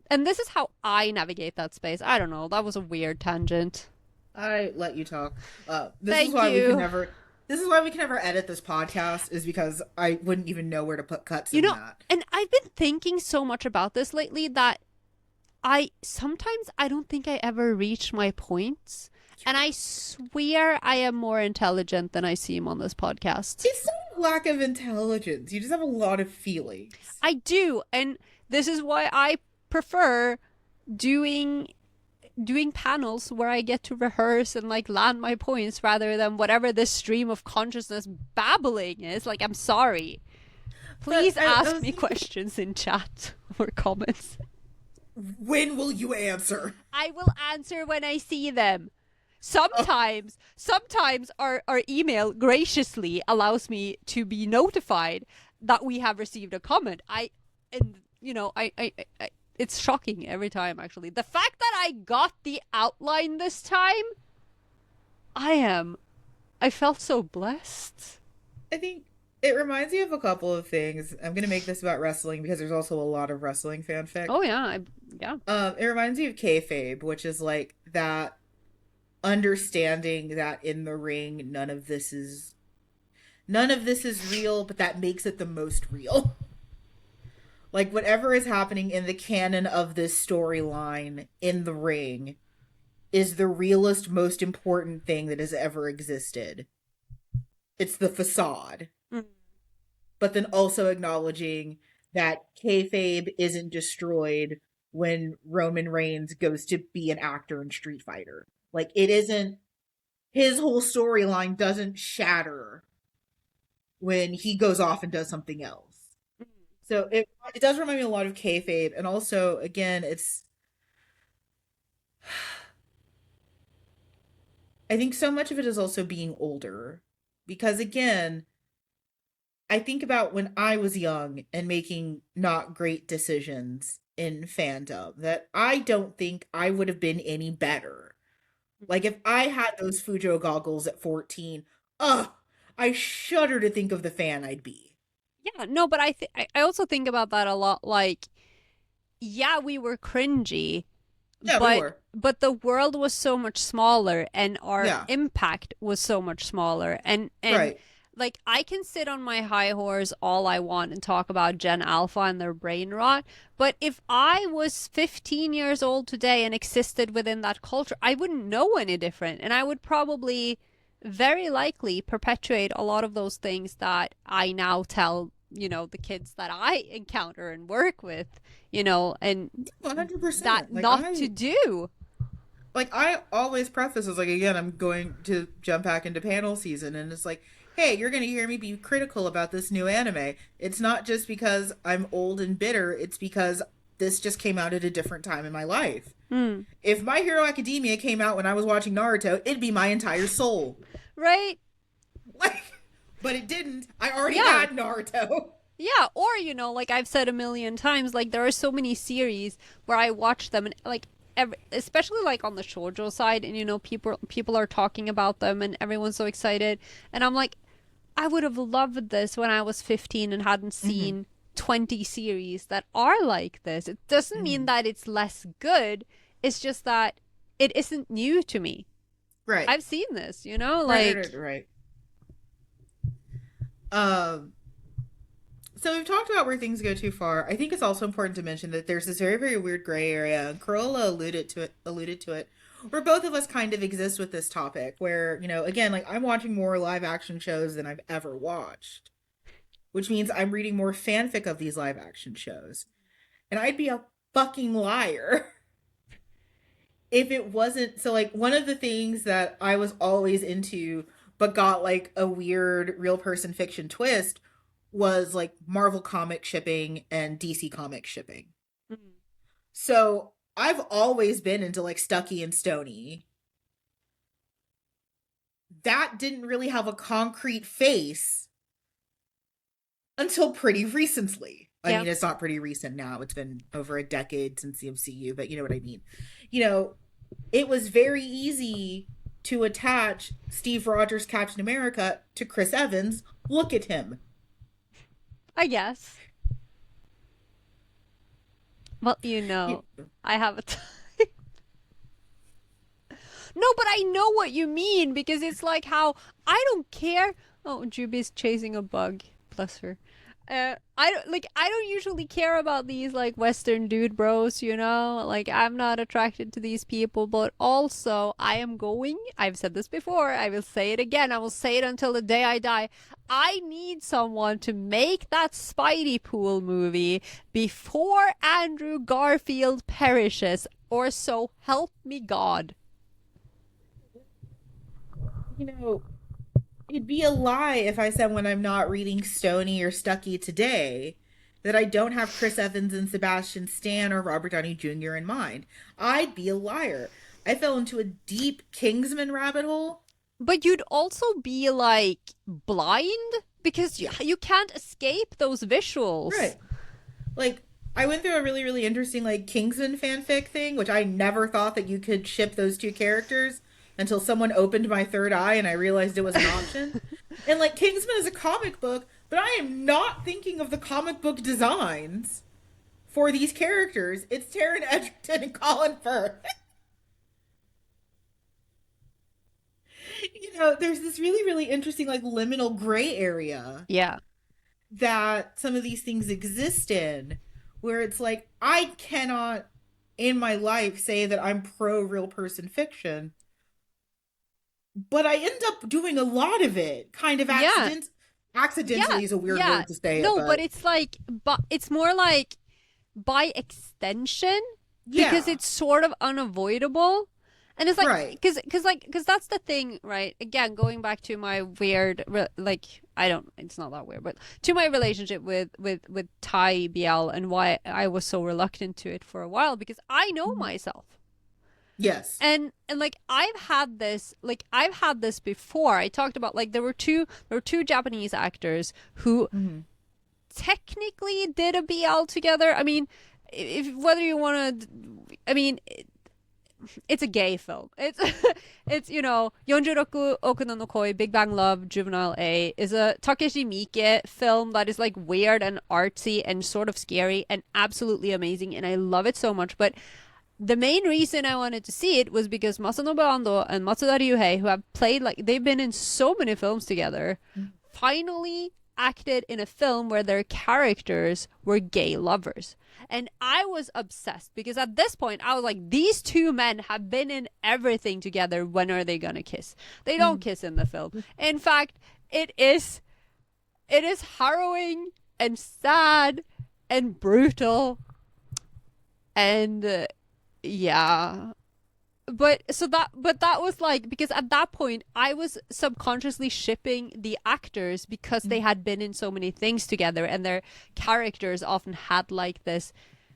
And this is how I navigate that space. I don't know. That was a weird tangent. I let you talk. This is Thank why we can you. never. This is why we can never edit this podcast. Is because I wouldn't even know where to put cuts You in know, that. and I've been thinking so much about this lately that I sometimes I don't think I ever reach my points. And I swear I am more intelligent than I seem on this podcast. It's not a lack of intelligence. You just have a lot of feelings. I do, and this is why I prefer doing panels where I get to rehearse and like land my points rather than whatever this stream of consciousness babbling is. Like, I'm sorry. But Please I ask was me thinking, questions in chat or comments. when will you answer? I will answer when I see them. Sometimes our email graciously allows me to be notified that we have received a comment. And I it's shocking every time, actually. The fact that I got the outline this time, I felt so blessed. I think it reminds me of a couple of things. I'm gonna make this about wrestling because there's also a lot of wrestling fanfic. Oh yeah, yeah. It reminds me of kayfabe, which is like that understanding that in the ring none of this is real, but that makes it the most real. Like whatever is happening in the canon of this storyline in the ring is the realest, most important thing that has ever existed. It's the facade. Mm. But then also acknowledging that kayfabe isn't destroyed when Roman Reigns goes to be an actor in Street Fighter. Like it isn't, his whole storyline doesn't shatter when he goes off and does something else. So it does remind me a lot of kayfabe, and also again, I think so much of it is also being older, because again, I think about when I was young and making not great decisions in fandom that I don't think I would have been any better. Like if I had those Fujo goggles at 14, ugh, I shudder to think of the fan I'd be. Yeah, no, but I also think about that a lot. Like, yeah, we were cringy, Yeah, we but were. the world was so much smaller and our Yeah, impact was so much smaller. And right. like, I can sit on my high horse all I want and talk about Gen Alpha and their brain rot, but if I was 15 years old today and existed within that culture, I wouldn't know any different, and I would probably very likely perpetuate a lot of those things that I now tell, the kids that I encounter and work with, and that 100%. not to do. I always preface as like, again, I'm going to jump back into panel season, and it's like, hey, you're going to hear me be critical about this new anime. It's not just because I'm old and bitter, it's because this just came out at a different time in my life. Hmm. If My Hero Academia came out when I was watching Naruto, it'd be my entire soul. Right? Like, but it didn't. I already Yeah. had Naruto. Yeah, or like I've said a million times, like there are so many series where I watch them and like especially like on the shoujo side, and people are talking about them and everyone's so excited, and I'm like, I would have loved this when I was 15 and hadn't Mm-hmm. seen 20 series that are like this. It doesn't mean Mhm. that it's less good. It's just that it isn't new to me. Right. I've seen this, you know, Right, right, like, right, right. Um, so we've talked about where things go too far. I think it's also important to mention that there's this very, very weird gray area, and Carola alluded to it, where both of us kind of exist with this topic, where, again, like I'm watching more live action shows than I've ever watched, which means I'm reading more fanfic of these live action shows. And I'd be a fucking liar if it wasn't. So, like, one of the things that I was always into, but got like a weird real person fiction twist, was like Marvel comic shipping and DC comic shipping. mm, So I've always been into like Stucky and Stony. That didn't really have a concrete face until pretty recently. I yeah. mean, it's not pretty recent now. It's been over a decade since the MCU, but you know what I mean. You know, it was very easy to attach Steve Rogers Captain America to Chris Evans. Look at him. I guess. Well, You- I have a No, but I know what you mean because it's like how I don't care. Oh, Juby's chasing a bug. Bless her. I don't usually care about these like Western dude bros, you know? Like I'm not attracted to these people, but also I am going, I've said this before, I will say it again, I will say it until the day I die. I need someone to make that Spidey Pool movie before Andrew Garfield perishes, or so help me God. you know, it'd be a lie if I said when I'm not reading Stony or Stucky today that I don't have Chris Evans and Sebastian Stan or Robert Downey Jr. in mind. I'd be a liar. I fell into a deep Kingsman rabbit hole. But you'd also be like blind because Yeah, you can't escape those visuals. right. Like, I went through a really, really interesting, like, Kingsman fanfic thing, which I never thought that you could ship those two characters until someone opened my third eye and I realized it was an option. And, like, Kingsman is a comic book, but I am not thinking of the comic book designs for these characters. It's Taron Egerton and Colin Firth. There's this really, really interesting, like, liminal gray area Yeah. that some of these things exist in, where it's like I cannot in my life say that I'm pro real person fiction, but I end up doing a lot of it kind of Yeah. Yeah. accidentally is a weird Yeah. word to say it, No, but but it's like but it's more like by extension because yeah, it's sort of unavoidable. And it's like right. because that's the thing, right? Again, going back to my weird like I don't it's not that weird, but to my relationship with Thai BL and why I was so reluctant to it for a while because I know Mhm. myself. Yes. And like I've had this before. I talked about like there were two Japanese actors who Hmm. technically did a BL together. I mean, if whether you want to I mean, it's a gay film. It's it's 46 Oku no Koi, Big Bang Love, Juvenile A is a Takeshi Miike film that is like weird and artsy and sort of scary and absolutely amazing and I love it so much. But the main reason I wanted to see it was because Masanobu Ando and Matsuda Ryuhei, who have played like they've been in so many films together, finally acted in a film where their characters were gay lovers. And I was obsessed because at this point I was like, these two men have been in everything together. When are they gonna kiss? They don't Hmm. kiss in the film. In fact, it is harrowing and sad and brutal and yeah, but that was like because at that point I was subconsciously shipping the actors because they had been in so many things together and their characters often had like this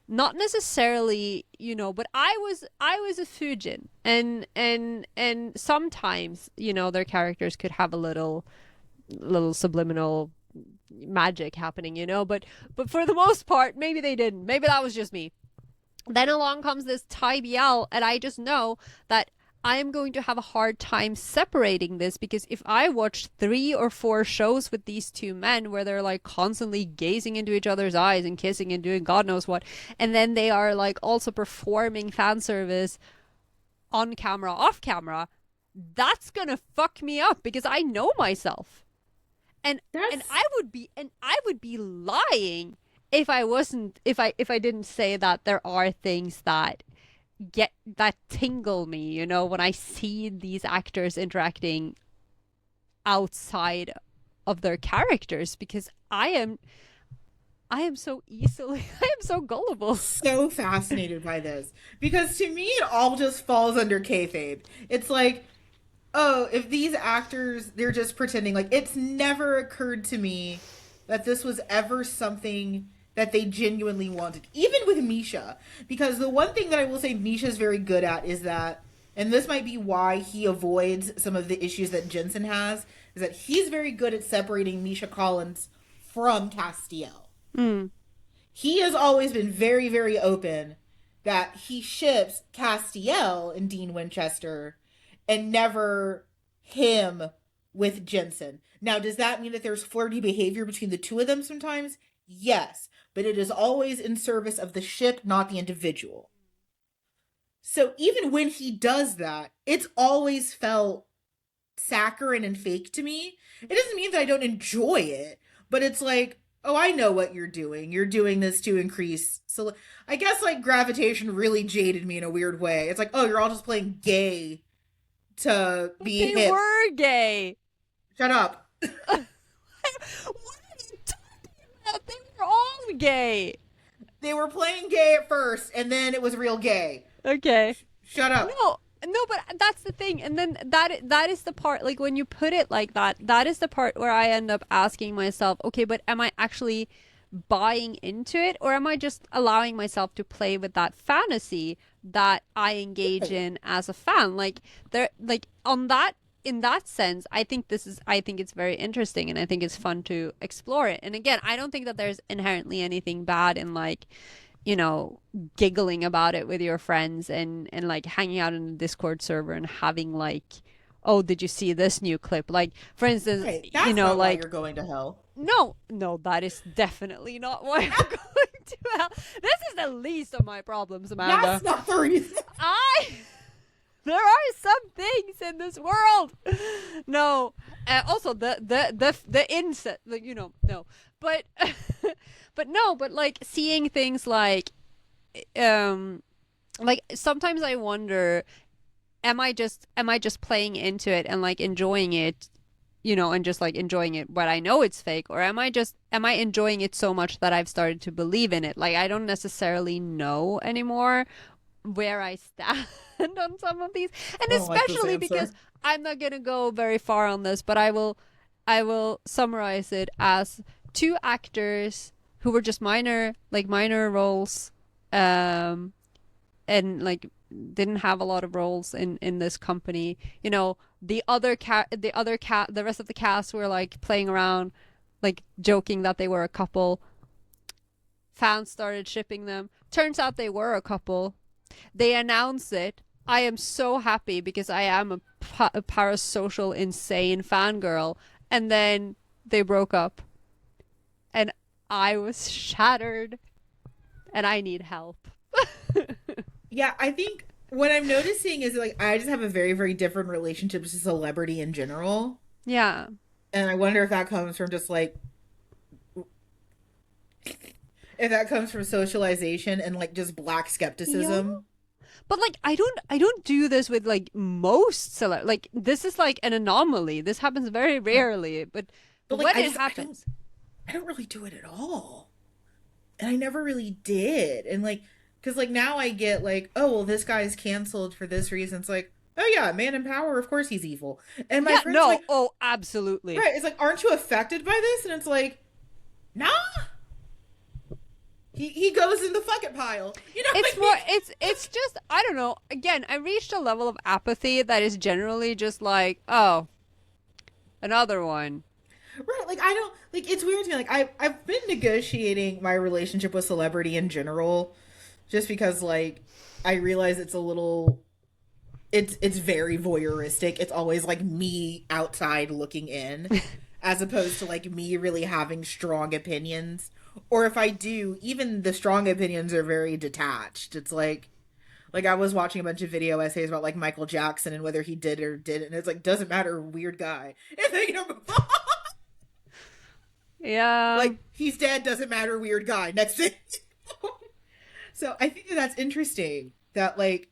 not necessarily, but I was a Fujin and sometimes, their characters could have a little subliminal magic happening, but for the most part maybe they didn't. Maybe that was just me. Then along comes this Thai BL, and I just know that I am going to have a hard time separating this, because if I watch 3 or 4 shows with these two men where they're like constantly gazing into each other's eyes and kissing and doing God knows what, and then they are like also performing fan service on camera, off camera, that's gonna fuck me up because I know myself. And That's I would be lying if I wasn't if I didn't say that there are things that tingle me, when I see these actors interacting outside of their characters, because I am so easily I am so gullible. so fascinated by this because to me it all just falls under kayfabe. It's like, oh, if these actors they're just pretending. Like it's never occurred to me that this was ever something that they genuinely wanted, even with Misha. Because the one thing that I will say Misha's very good at is that, and this might be why he avoids some of the issues that Jensen has, is that he's very good at separating Misha Collins from Castiel. Mm. He has always been very, very open that he ships Castiel and Dean Winchester and never him with Jensen. Now, does that mean that there's flirty behavior between the two of them sometimes? Yes, but it is always in service of the ship, not the individual. So even when he does that, it's always felt saccharine and fake to me. It doesn't mean that I don't enjoy it, but it's like, oh, I know what you're doing. You're doing this to increase. So I guess like gravitation really jaded me in a weird way. It's like, oh, you're all just playing gay to be They hip. were gay. Shut up. What are you talking about? They were all gay. They were playing gay at first, and then it was real gay. Okay. Shut up. No, but that's the thing. And then that is the part, like when you put it like that, that is the part where I end up asking myself, okay, but am I actually buying into it, or am I just allowing myself to play with that fantasy that I engage in as a fan? Like there, like on that, in that sense, I think it's very interesting, and I think it's fun to explore it. And again, I don't think that there's inherently anything bad in like, giggling about it with your friends and like hanging out in the Discord server and having like, oh, did you see this new clip? Like, for instance, Right. That's not like why you're going to hell. no, that is definitely not why I'm going to hell. This is the least of my problems, Amanda. That's not the reason. There are some things in this world. No, also the incest, like, no, but but no, but like seeing things like sometimes I wonder, am I just playing into it and like enjoying it, and just like enjoying it, but I know it's fake, or am I enjoying it so much that I've started to believe in it? Like I don't necessarily know anymore where I stand on some of these, and especially because I'm not gonna go very far on this, but I will summarize it as 2 actors who were just minor roles, and like didn't have a lot of roles in this company. The rest of the cast were like playing around, like joking that they were a couple. Fans started shipping them. Turns out they were a couple. They announced it. I am so happy because I am a parasocial, insane fangirl. And then they broke up. And I was shattered. And I need help. Yeah, I think what I'm noticing is like I just have a very, very different relationship to celebrity in general. Yeah. And I wonder if that comes from just like if that comes from socialization and like just black skepticism. Yeah. But like I don't do this with like most like this is like an anomaly. This happens very rarely, but like, when it happens, I don't really do it at all. And I never really did. And like because like now I get like, oh well, this guy's canceled for this reason. It's like, oh yeah, man in power, of course he's evil. And my friend's like, oh absolutely. Right. It's like, aren't you affected by this? And it's like, nah. He goes in the fuck it pile. It's more it's just, I don't know. Again, I reached a level of apathy that is generally just like, oh, another one. Right, like I don't like it's weird to me. Like I've been negotiating my relationship with celebrity in general, just because like I realize it's it's very voyeuristic. It's always like me outside looking in, as opposed to like me really having strong opinions. Or if I do, even the strong opinions are very detached. It's like I was watching a bunch of video essays about like Michael Jackson and whether he did or didn't. And it's like, doesn't matter, weird guy. And then, Yeah. like, he's dead, doesn't matter, weird guy. Next thing. So I think that that's interesting. That, like,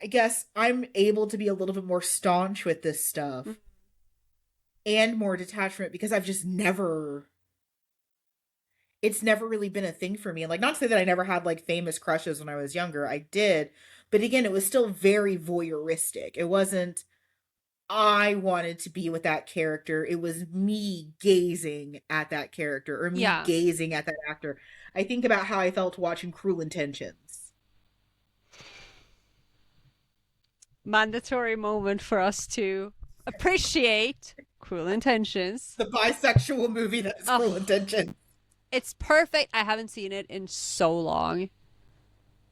I guess I'm able to be a little bit more staunch with this stuff and more detachment because I've just never. It's never really been a thing for me. And, like, not to say that I never had, like, famous crushes when I was younger. I did. But again, it was still very voyeuristic. It wasn't, I wanted to be with that character. It was me gazing at that character or me Yeah. gazing at that actor. I think about how I felt watching Cruel Intentions. Mandatory moment for us to appreciate Cruel Intentions. The bisexual movie that is Cruel Intentions. It's perfect. I haven't seen it in so long.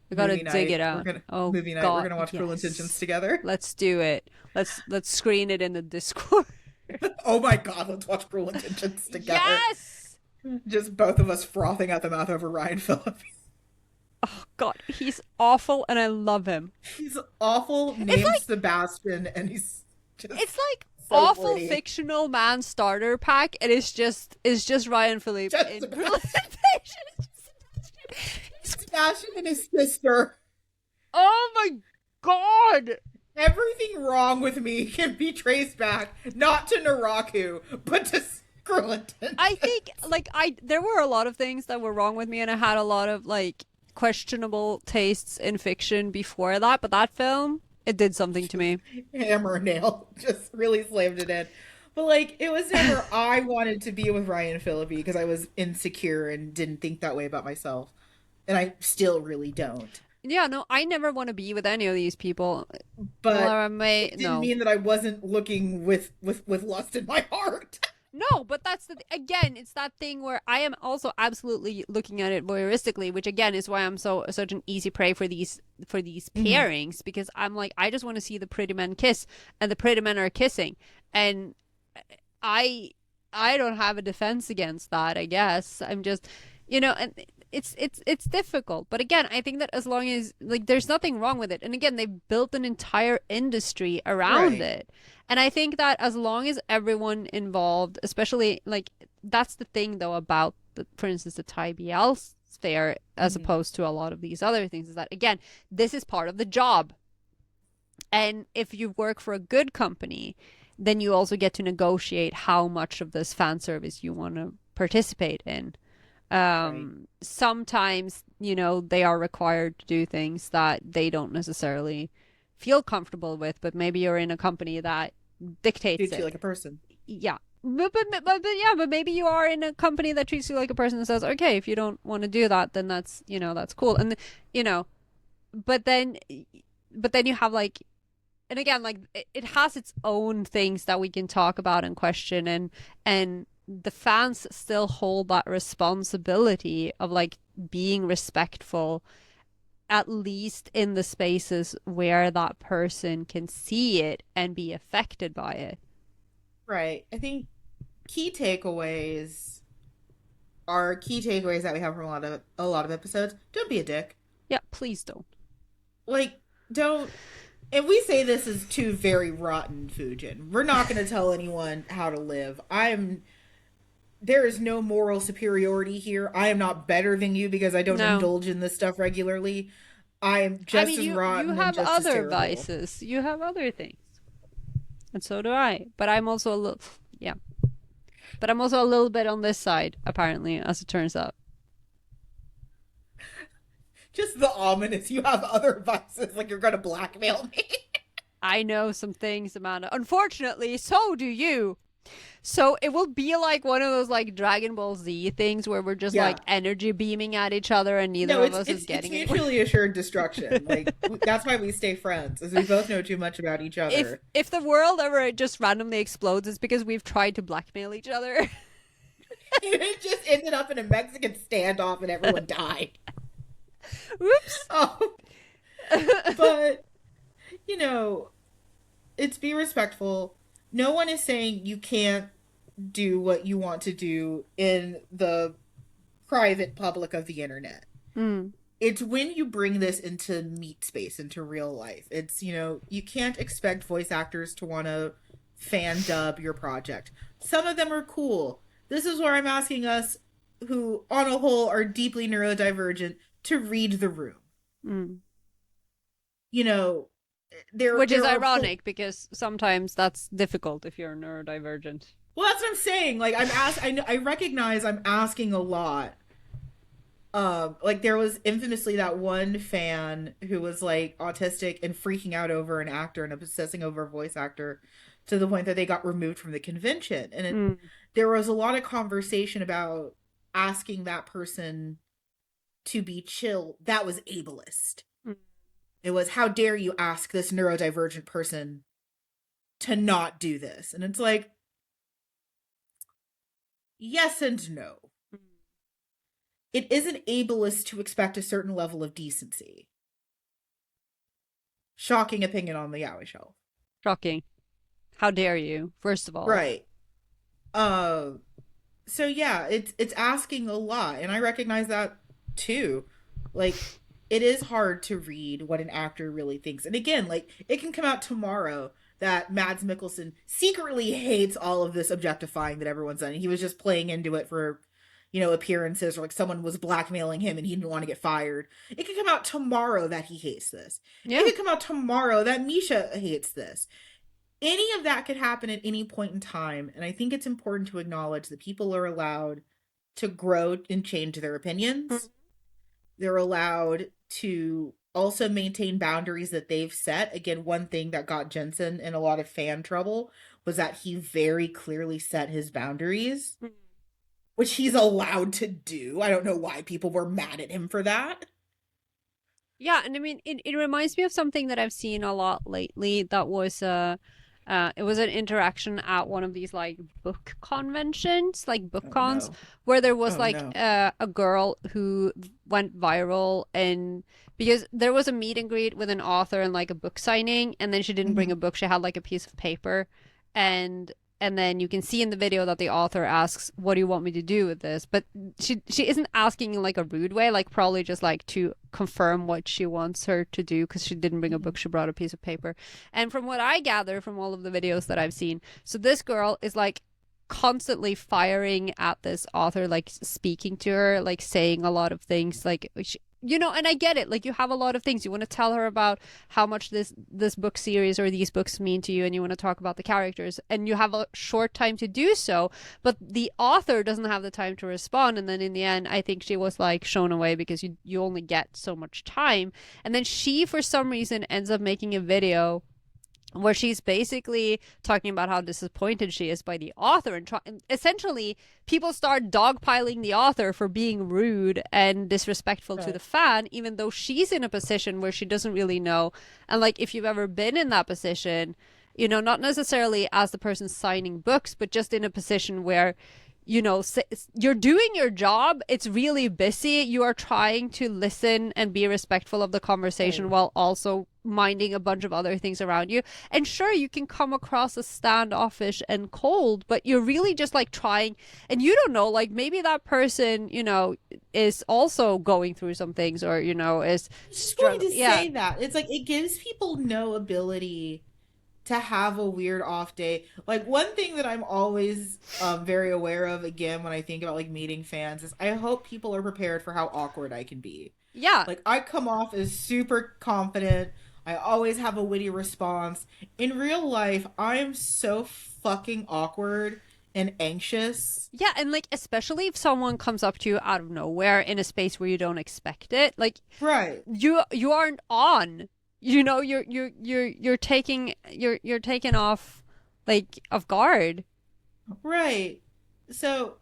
We gotta dig it out. Movie night. We're gonna watch Cruel Intentions together. Let's do it. Let's screen it in the Discord. Oh my god, let's watch Cruel Intentions together. Yes! Just both of us frothing at the mouth over Ryan Phillippe. Oh god, he's awful and I love him. He's awful, named like, Sebastian, and he's just it's like so awful pretty. Fictional man starter pack, and it's just Ryan Phillippe in Cruel Intentions. Sebastian and his sister. Oh my god! Everything wrong with me can be traced back not to Naraku, but to Cruel Intentions. I think there were a lot of things that were wrong with me, and I had a lot of like questionable tastes in fiction before that, but that film, it did something to me. Hammer and nail, just really slammed it in. But like, it was never I wanted to be with Ryan Phillippe because I was insecure and didn't think that way about myself. And I still really don't. Yeah, no, I never want to be with any of these people. But it didn't mean that I wasn't looking with lust in my heart. No, but that's again, it's that thing where I am also absolutely looking at it voyeuristically, which again is why I'm such an easy prey for these pairings, because I'm like, I just want to see the pretty men kiss, and the pretty men are kissing, and I don't have a defense against that. I guess I'm just, and it's difficult. But again, I think that as long as like there's nothing wrong with it, and again, they've built an entire industry around it. And I think that as long as everyone involved, especially like that's the thing though about for instance the Thai BL sphere as opposed to a lot of these other things, is that again, this is part of the job. And if you work for a good company, then you also get to negotiate how much of this fan service you want to participate in. Sometimes, they are required to do things that they don't necessarily feel comfortable with, but maybe you're in a company that dictates treats you like a person. Yeah. But maybe you are in a company that treats you like a person and says, okay, if you don't want to do that, then that's, that's cool. And, but then you have like, and again, like it has its own things that we can talk about and question, and the fans still hold that responsibility of like being respectful, at least in the spaces where that person can see it and be affected by it. Right. I think key takeaways that we have from a lot of episodes. Don't be a dick. Yeah, please don't. Like, don't. And we say this as two very rotten Fujin. We're not going to tell anyone how to live. There is no moral superiority here. I am not better than you because I don't indulge in this stuff regularly. I am just as rotten. You have and just other as vices. You have other things. And so do I. But I'm also a little, But I'm also a little bit on this side, apparently, as it turns out. Just the ominous, you have other vices, like you're going to blackmail me. I know some things, Amanda. Unfortunately, so do you. So it will be like one of those like Dragon Ball Z things where we're just like energy beaming at each other and neither of us is getting it. It's mutually assured destruction. Like that's why we stay friends, is we both know too much about each other. If the world ever just randomly explodes, it's because we've tried to blackmail each other. It just ended up in a Mexican standoff and everyone died. Oops. Oh. But it's be respectful. No one is saying you can't do what you want to do in the private public of the internet. Mm. It's when you bring this into meat space, into real life. It's, you can't expect voice actors to want to fan dub your project. Some of them are cool. This is where I'm asking us, who on a whole are deeply neurodivergent, to read the room. Mm. You know, Which is there are ironic because sometimes that's difficult if you're neurodivergent. well, that's what I'm saying. Like I recognize I'm asking a lot. Like there was infamously that one fan who was like autistic and freaking out over an actor and obsessing over a voice actor to the point that they got removed from the convention. And Mm. there was a lot of conversation about asking that person to be chill. That was ableist. Mm. It was, how dare you ask this neurodivergent person to not do this? And it's like, yes and no. It isn't ableist to expect a certain level of decency. Shocking opinion on the Yaoi Shelf. Shocking. How dare you, first of all. Right. Uh so yeah, it's asking a lot, and I recognize that too. Like, it is hard to read what an actor really thinks. And again, like, it can come out tomorrow that Mads Mikkelsen secretly hates all of this objectifying that everyone's done. He was just playing into it for, appearances, or like someone was blackmailing him and he didn't want to get fired. It could come out tomorrow that he hates this. Yeah. It could come out tomorrow that Misha hates this. Any of that could happen at any point in time, and I think it's important to acknowledge that people are allowed to grow and change their opinions. Mm. They're allowed to also maintain boundaries that they've set. Again, one thing that got Jensen in a lot of fan trouble was that he very clearly set his boundaries, which he's allowed to do. I don't know why people were mad at him for that. Yeah, and I mean, it reminds me of something that I've seen a lot lately. That was it was an interaction at one of these like book conventions, like book Oh cons, no. where there was Oh like no. a girl who went viral, and because there was a meet and greet with an author and like a book signing, and then she didn't bring Mm-hmm. a book. She had like a piece of paper, and and then you can see in the video that the author asks, "What do you want me to do with this?" But she isn't asking in like a rude way, like probably just like to confirm what she wants her to do, because she didn't bring a book, she brought a piece of paper. And from what I gather from all of the videos that I've seen, so this girl is like constantly firing at this author, like speaking to her, like saying a lot of things, like and I get it, like you have a lot of things you want to tell her about, how much this book series or these books mean to you, and you want to talk about the characters, and you have a short time to do so, but the author doesn't have the time to respond. And then in the end, I think she was like shown away, because you only get so much time. And then she for some reason ends up making a video where she's basically talking about how disappointed she is by the author, and essentially people start dogpiling the author for being rude and disrespectful to Right. the fan, even though she's in a position where she doesn't really know. And like, if you've ever been in that position, not necessarily as the person signing books, but just in a position where you're doing your job, it's really busy, you are trying to listen and be respectful of the conversation, Right. while also minding a bunch of other things around you. And sure, you can come across as standoffish and cold, but you're really just like trying, and you don't know, like maybe that person is also going through some things, or is I was just going struggling. to Yeah. say that. It's like, it gives people no ability to have a weird off day. Like, one thing that I'm always very aware of, again, when I think about like meeting fans, is I hope people are prepared for how awkward I can be. Yeah. Like, I come off as super confident. I always have a witty response. In real life, I am so fucking awkward and anxious. Yeah, and like especially if someone comes up to you out of nowhere in a space where you don't expect it, like Right. you aren't on. You're taking you're taken off, like, off guard. Right. So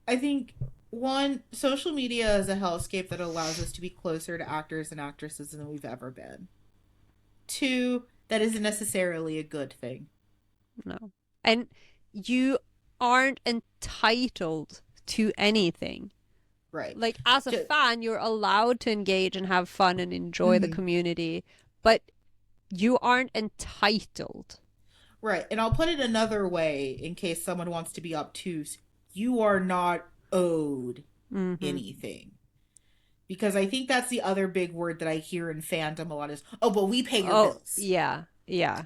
I think, one, social media is a hellscape that allows us to be closer to actors and actresses than we've ever been. Two, that isn't necessarily a good thing. No. And you aren't entitled to anything. Right. Like, as a Just, fan, you're allowed to engage and have fun and enjoy the community, but you aren't entitled. Right. And I'll put it another way in case someone wants to be obtuse. You are not owed Mm-hmm. anything. Because I think that's the other big word that I hear in fandom a lot is, oh, but we pay your Oh, bills. yeah, yeah.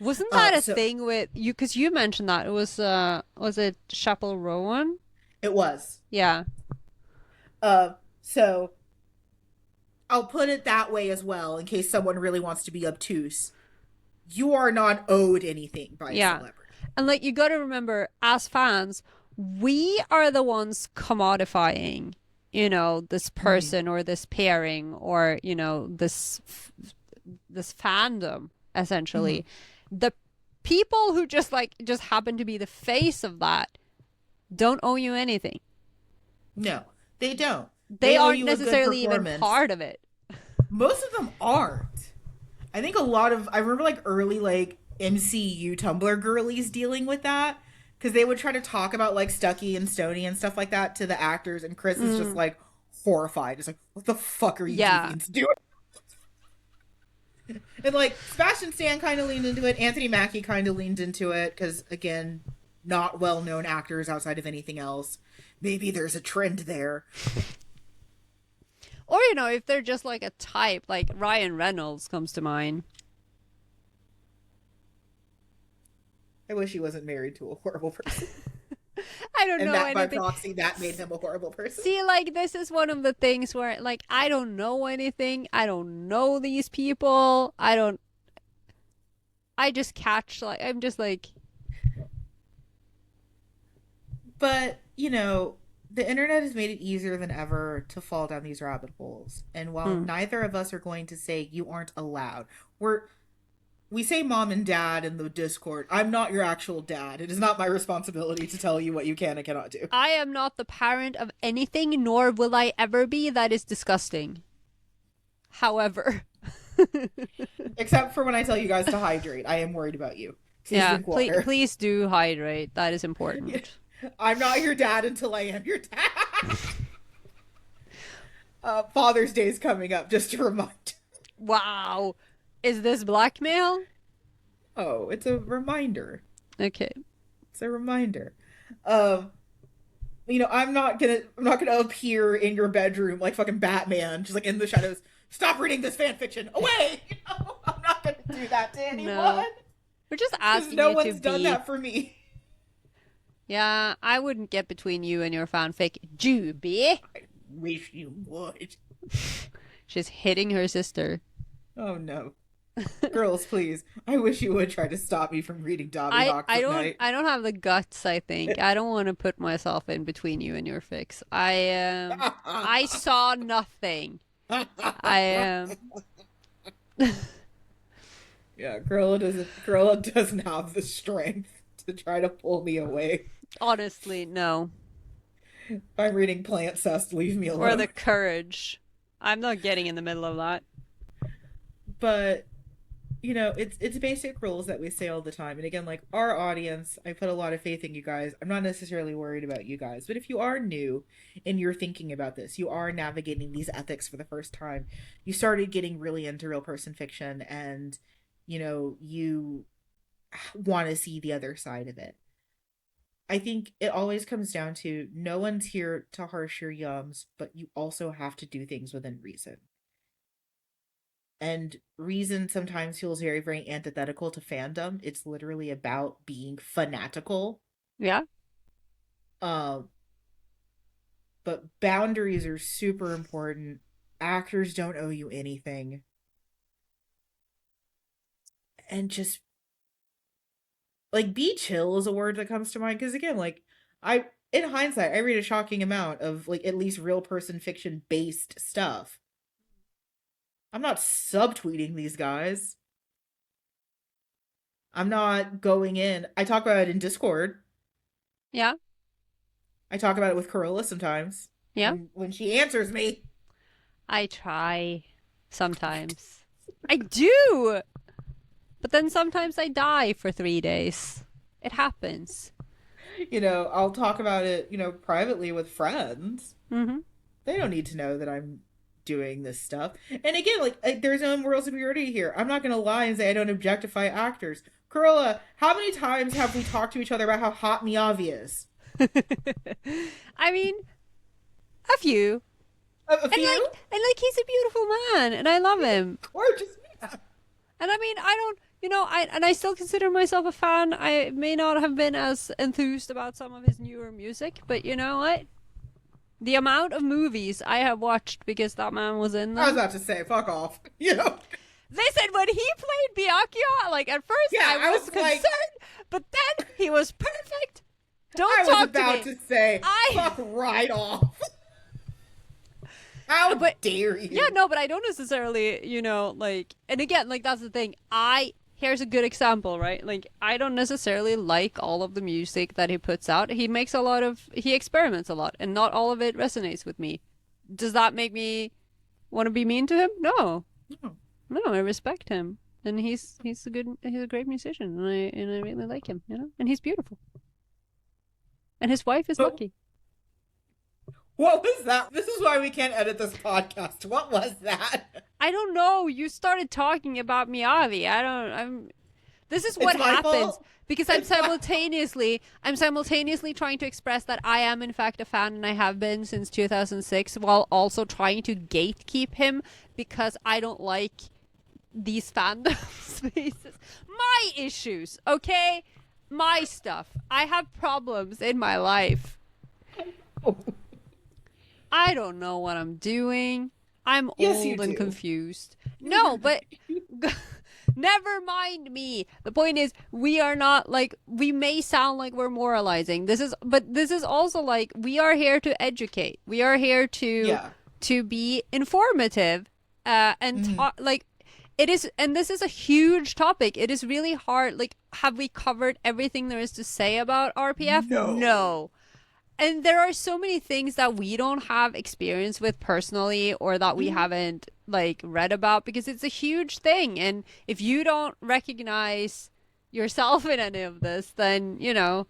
Wasn't that a So thing with you? Because you mentioned that it was it Chapel Rowan? it was. Yeah, So I'll put it that way as well in case someone really wants to be obtuse. You are not owed anything by a yeah. celebrity. And like you got to remember, as fans, we are the ones commodifying, this Mm-hmm. person or this pairing or this fandom Mm-hmm. essentially. The people who just happen to be the face of that don't owe you anything. No, they don't. They They owe aren't you a good necessarily even performance. part of it. Most of them aren't. I think a lot of I remember like early like MCU Tumblr girlies dealing with that because they would try to talk about like Stucky and Stony and stuff like that to the actors, and Chris is just Mm, like horrified. It's like, what the fuck are you yeah. deviants doing? And like Sebastian Stan kind of leaned into it. Anthony Mackie kind of leaned into it because again, not well known actors outside of anything else. Maybe there's a trend there. Or, if they're just like a type, like Ryan Reynolds comes to mind. I wish he wasn't married to a horrible person, I don't and know that by anything. proxy that made him a horrible person. See, like, this is one of the things where, like, I don't know anything. I don't know these people. I just catch, like, I'm just like, But, the internet has made it easier than ever to fall down these rabbit holes. And while hmm. neither of us are going to say you aren't allowed, we say mom and dad in the Discord. I'm not your actual dad. It is not my responsibility to tell you what you can and cannot do. I am not the parent of anything, nor will I ever be. That is disgusting. However, Except for when I tell you guys to hydrate. I am worried about you. Please yeah, drink please, water. please do hydrate. That is important. I'm not your dad until I am your dad. Father's Day is coming up, just to remind. Wow. Is this blackmail? Oh, it's a reminder. Okay. It's a reminder. Um, I'm not gonna appear in your bedroom like fucking Batman, just like in the shadows. Stop reading this fan fiction. Away. I'm not gonna do that to anyone No. We're just because asking no you to one's done be. that for me. Yeah, I wouldn't get between you and your fanfic. Juby. I wish you would. She's hitting her sister. Oh no, girls, please. I wish you would try to stop me from reading Dobby I Hawks I at don't night. I don't have the guts, I think. I don't want to put myself in between you and your fix. I saw nothing. I Yeah, Gorilla doesn't have the strength to try to pull me away. honestly no. If I'm reading Plant Cest, leave me Or the alone. courage. I'm not getting in the middle of that. But it's basic rules that we say all the time. And again, like our audience, I put a lot of faith in you guys. I'm not necessarily worried about you guys, but if you are new and you're thinking about this, you are navigating these ethics for the first time. You started getting really into real person fiction, and you want to see the other side of it. I think it always comes down to no one's here to harsh your yums, but you also have to do things within reason. And reason sometimes feels very, very antithetical to fandom. It's literally about being fanatical. Yeah. Um, but boundaries are super important. Actors don't owe you anything. And just like be chill is a word that comes to mind. Because again, like I in hindsight, I read a shocking amount of like at least real person fiction based stuff. I'm not subtweeting these guys. I'm not going in. I talk about it in Discord. Yeah. I talk about it with Carola sometimes. Yeah. When she answers me, I try sometimes. I do. But then sometimes I die for 3 days. It happens. I'll talk about it, privately with friends. Mm-hmm. They don't need to know that I'm doing this stuff. And again, like there's no moral superiority here. I'm not gonna lie and say I don't objectify actors. Carola, how many times have we talked to each other about how hot Miyavi is? I mean, a few. A few? And like he's a beautiful man and I love him. Gorgeous man. And I mean, I don't, I still consider myself a fan. I may not have been as enthused about some of his newer music, but you know what? The amount of movies I have watched because that man was in them. I was about to say, fuck off. You know? Listen, when he played Byakuya, like at first Yeah, I was concerned, like, but then he was perfect. Don't talk to me. I was about to say, fuck right off. How dare you? Yeah, no, but I don't necessarily, like, and again, like that's the thing. Here's a good example, right? Like, I don't necessarily like all of the music that he puts out. He experiments a lot, and not all of it resonates with me. Does that make me want to be mean to him? No. No, I respect him. And he's a great musician, and I really like him, And he's beautiful. And his wife is lucky. What was that? This is why we can't edit this podcast. What was that? I don't know. You started talking about Miyavi. This is what happens because I'm simultaneously trying to express that I am in fact a fan and I have been since 2006 while also trying to gatekeep him because I don't like these fandom spaces. My issues, okay? My stuff. I have problems in my life. I don't know what I'm doing. I'm old and confused. No, but never mind me. The point is, we are not like, we may sound like we're moralizing. This is also like, we are here to educate. We are here to be informative, and like, it is, and this is a huge topic. It is really hard. Like, have we covered everything there is to say about RPF? No. And there are so many things that we don't have experience with personally or that we haven't like read about because it's a huge thing. And if you don't recognize yourself in any of this, then, you're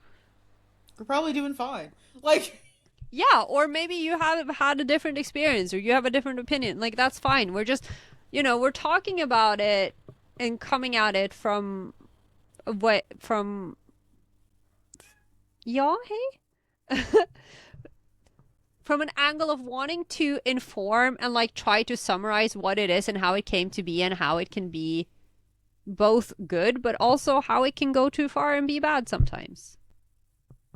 probably doing fine. Like, yeah, or maybe you have had a different experience or you have a different opinion. Like, that's fine. We're just, we're talking about it and coming at it from from an angle of wanting to inform and like try to summarize what it is and how it came to be and how it can be both good but also how it can go too far and be bad sometimes.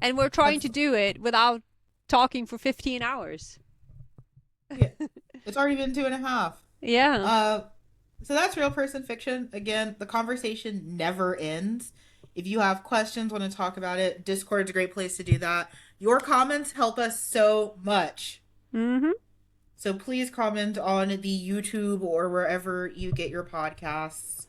And we're trying to do it without talking for 15 hours. Yeah. It's already been 2.5. Yeah. So that's Real Person Fiction. Again, the conversation never ends. If you have questions, want to talk about it, Discord's a great place to do that. Your comments help us so much. Mm-hmm. So please comment on the YouTube or wherever you get your podcasts.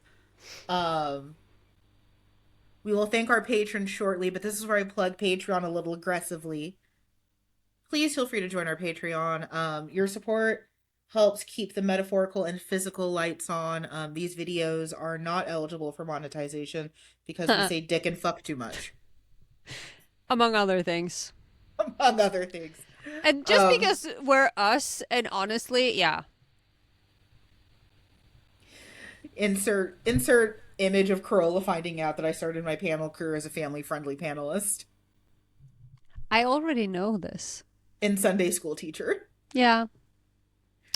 We will thank our patrons shortly, but this is where I plug Patreon a little aggressively. Please feel free to join our Patreon. Your support helps keep the metaphorical and physical lights on. These videos are not eligible for monetization because we say dick and fuck too much. Among other things. Among other things. And just because we're us, and honestly, yeah. Insert image of Carola finding out that I started my panel career as a family-friendly panelist. I already know this. And Sunday school teacher. Yeah.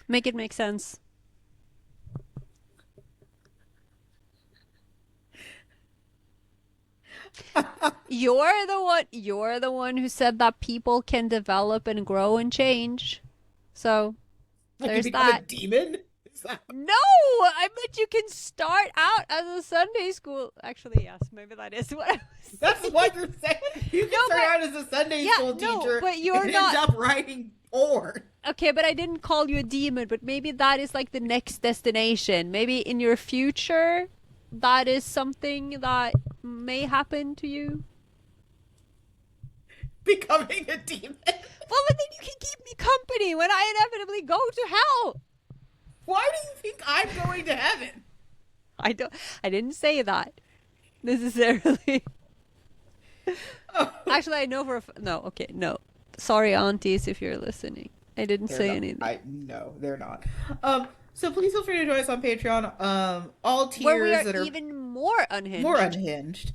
Make it make sense. You're the one who said that people can develop and grow and change. So there's that. A demon? Is that... No, I bet you can start out as a Sunday school. Actually, yes, maybe that is what I was That's saying. what you're saying. You can start out as a Sunday school teacher, but you're and not... end up writing porn. Okay, but I didn't call you a demon, but maybe that is like the next destination. Maybe in your future, that is something that may happen to you. Becoming a demon. Well, but then you can keep me company when I inevitably go to hell. Why do you think I'm going to heaven? I didn't say that necessarily. Oh. Actually, I know no. Sorry, aunties, if you're listening. I didn't They're say not. anything. No, they're not. So please feel free to join us on Patreon. All Where we tiers are that are even more more unhinged. unhinged.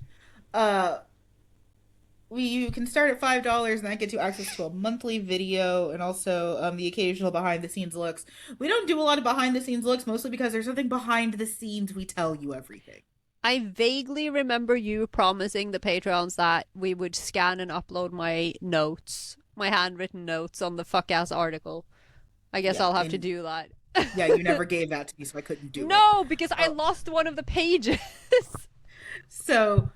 Uh, you can start at $5, and that gets you access to a monthly video and also the occasional behind the scenes looks. We don't do a lot of behind the scenes looks, mostly because there's something behind the scenes. We tell you everything. I vaguely remember you promising the Patreons that we would scan and upload my notes, my handwritten notes on the fuck ass article. I guess Yeah, I'll have to and do that. yeah, you never gave that to me, so I couldn't do it. No, because I Oh, lost one of the pages. so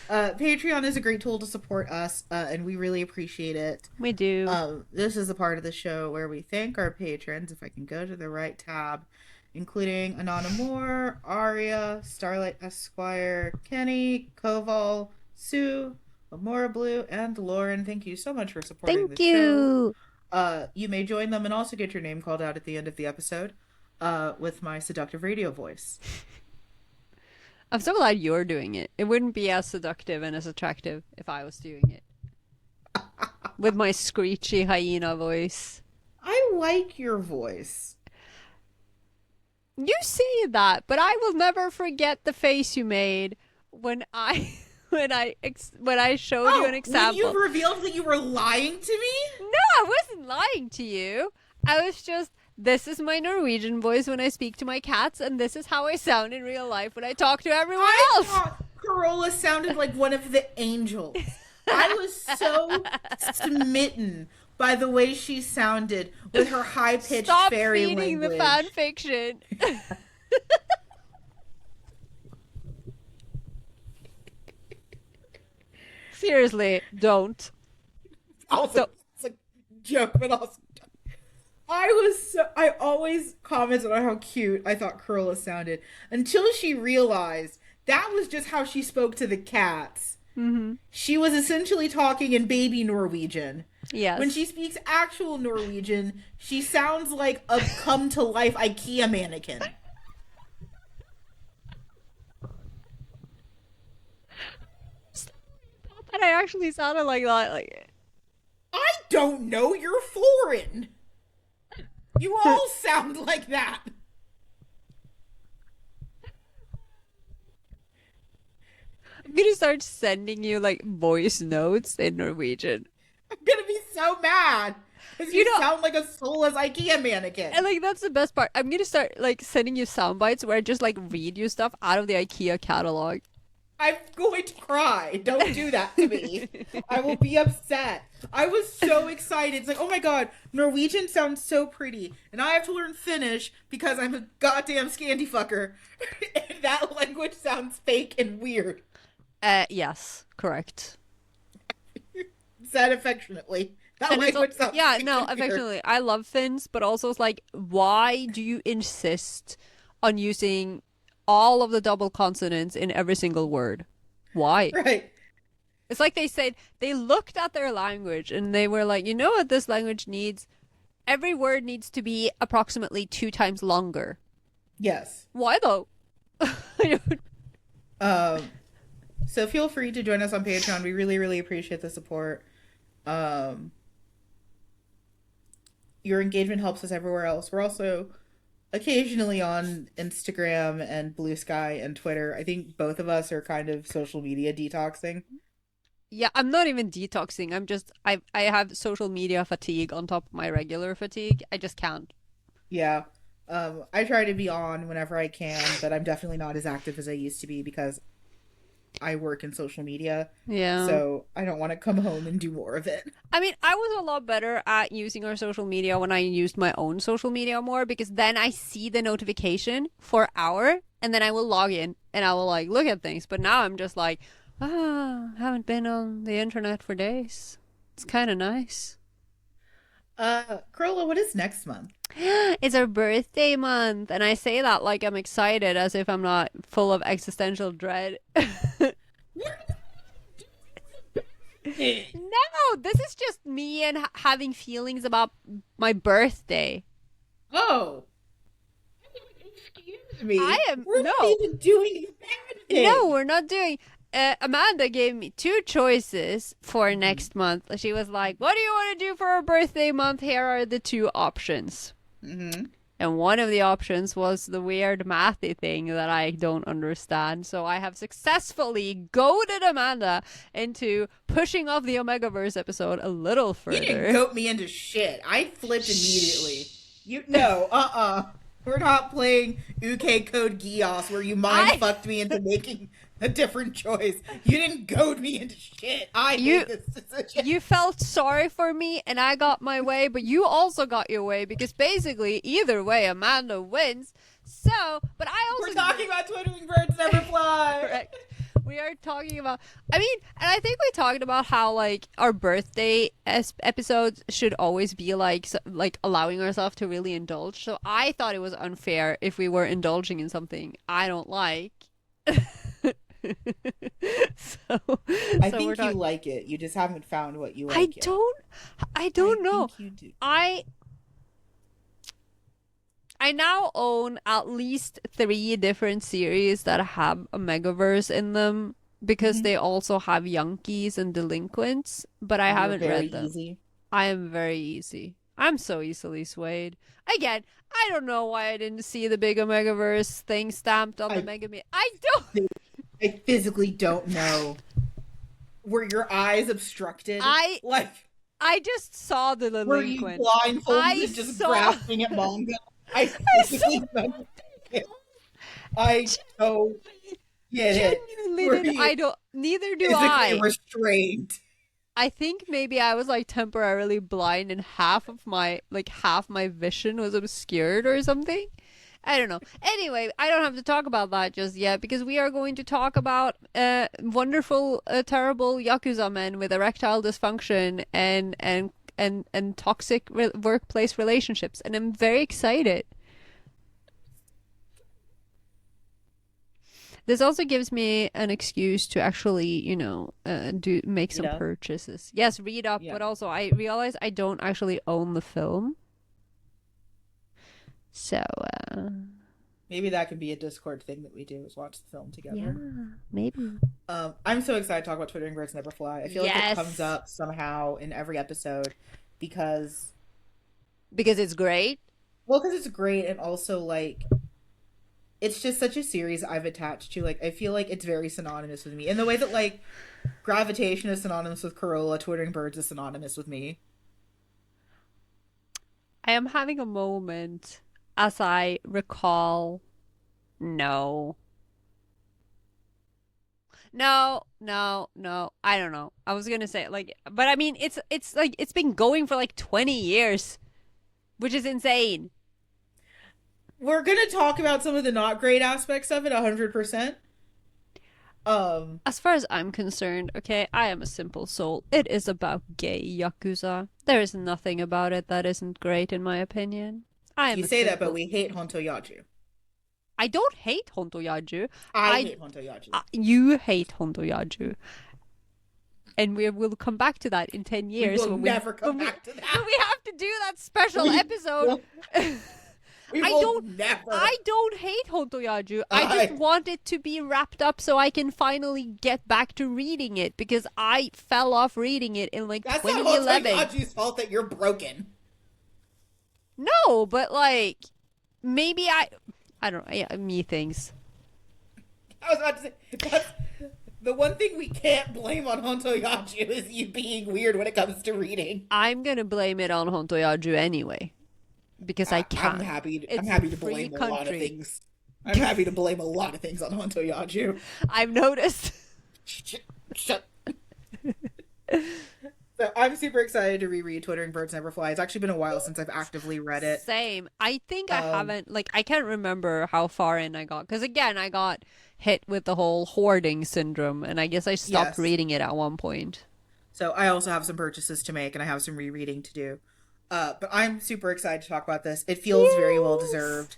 Patreon is a great tool to support us, and we really appreciate it. We do. This is a part of the show where we thank our patrons. If I can go to the right tab, including Anana Moore, Aria, Starlight Esquire, Kenny, Koval, Sue, Amora Blue, and Lauren. Thank you so much for supporting the Thank show. you. You may join them and also get your name called out at the end of the episode with my seductive radio voice. I'm so glad you're doing it. It wouldn't be as seductive and as attractive if I was doing it. With my screechy hyena voice. I like your voice. You say that, but I will never forget the face you made when I when I showed you an example. When you revealed that you were lying to me? No, I wasn't lying to you. I was just, this is my Norwegian voice when I speak to my cats, and this is how I sound in real life when I talk to everyone I else. thought Carola sounded like one of the angels. I was so smitten by the way she sounded with her high-pitched Stop fairy feeding language. the fan fiction. Seriously, don't. Also, it's a joke, but also I always commented on how cute I thought Carola sounded until she realized that was just how she spoke to the cats. Mm-hmm. She was essentially talking in baby Norwegian. Yes. When she speaks actual Norwegian, she sounds like a come to life IKEA mannequin. And I actually sounded like that. Like, I don't know, you're foreign. You all sound like that. I'm gonna start sending you like voice notes in Norwegian. I'm gonna be so mad. Because you sound like a soulless IKEA mannequin. And like that's the best part. I'm gonna start like sending you sound bites where I just like read you stuff out of the IKEA catalog. I'm going to cry. Don't do that to me. I will be upset. I was so excited. It's like, oh my god, Norwegian sounds so pretty. And I have to learn Finnish because I'm a goddamn Scandi fucker. And that language sounds fake and weird. Yes, correct. Said affectionately. That And language sounds yeah, fake no, and weird. affectionately. I love Finns, but also it's like, why do you insist on using all of the double consonants in every single word? Why? Right. It's like they said, they looked at their language and they were like, you know what this language needs? Every word needs to be approximately 2 times longer. Yes. Why though? So feel free to join us on Patreon. We really, really appreciate the support. Your engagement helps us everywhere else. We're also occasionally on Instagram and Blue Sky and Twitter. I think both of us are kind of social media detoxing. Yeah, I'm not even detoxing. I have social media fatigue on top of my regular fatigue. I just can't. Yeah. I try to be on whenever I can, but I'm definitely not as active as I used to be because I work in social media. Yeah. So I don't want to come home and do more of it. I mean, I was a lot better at using our social media when I used my own social media more because then I see the notification for an hour and then I will log in and I will like look at things. But now I'm just like, haven't been on the internet for days. It's kind of nice. Carola, what is next month? It's our birthday month, and I say that like I'm excited as if I'm not full of existential dread. No, this is just me and having feelings about my birthday. Oh. Excuse me. I am We're not no. even doing bad things. No, we're not doing. Amanda gave me two choices for next month. She was like, "What do you want to do for our birthday month? Here are the two options." Mm-hmm. And one of the options was the weird mathy thing that I don't understand. So I have successfully goaded Amanda into pushing off the Omegaverse episode a little You didn't further. goat me into shit. I flipped immediately. You no, We're not playing UK Code Geass where you mind fucked me into making a different choice. You didn't goad me into shit. I made this decision. You felt sorry for me and I got my way, but you also got your way because basically either way Amanda wins. So, but I also We're talking about twittering birds never fly. Correct. We are talking about, I mean, and I think we talked about how like our birthday episodes should always be like allowing ourselves to really indulge. So I thought it was unfair if we were indulging in something I don't like. I think you like it. You just haven't found what you like yet. I don't know. Think you do. I now own at least 3 different series that have a Megaverse in them because they also have Yankees and Delinquents, but I haven't read them. Easy. I am very easy. I'm so easily swayed. Again, I don't know why I didn't see the big Omegaverse thing stamped on the Mega Me. I don't. I physically don't know. Were your eyes obstructed? I just saw the Delinquent. Were you blindfolded and just grasping at manga? I physically don't get it. Neither do I. Restrained. I think maybe I was like temporarily blind and half my vision was obscured or something. I don't know. Anyway, I don't have to talk about that just yet because we are going to talk about wonderful, terrible Yakuza men with erectile dysfunction and toxic workplace relationships, and I'm very excited. This also gives me an excuse to actually, make some purchases. Yes, read up, but also I realize I don't actually own the film. So, maybe that could be a Discord thing that we do, is watch the film together. Yeah, maybe. I'm so excited to talk about Twittering Birds Never Fly. I feel like it comes up somehow in every episode because it's great? Well, because it's great, and also, like, it's just such a series I've attached to. Like, I feel like it's very synonymous with me. In the way that, like, Gravitation is synonymous with Carola, Twittering Birds is synonymous with me. I am having a moment as I recall. No. I don't know. I was gonna say but I mean, it's like it's been going for like 20 years, which is insane. We're gonna talk about some of the not great aspects of it 100%. As far as I'm concerned, okay, I am a simple soul. It is about gay Yakuza. There is nothing about it that isn't great, in my opinion. You say that, but we hate Honto Yaju. I don't hate Honto Yaju. I hate Honto Yaju. You hate Honto Yaju. And we will come back to that in 10 years. We will never come back to that. We have to do that special episode. I don't hate Honto Yaju. I just want it to be wrapped up so I can finally get back to reading it because I fell off reading it in like 2011. That's not Honto Yaju's fault that you're broken. No, but like maybe I don't know. Yeah, me things. I was about to say that's the one thing we can't blame on Honto Yaju is you being weird when it comes to reading. I'm gonna blame it on Honto Yaju anyway. Because I can't. I'm happy to blame a lot of things. I'm happy to blame a lot of things on Honto Yaju. I've noticed. Shut. So I'm super excited to reread Twittering Birds Never Fly. It's actually been a while since I've actively read it. Same. I think I haven't, I can't remember how far in I got. Because again, I got hit with the whole hoarding syndrome. And I guess I stopped reading it at one point. So I also have some purchases to make and I have some rereading to do. But I'm super excited to talk about this. It feels very well deserved.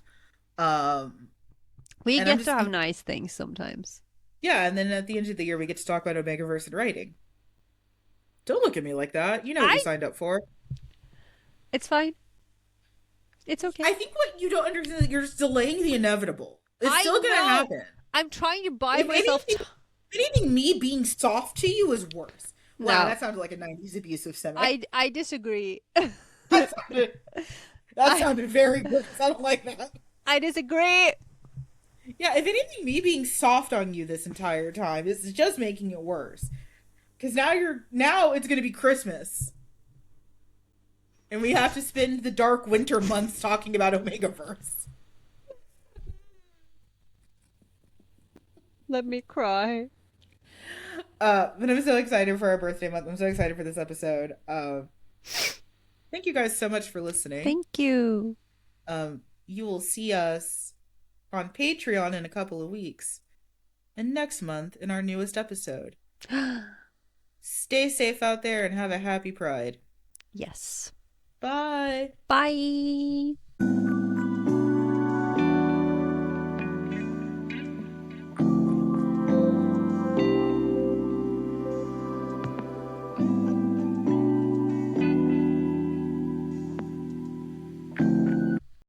We get to have nice things sometimes. Yeah, and then at the end of the year, we get to talk about Omegaverse and writing. Don't look at me like that. You know what you signed up for. It's fine. It's okay. I think what you don't understand is that you're just delaying the inevitable. It's still going to happen. I'm trying to buy myself anything, me being soft to you is worse. Wow, No, that sounded like a 90s abusive semi. I disagree. That sounded, that I sounded very good. I don't like that. I disagree. Yeah, if anything, me being soft on you this entire time is just making it worse. Because now it's gonna be Christmas. And we have to spend the dark winter months talking about Omegaverse. Let me cry. But I'm so excited for our birthday month. I'm so excited for this episode. Thank you guys so much for listening. Thank you. You will see us on Patreon in a couple of weeks, and next month in our newest episode. Stay safe out there and have a happy Pride. Yes. Bye. Bye.